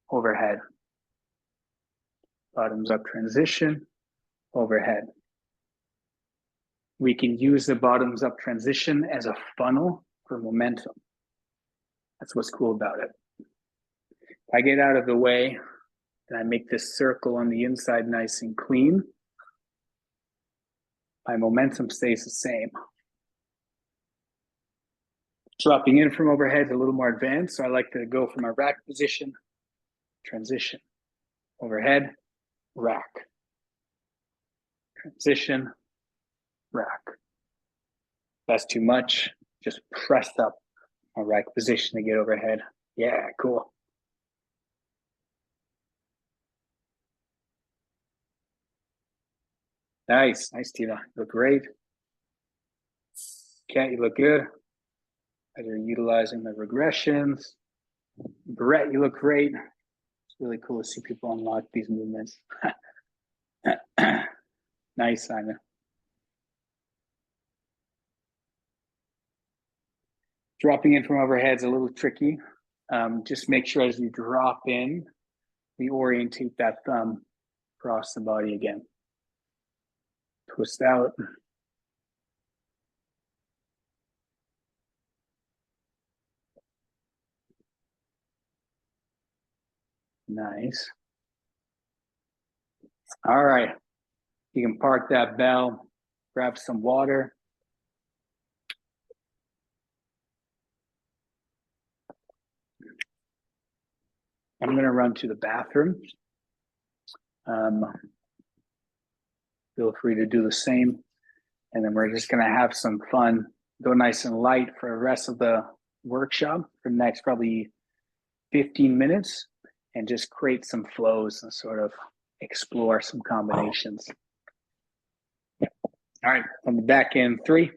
overhead. Bottoms up transition, overhead. We can use the bottoms up transition as a funnel for momentum. That's what's cool about it. If I get out of the way and I make this circle on the inside nice and clean, my momentum stays the same. Dropping in from overhead is a little more advanced, so I like to go from a rack position, transition, overhead, rack, transition, rack. If that's too much, just press up a rack position to get overhead. Yeah, cool. Nice, Tina. You look great. Kat, you look good. As you're utilizing the regressions. Brett, you look great. It's really cool to see people unlock these movements. Nice, Simon. Dropping in from overhead is a little tricky. Just make sure as you drop in, we orientate that thumb across the body again. Twist out. Nice. All right. You can park that bell, grab some water. I'm going to run to the bathroom. Feel free to do the same. And then we're just going to have some fun, go nice and light for the rest of the workshop for the next probably 15 minutes and just create some flows and sort of explore some combinations. All right, I'll be back in 3.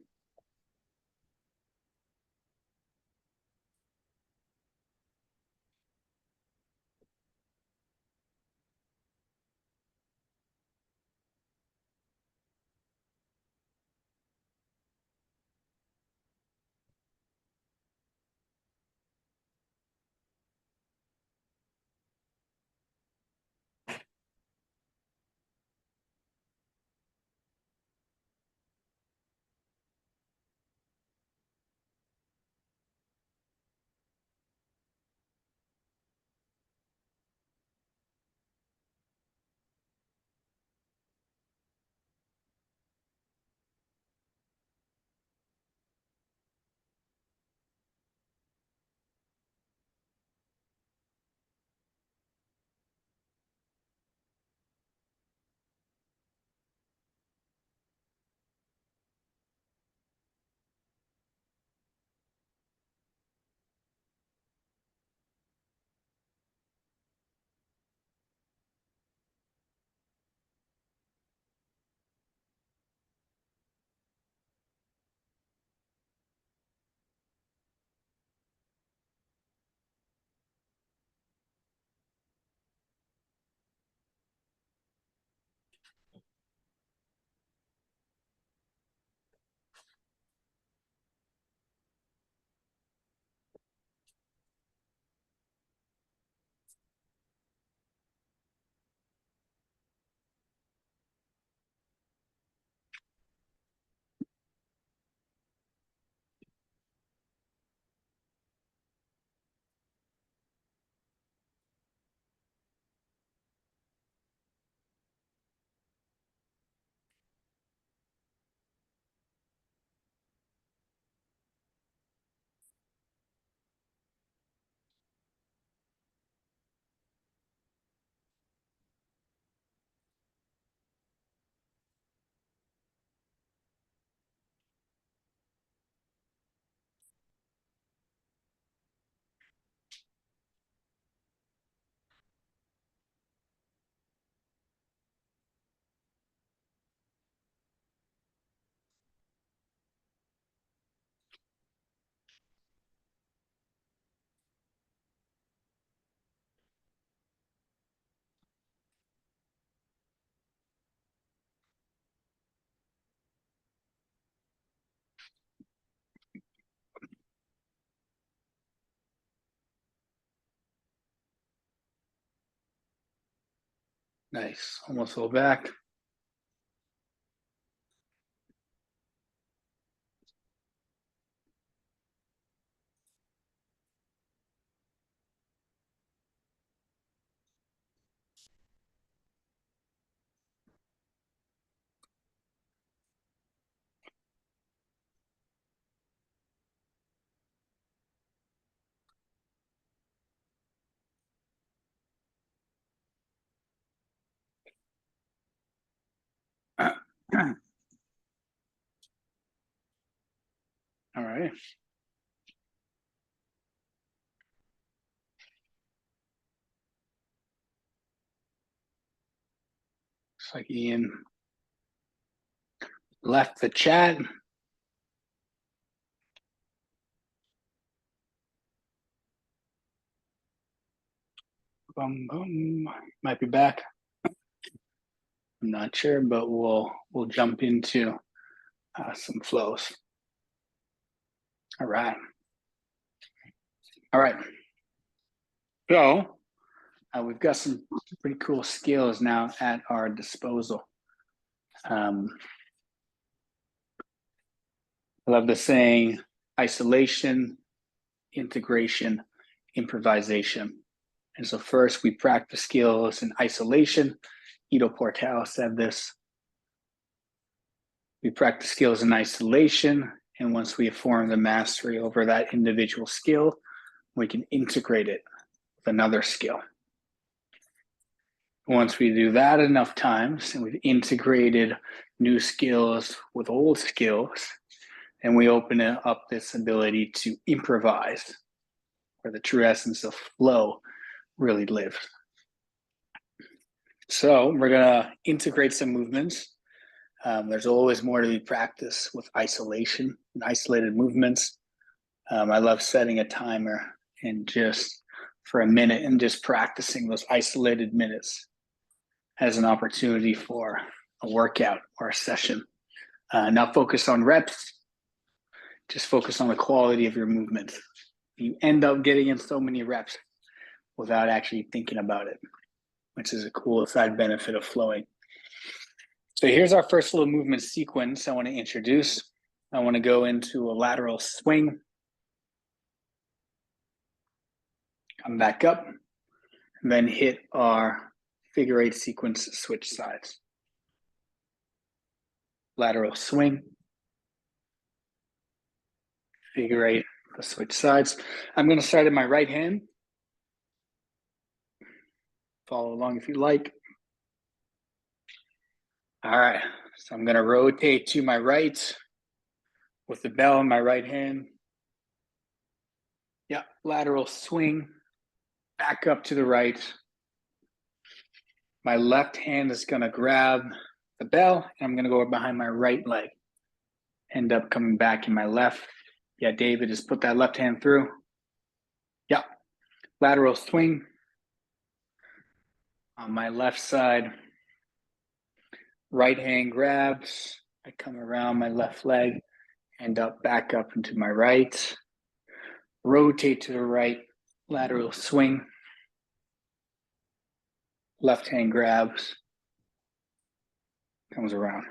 Nice. Almost all back. All right. Looks like Ian left the chat. Might be back. I'm not sure, but we'll jump into some flows. All right. All right. So we've got some pretty cool skills now at our disposal. I love the saying isolation, integration, improvisation. And so first we practice skills in isolation. Ido Portal said this. We practice skills in isolation, and once we have formed the mastery over that individual skill, we can integrate it with another skill. Once we do that enough times, and we've integrated new skills with old skills, and we open up this ability to improvise, where the true essence of flow really lives. So we're gonna integrate some movements. There's always more to be practiced with isolation and isolated movements. I love setting a timer and just for a minute and just practicing those isolated minutes as an opportunity for a workout or a session. Not focus on reps, just focus on the quality of your movement. You end up getting in so many reps without actually thinking about it, which is a cool side benefit of flowing. So here's our first little movement sequence I want to introduce. I want to go into a lateral swing, come back up, and then hit our figure eight sequence, switch sides. Lateral swing, figure eight, switch sides. I'm going to start in my right hand. Follow along if you like. All right, so I'm going to rotate to my right with the bell in my right hand. Yeah, lateral swing, back up to the right. My left hand is going to grab the bell, and I'm going to go behind my right leg. End up coming back in my left. Yeah, David, just put that left hand through. Yeah, lateral swing. On my left side, right hand grabs. I come around my left leg, end up back up into my right. Rotate to the right, lateral swing. Left hand grabs, comes around.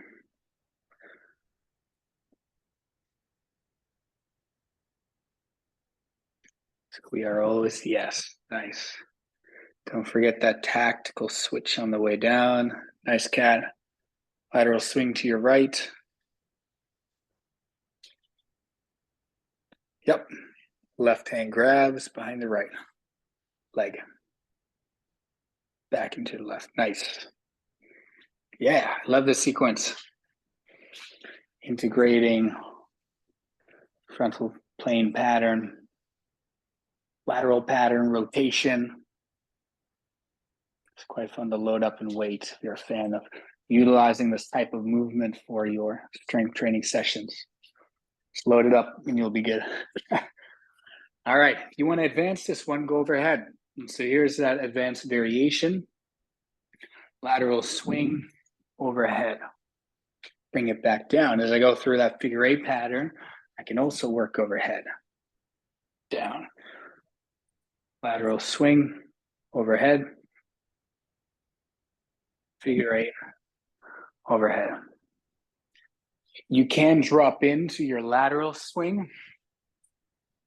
So we are always, yes, nice. Don't forget that tactical switch on the way down. Nice, cat. Lateral swing to your right. Yep. Left hand grabs behind the right leg. Back into the left. Nice. Yeah, I love this sequence. Integrating frontal plane pattern, lateral pattern, rotation. It's quite fun to load up and wait if you're a fan of utilizing this type of movement for your strength training sessions. Just load it up and you'll be good. All right, if you want to advance this one, go overhead. And so here's that advanced variation. Lateral swing overhead. Bring it back down. As I go through that figure eight pattern, I can also work overhead. Down. Lateral swing overhead. figure eight, overhead. You can drop into your lateral swing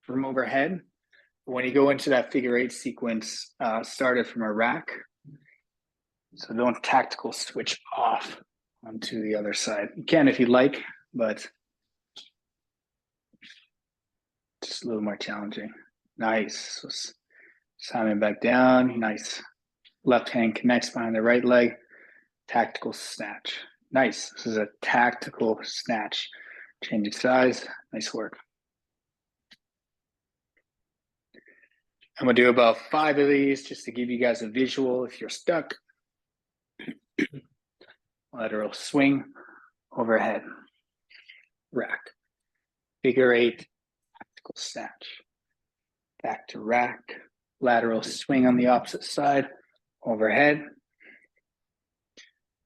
from overhead. When you go into that figure eight sequence, started from a rack. So don't tactical switch off onto the other side. You can if you like, but just a little more challenging. Nice. So Simon back down. Nice. Left hand connects behind the right leg. Tactical snatch. Nice. This is a tactical snatch. Changing size. Nice work. I'm going to do about 5 of these just to give you guys a visual if you're stuck. Lateral swing, overhead, rack, figure eight, tactical snatch, back to rack, lateral swing on the opposite side, overhead,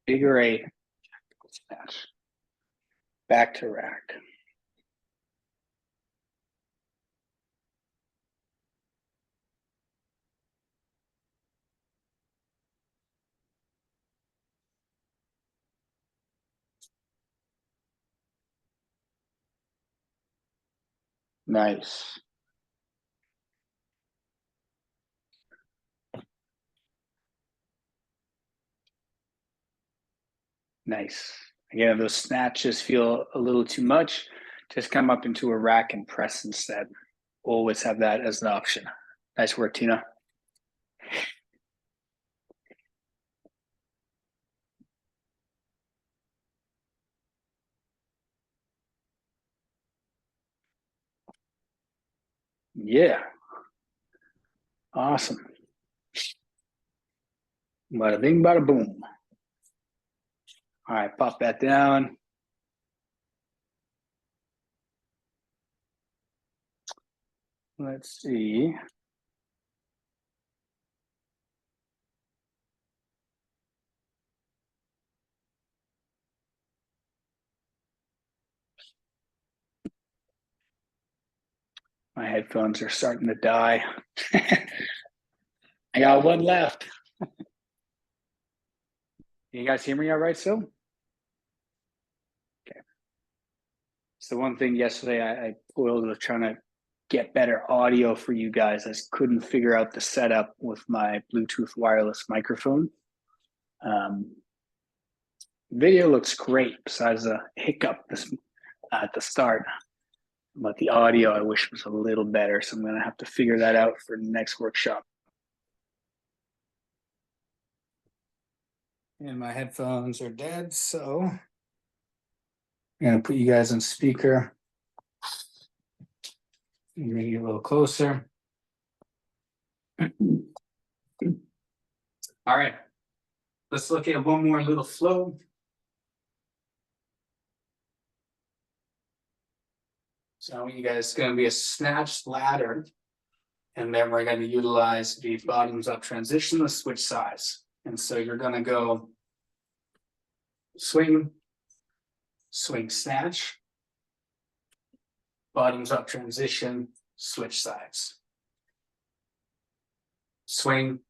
figure eight, tactical snatch, back to rack. Nice. Nice. Again, if those snatches feel a little too much, just come up into a rack and press instead. Always have that as an option. Nice work, Tina. Yeah. Awesome. Bada bing, bada boom. All right, pop that down. Let's see. My headphones are starting to die. I got one left. You guys hear me all right still? Okay. So one thing yesterday I toiled with trying to get better audio for you guys. I couldn't figure out the setup with my Bluetooth wireless microphone. Video looks great besides a hiccup at the start. But the audio I wish was a little better. So I'm going to have to figure that out for the next workshop. And my headphones are dead, so I'm going to put you guys on speaker. Bring you a little closer. All right. Let's look at one more little flow. So I want you guys, it's going to be a snatch ladder. And then we're going to utilize the bottoms up transition to switch sides. And so you're going to go swing, swing, snatch, bottoms up transition, switch sides. Swing,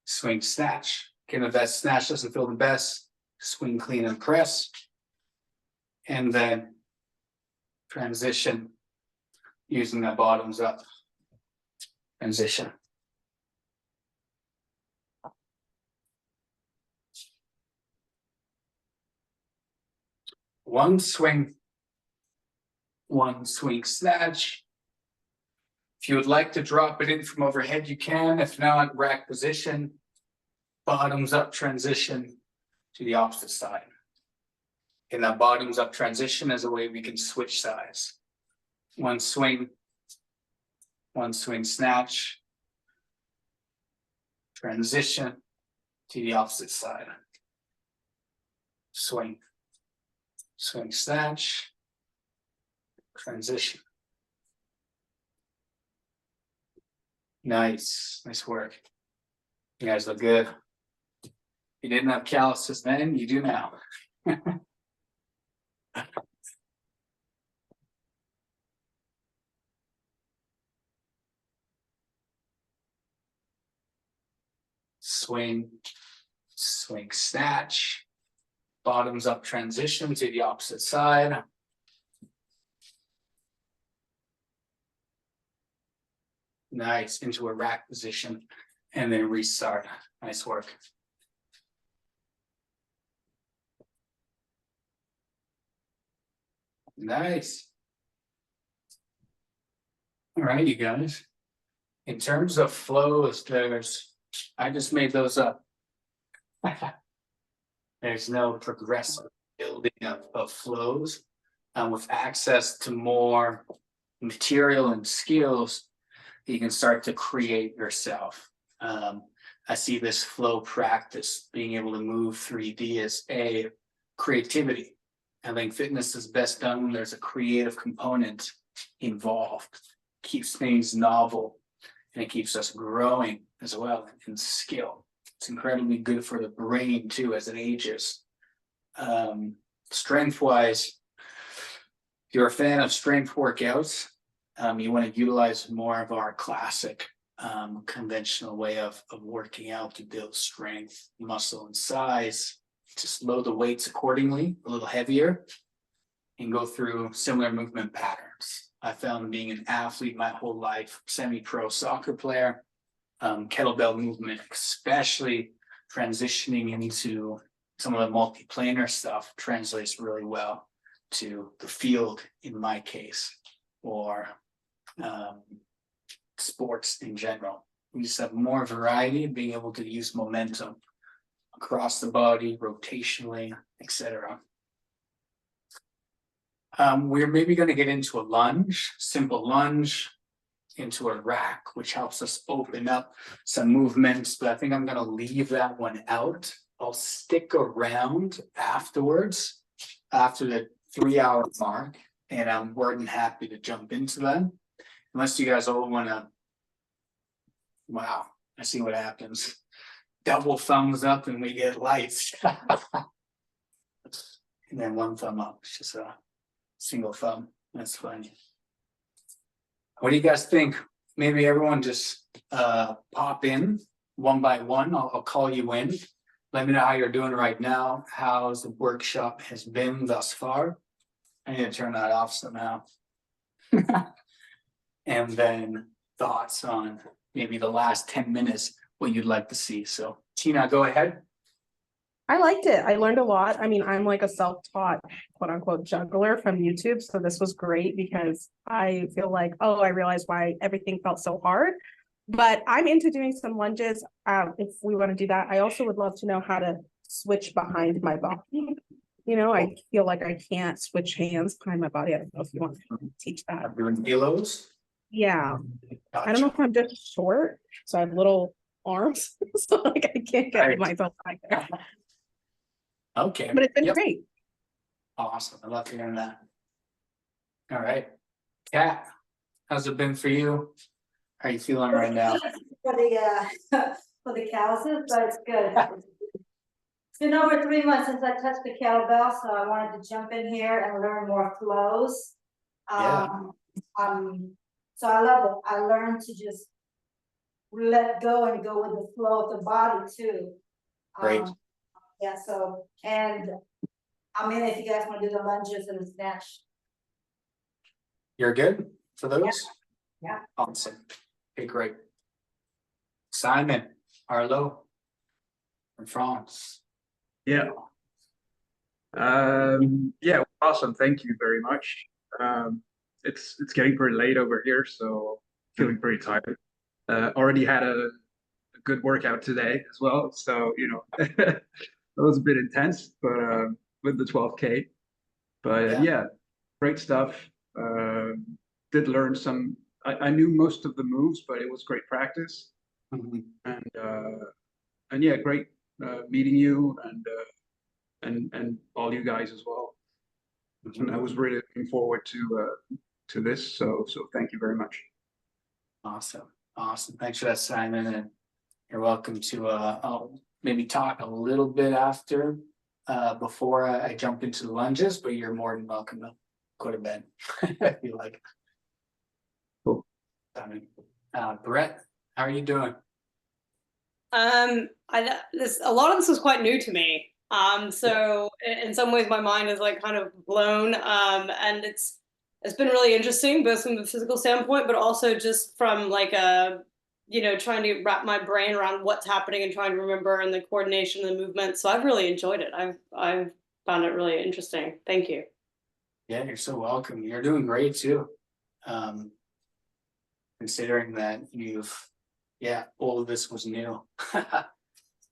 swing, snatch. Okay, if that snatch doesn't feel the best, swing, clean, and press. And then transition using that bottoms up transition. One swing snatch. If you would like to drop it in from overhead, you can. If not, rack position, bottoms up transition to the opposite side. In that bottoms up transition is a way we can switch sides. One swing snatch, transition to the opposite side. Swing, swing, snatch, transition. Nice work. You guys look good. You didn't have calluses then, you do now. Swing, swing snatch, bottoms up transition to the opposite side. Nice, into a rack position, and then restart. Nice work. Nice. All right, you guys. In terms of flows, I just made those up. There's no progressive building of flows. With access to more material and skills, you can start to create yourself. I see this flow practice, being able to move 3D, as a creativity. I think fitness is best done when there's a creative component involved. Keeps things novel, and it keeps us growing as well in skill. It's incredibly good for the brain too as it ages. Strength wise, if you're a fan of strength workouts, you want to utilize more of our classic conventional way of working out to build strength, muscle, and size. Just load the weights accordingly, a little heavier, and go through similar movement patterns. I found, being an athlete my whole life, semi-pro soccer player, kettlebell movement, especially transitioning into some of the multi-planar stuff, translates really well to the field in my case, or sports in general. We just have more variety, being able to use momentum across the body, rotationally, etc. We're maybe going to get into a lunge, simple lunge, into a rack, which helps us open up some movements, but I think I'm going to leave that one out. I'll stick around afterwards, after the 3-hour mark, and I'm more than happy to jump into them. Unless you guys all want to, wow, I see what happens. Double thumbs up and we get lights. And then one thumb up, it's just a single thumb. That's funny. What do you guys think? Maybe everyone just pop in one by one. I'll call you in. Let me know how you're doing right now. How's the workshop has been thus far? I need to turn that off somehow. And then thoughts on maybe the last 10 minutes, what you'd like to see. So Tina, go ahead. I liked it. I learned a lot. I mean, I'm like a self-taught, quote unquote, juggler from YouTube. So this was great because I feel like, oh, I realized why everything felt so hard. But I'm into doing some lunges. If we want to do that, I also would love to know how to switch behind my body. You know, I feel like I can't switch hands behind my body. I don't know if you want to teach that. I'm doing kilos. Yeah. I don't know if I'm just short, so I have little arms. So like I can't get Right. myself back there. Okay. But it's been Yep. great. Awesome. I love hearing that. All right. Kat, how's it been for you? How are you feeling right now? For the calluses, but it's good. It's been over 3 months since I touched the kettlebell, so I wanted to jump in here and learn more flows. Yeah. So I love it. I learned to just let go and go with the flow of the body too. Great. Yeah, so, and I'm in if you guys want to do the lunges and the snatch. You're good for those? Yeah. Awesome. Okay, great. Simon, Arlo from France. Yeah. Yeah, awesome. Thank you very much. It's getting pretty late over here, so feeling pretty tired. Already had a good workout today as well, so you know it was a bit intense, but with the 12K. But yeah, great stuff. Did learn some. I knew most of the moves, but it was great practice. Mhm. And yeah, great meeting you and all you guys as well. And I was really looking forward to this. So thank you very much. Awesome. Awesome. Thanks for that, Simon. And you're welcome to I'll maybe talk a little bit after before I jump into the lunges, but you're more than welcome to go to bed if you like. Cool. Brett, how are you doing? A lot of this was quite new to me. So in some ways my mind is like kind of blown. And it's been really interesting, both from a physical standpoint, but also just from like trying to wrap my brain around what's happening and trying to remember and the coordination and the movement. So I've really enjoyed it. I've found it really interesting. Thank you. Yeah, you're so welcome. You're doing great too. Considering that all of this was new. It's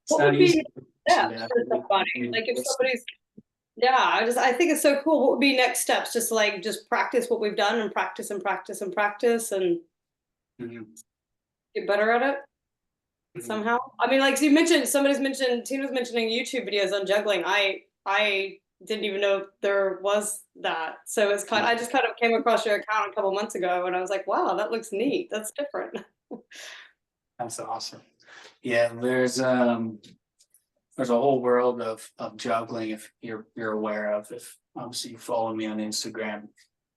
What not would be easy. next steps for somebody? Like if somebody's, I think it's so cool. What would be next steps? Just practice what we've done and practice and practice and practice and get better at it somehow. I mean, like you mentioned, Tina's mentioning YouTube videos on juggling. I didn't even know there was that. So I just kind of came across your account a couple months ago and I was like, wow, that looks neat. That's different. That's awesome. Yeah, there's a whole world of juggling if you're aware of, if obviously you follow me on Instagram,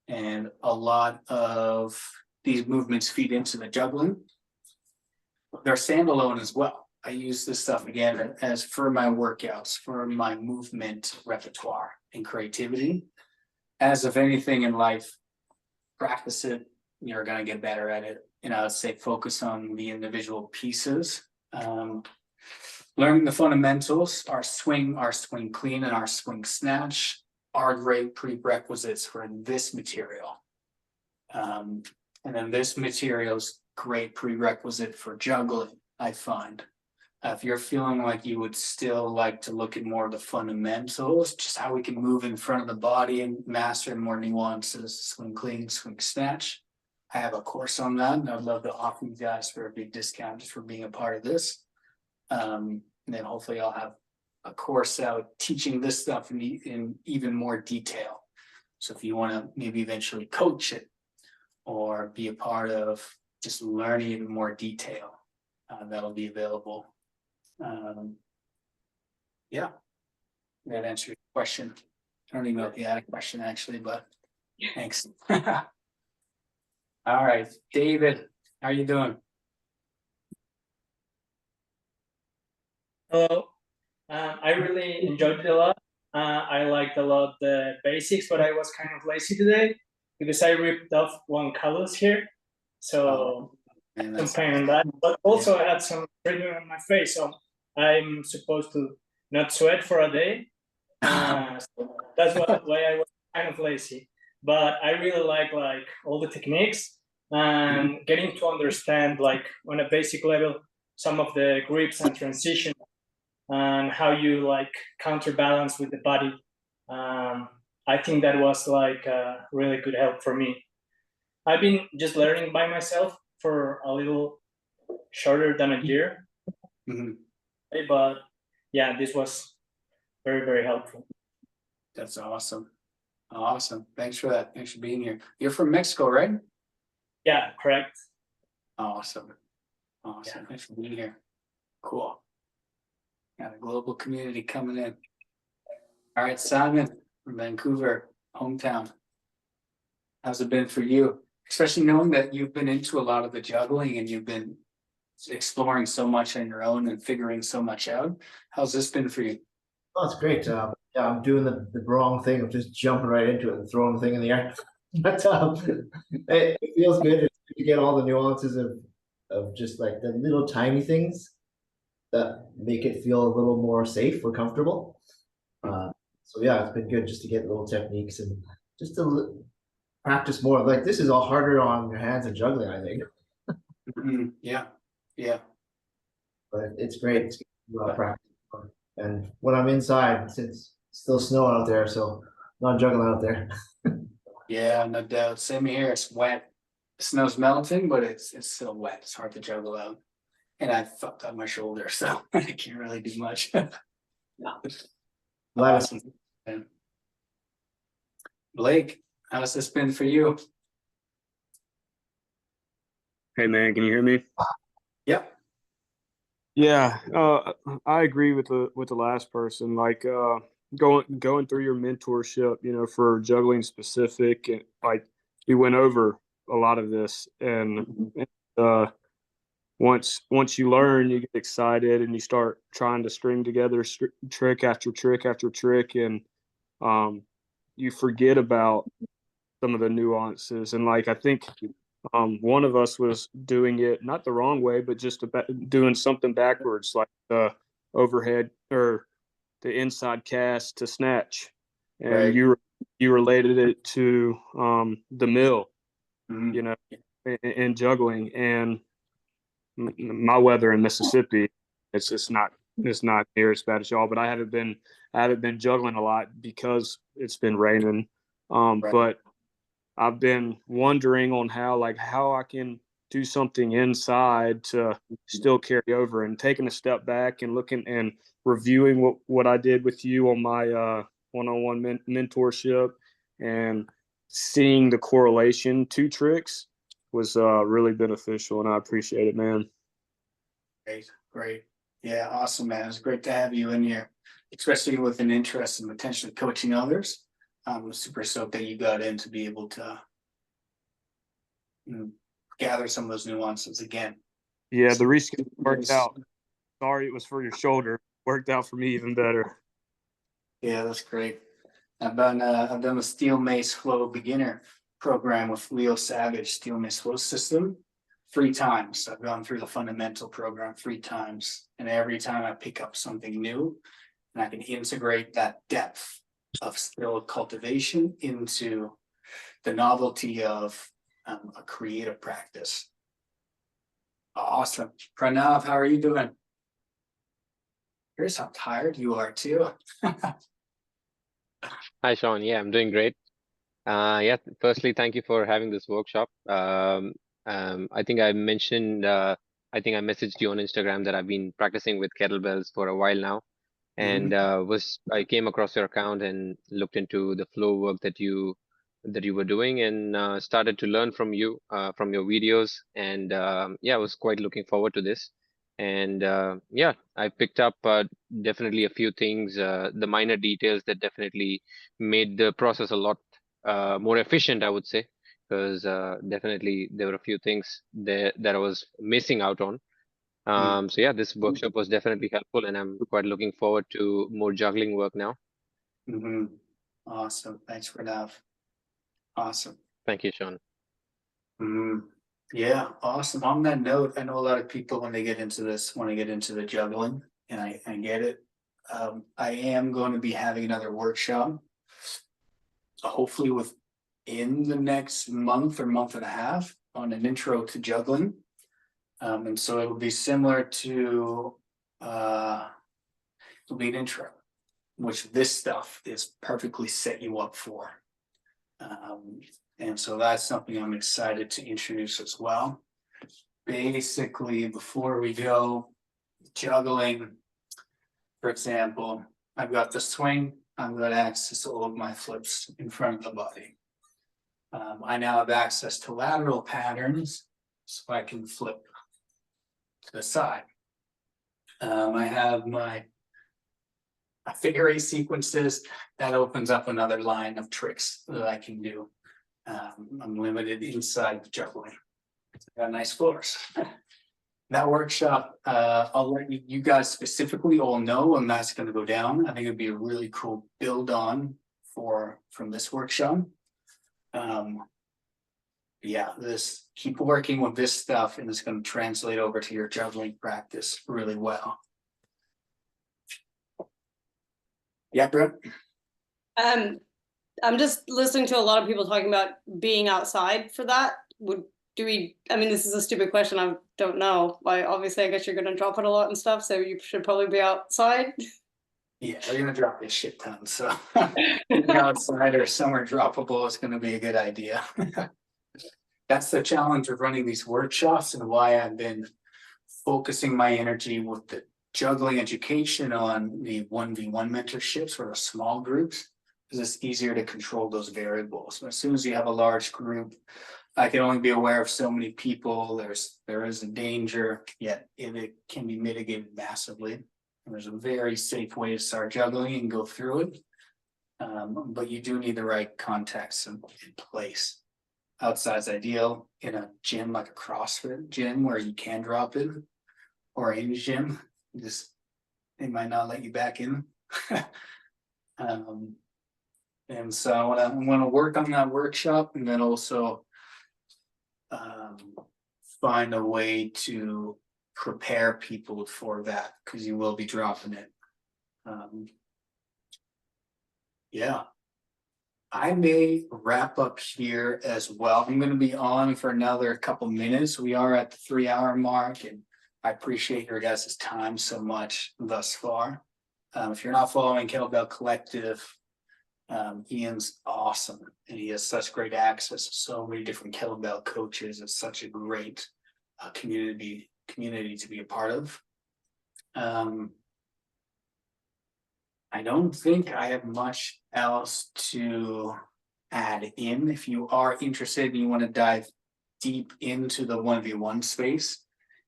and a lot of these movements feed into the juggling. They're standalone as well. I use this stuff again as for my workouts, for my movement repertoire and creativity. As of anything in life, practice it, you're gonna get better at it. And I would say focus on the individual pieces. Learning the fundamentals, our swing clean, and our swing snatch are great prerequisites for this material. And then this material's great prerequisite for juggling, I find. If you're feeling like you would still like to look at more of the fundamentals, just how we can move in front of the body and master more nuances, swing clean, swing snatch, I have a course on that, and I'd love to offer you guys for a big discount just for being a part of this. And then hopefully I'll have a course out teaching this stuff in even more detail. So if you want to maybe eventually coach it or be a part of just learning even more detail, that'll be available. Yeah, that answers your question. I don't even know if you had a question actually, but thanks. All right, David, how are you doing? Hello. I really enjoyed it a lot. I liked a lot the basics, but I was kind of lazy today because I ripped off one callus here. So some pain on that. But also I had some treatment on my face, so I'm supposed to not sweat for a day. So that's why I was kind of lazy. But I really like all the techniques and getting to understand like on a basic level some of the grips and transition and how you like counterbalance with the body. I think that was like a really good help for me. I've been just learning by myself for a little shorter than a year. But yeah, this was very, very helpful. That's awesome. Awesome. Thanks for that. Thanks for being here. You're from Mexico, right? Yeah, correct. Awesome. Awesome. Yeah. Thanks for being here. Cool. Got a global community coming in. All right, Simon from Vancouver, hometown. How's it been for you? Especially knowing that you've been into a lot of the juggling and you've been exploring so much on your own and figuring so much out. How's this been for you? Oh, it's great. Yeah, I'm doing the wrong thing of just jumping right into it and throwing the thing in the air. But it feels good. It's good to get all the nuances of just like the little tiny things that make it feel a little more safe or comfortable. So yeah, it's been good just to get little techniques and just to practice more. Like this is all harder on your hands and juggling, I think. Yeah. But it's great. It's good to practice. And when I'm inside, since it's still snowing out there, so not juggling out there. Yeah, no doubt. Same here. It's wet. The snow's melting, but it's still wet. It's hard to juggle out. And I fucked up my shoulder, so I can't really do much. Awesome. Blake, how's this been for you? Hey man, can you hear me? Yep. Yeah, I agree with the last person. Like going through your mentorship, for juggling specific, and like we went over a lot of this, and once you learn, you get excited and you start trying to string together trick after trick after trick, and you forget about some of the nuances. And like, I think one of us was doing it not the wrong way, but just doing something backwards, like the overhead or the inside cast to snatch, and Right. you related it to the mill, Mhm. you know, in juggling. And my weather in Mississippi, it's not near as bad as y'all, but I haven't been juggling a lot because it's been raining. Right. But I've been wondering on how I can do something inside to still carry over, and taking a step back and looking and reviewing what I did with you on my one-on-one mentorship, and seeing the correlation to tricks was really beneficial, and I appreciate it, man. Great. Yeah, awesome, man. It's great to have you in here, especially with an interest in potentially coaching others. I'm super stoked that you got in to be able to gather some of those nuances again. Yeah, the reskin worked out. Sorry, it was for your shoulder. Worked out for me even better. Yeah, that's great. I've done the Steel Mace Flow beginner program with Leo Savage Steel Mace Flow system 3 times. I've gone through the fundamental program 3 times, and every time I pick up something new, and I can integrate that depth of skill cultivation into the novelty of a creative practice. Awesome. Pranav, how are you doing? Here's how tired you are too. Hi, Sean. Yeah, I'm doing great. Yeah, firstly, thank you for having this workshop. I think I mentioned, I think I messaged you on Instagram that I've been practicing with kettlebells for a while now, and I came across your account and looked into the flow work that you were doing, and started to learn from you, from your videos, and yeah, I was quite looking forward to this. And yeah, I picked up definitely a few things, the minor details that definitely made the process a lot more efficient, I would say, because definitely there were a few things there that I was missing out on. So yeah, this workshop was definitely helpful, and I'm quite looking forward to more juggling work now. Awesome. Thanks for that. Awesome. Thank you, Sean. Yeah, awesome. On that note, I know a lot of people when they get into this want to get into the juggling, and I get it. I am going to be having another workshop, hopefully within the next month or month and a half, on an intro to juggling. And so it'll be similar to it'll be an intro, which this stuff is perfectly set you up for. And so that's something I'm excited to introduce as well. Basically, before we go, juggling, for example, I've got the swing, I've got access to all of my flips in front of the body. I now have access to lateral patterns, so I can flip to the side. I have my figure 8 sequences that opens up another line of tricks that I can do. I'm limited inside the juggling. Got nice floors. That workshop, I'll let you guys specifically all know when that's going to go down. I think it'd be a really cool build on from this workshop. Yeah, keep working with this stuff, and it's going to translate over to your juggling practice really well. Yeah, Brett. I'm just listening to a lot of people talking about being outside for that. I mean, this is a stupid question. I don't know. Obviously, I guess you're going to drop it a lot and stuff, so you should probably be outside. Yeah, they're going to drop this shit ton. So outside or somewhere droppable is going to be a good idea. That's the challenge of running these workshops, and why I've been focusing my energy with the juggling education on the 1v1 mentorships or the small groups, because it's easier to control those variables. As soon as you have a large group, I can only be aware of so many people. There is a danger, yet it can be mitigated massively. And there's a very safe way to start juggling and go through it. But you do need the right context in place. outside's ideal in a gym like a CrossFit gym where you can drop in, or any gym. Just they might not let you back in. And so I want to work on that workshop, and then also find a way to prepare people for that, because you will be dropping it. Yeah, I may wrap up here as well. I'm going to be on for another couple minutes. We are at the 3-hour mark, and I appreciate your guys' time so much thus far. If you're not following Kettlebell Collective, Ian's awesome, and he has such great access to so many different kettlebell coaches. It's such a great community to be a part of. I don't think I have much else to add in. If you are interested and you want to dive deep into the 1v1 space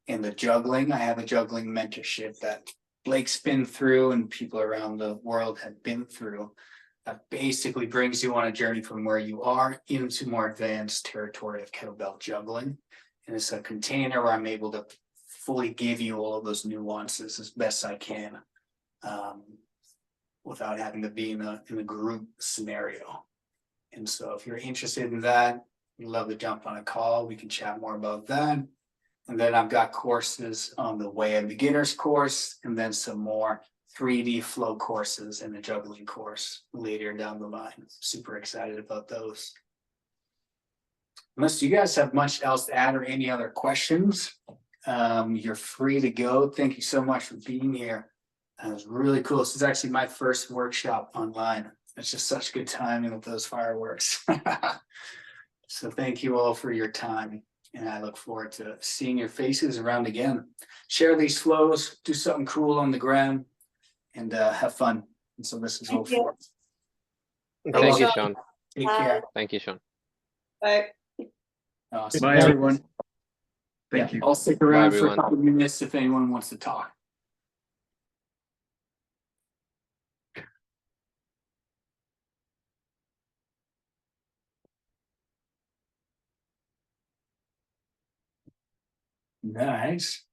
and the juggling, I have a juggling mentorship that Blake's been through and people around the world have been through. That basically brings you on a journey from where you are into more advanced territory of kettlebell juggling. And it's a container where I'm able to fully give you all of those nuances as best I can, without having to be in a group scenario. And so if you're interested in that, you'd love to jump on a call. We can chat more about that. And then I've got courses on the Way of Beginners course, and then some more 3D flow courses and a juggling course later down the line. Super excited about those. Unless you guys have much else to add or any other questions, you're free to go. Thank you so much for being here. It was really cool. This is actually my first workshop online. It's just such good timing with those fireworks. So thank you all for your time. And I look forward to seeing your faces around again. Share these flows, do something cool on the ground, and have fun. And so this is all Thank you. for. Thank you, Sean. Take care. Thank you, Sean. Bye. Awesome. Bye, everyone. Thank Yeah, you. I'll stick around for a everyone. couple minutes if anyone wants to talk. Nice.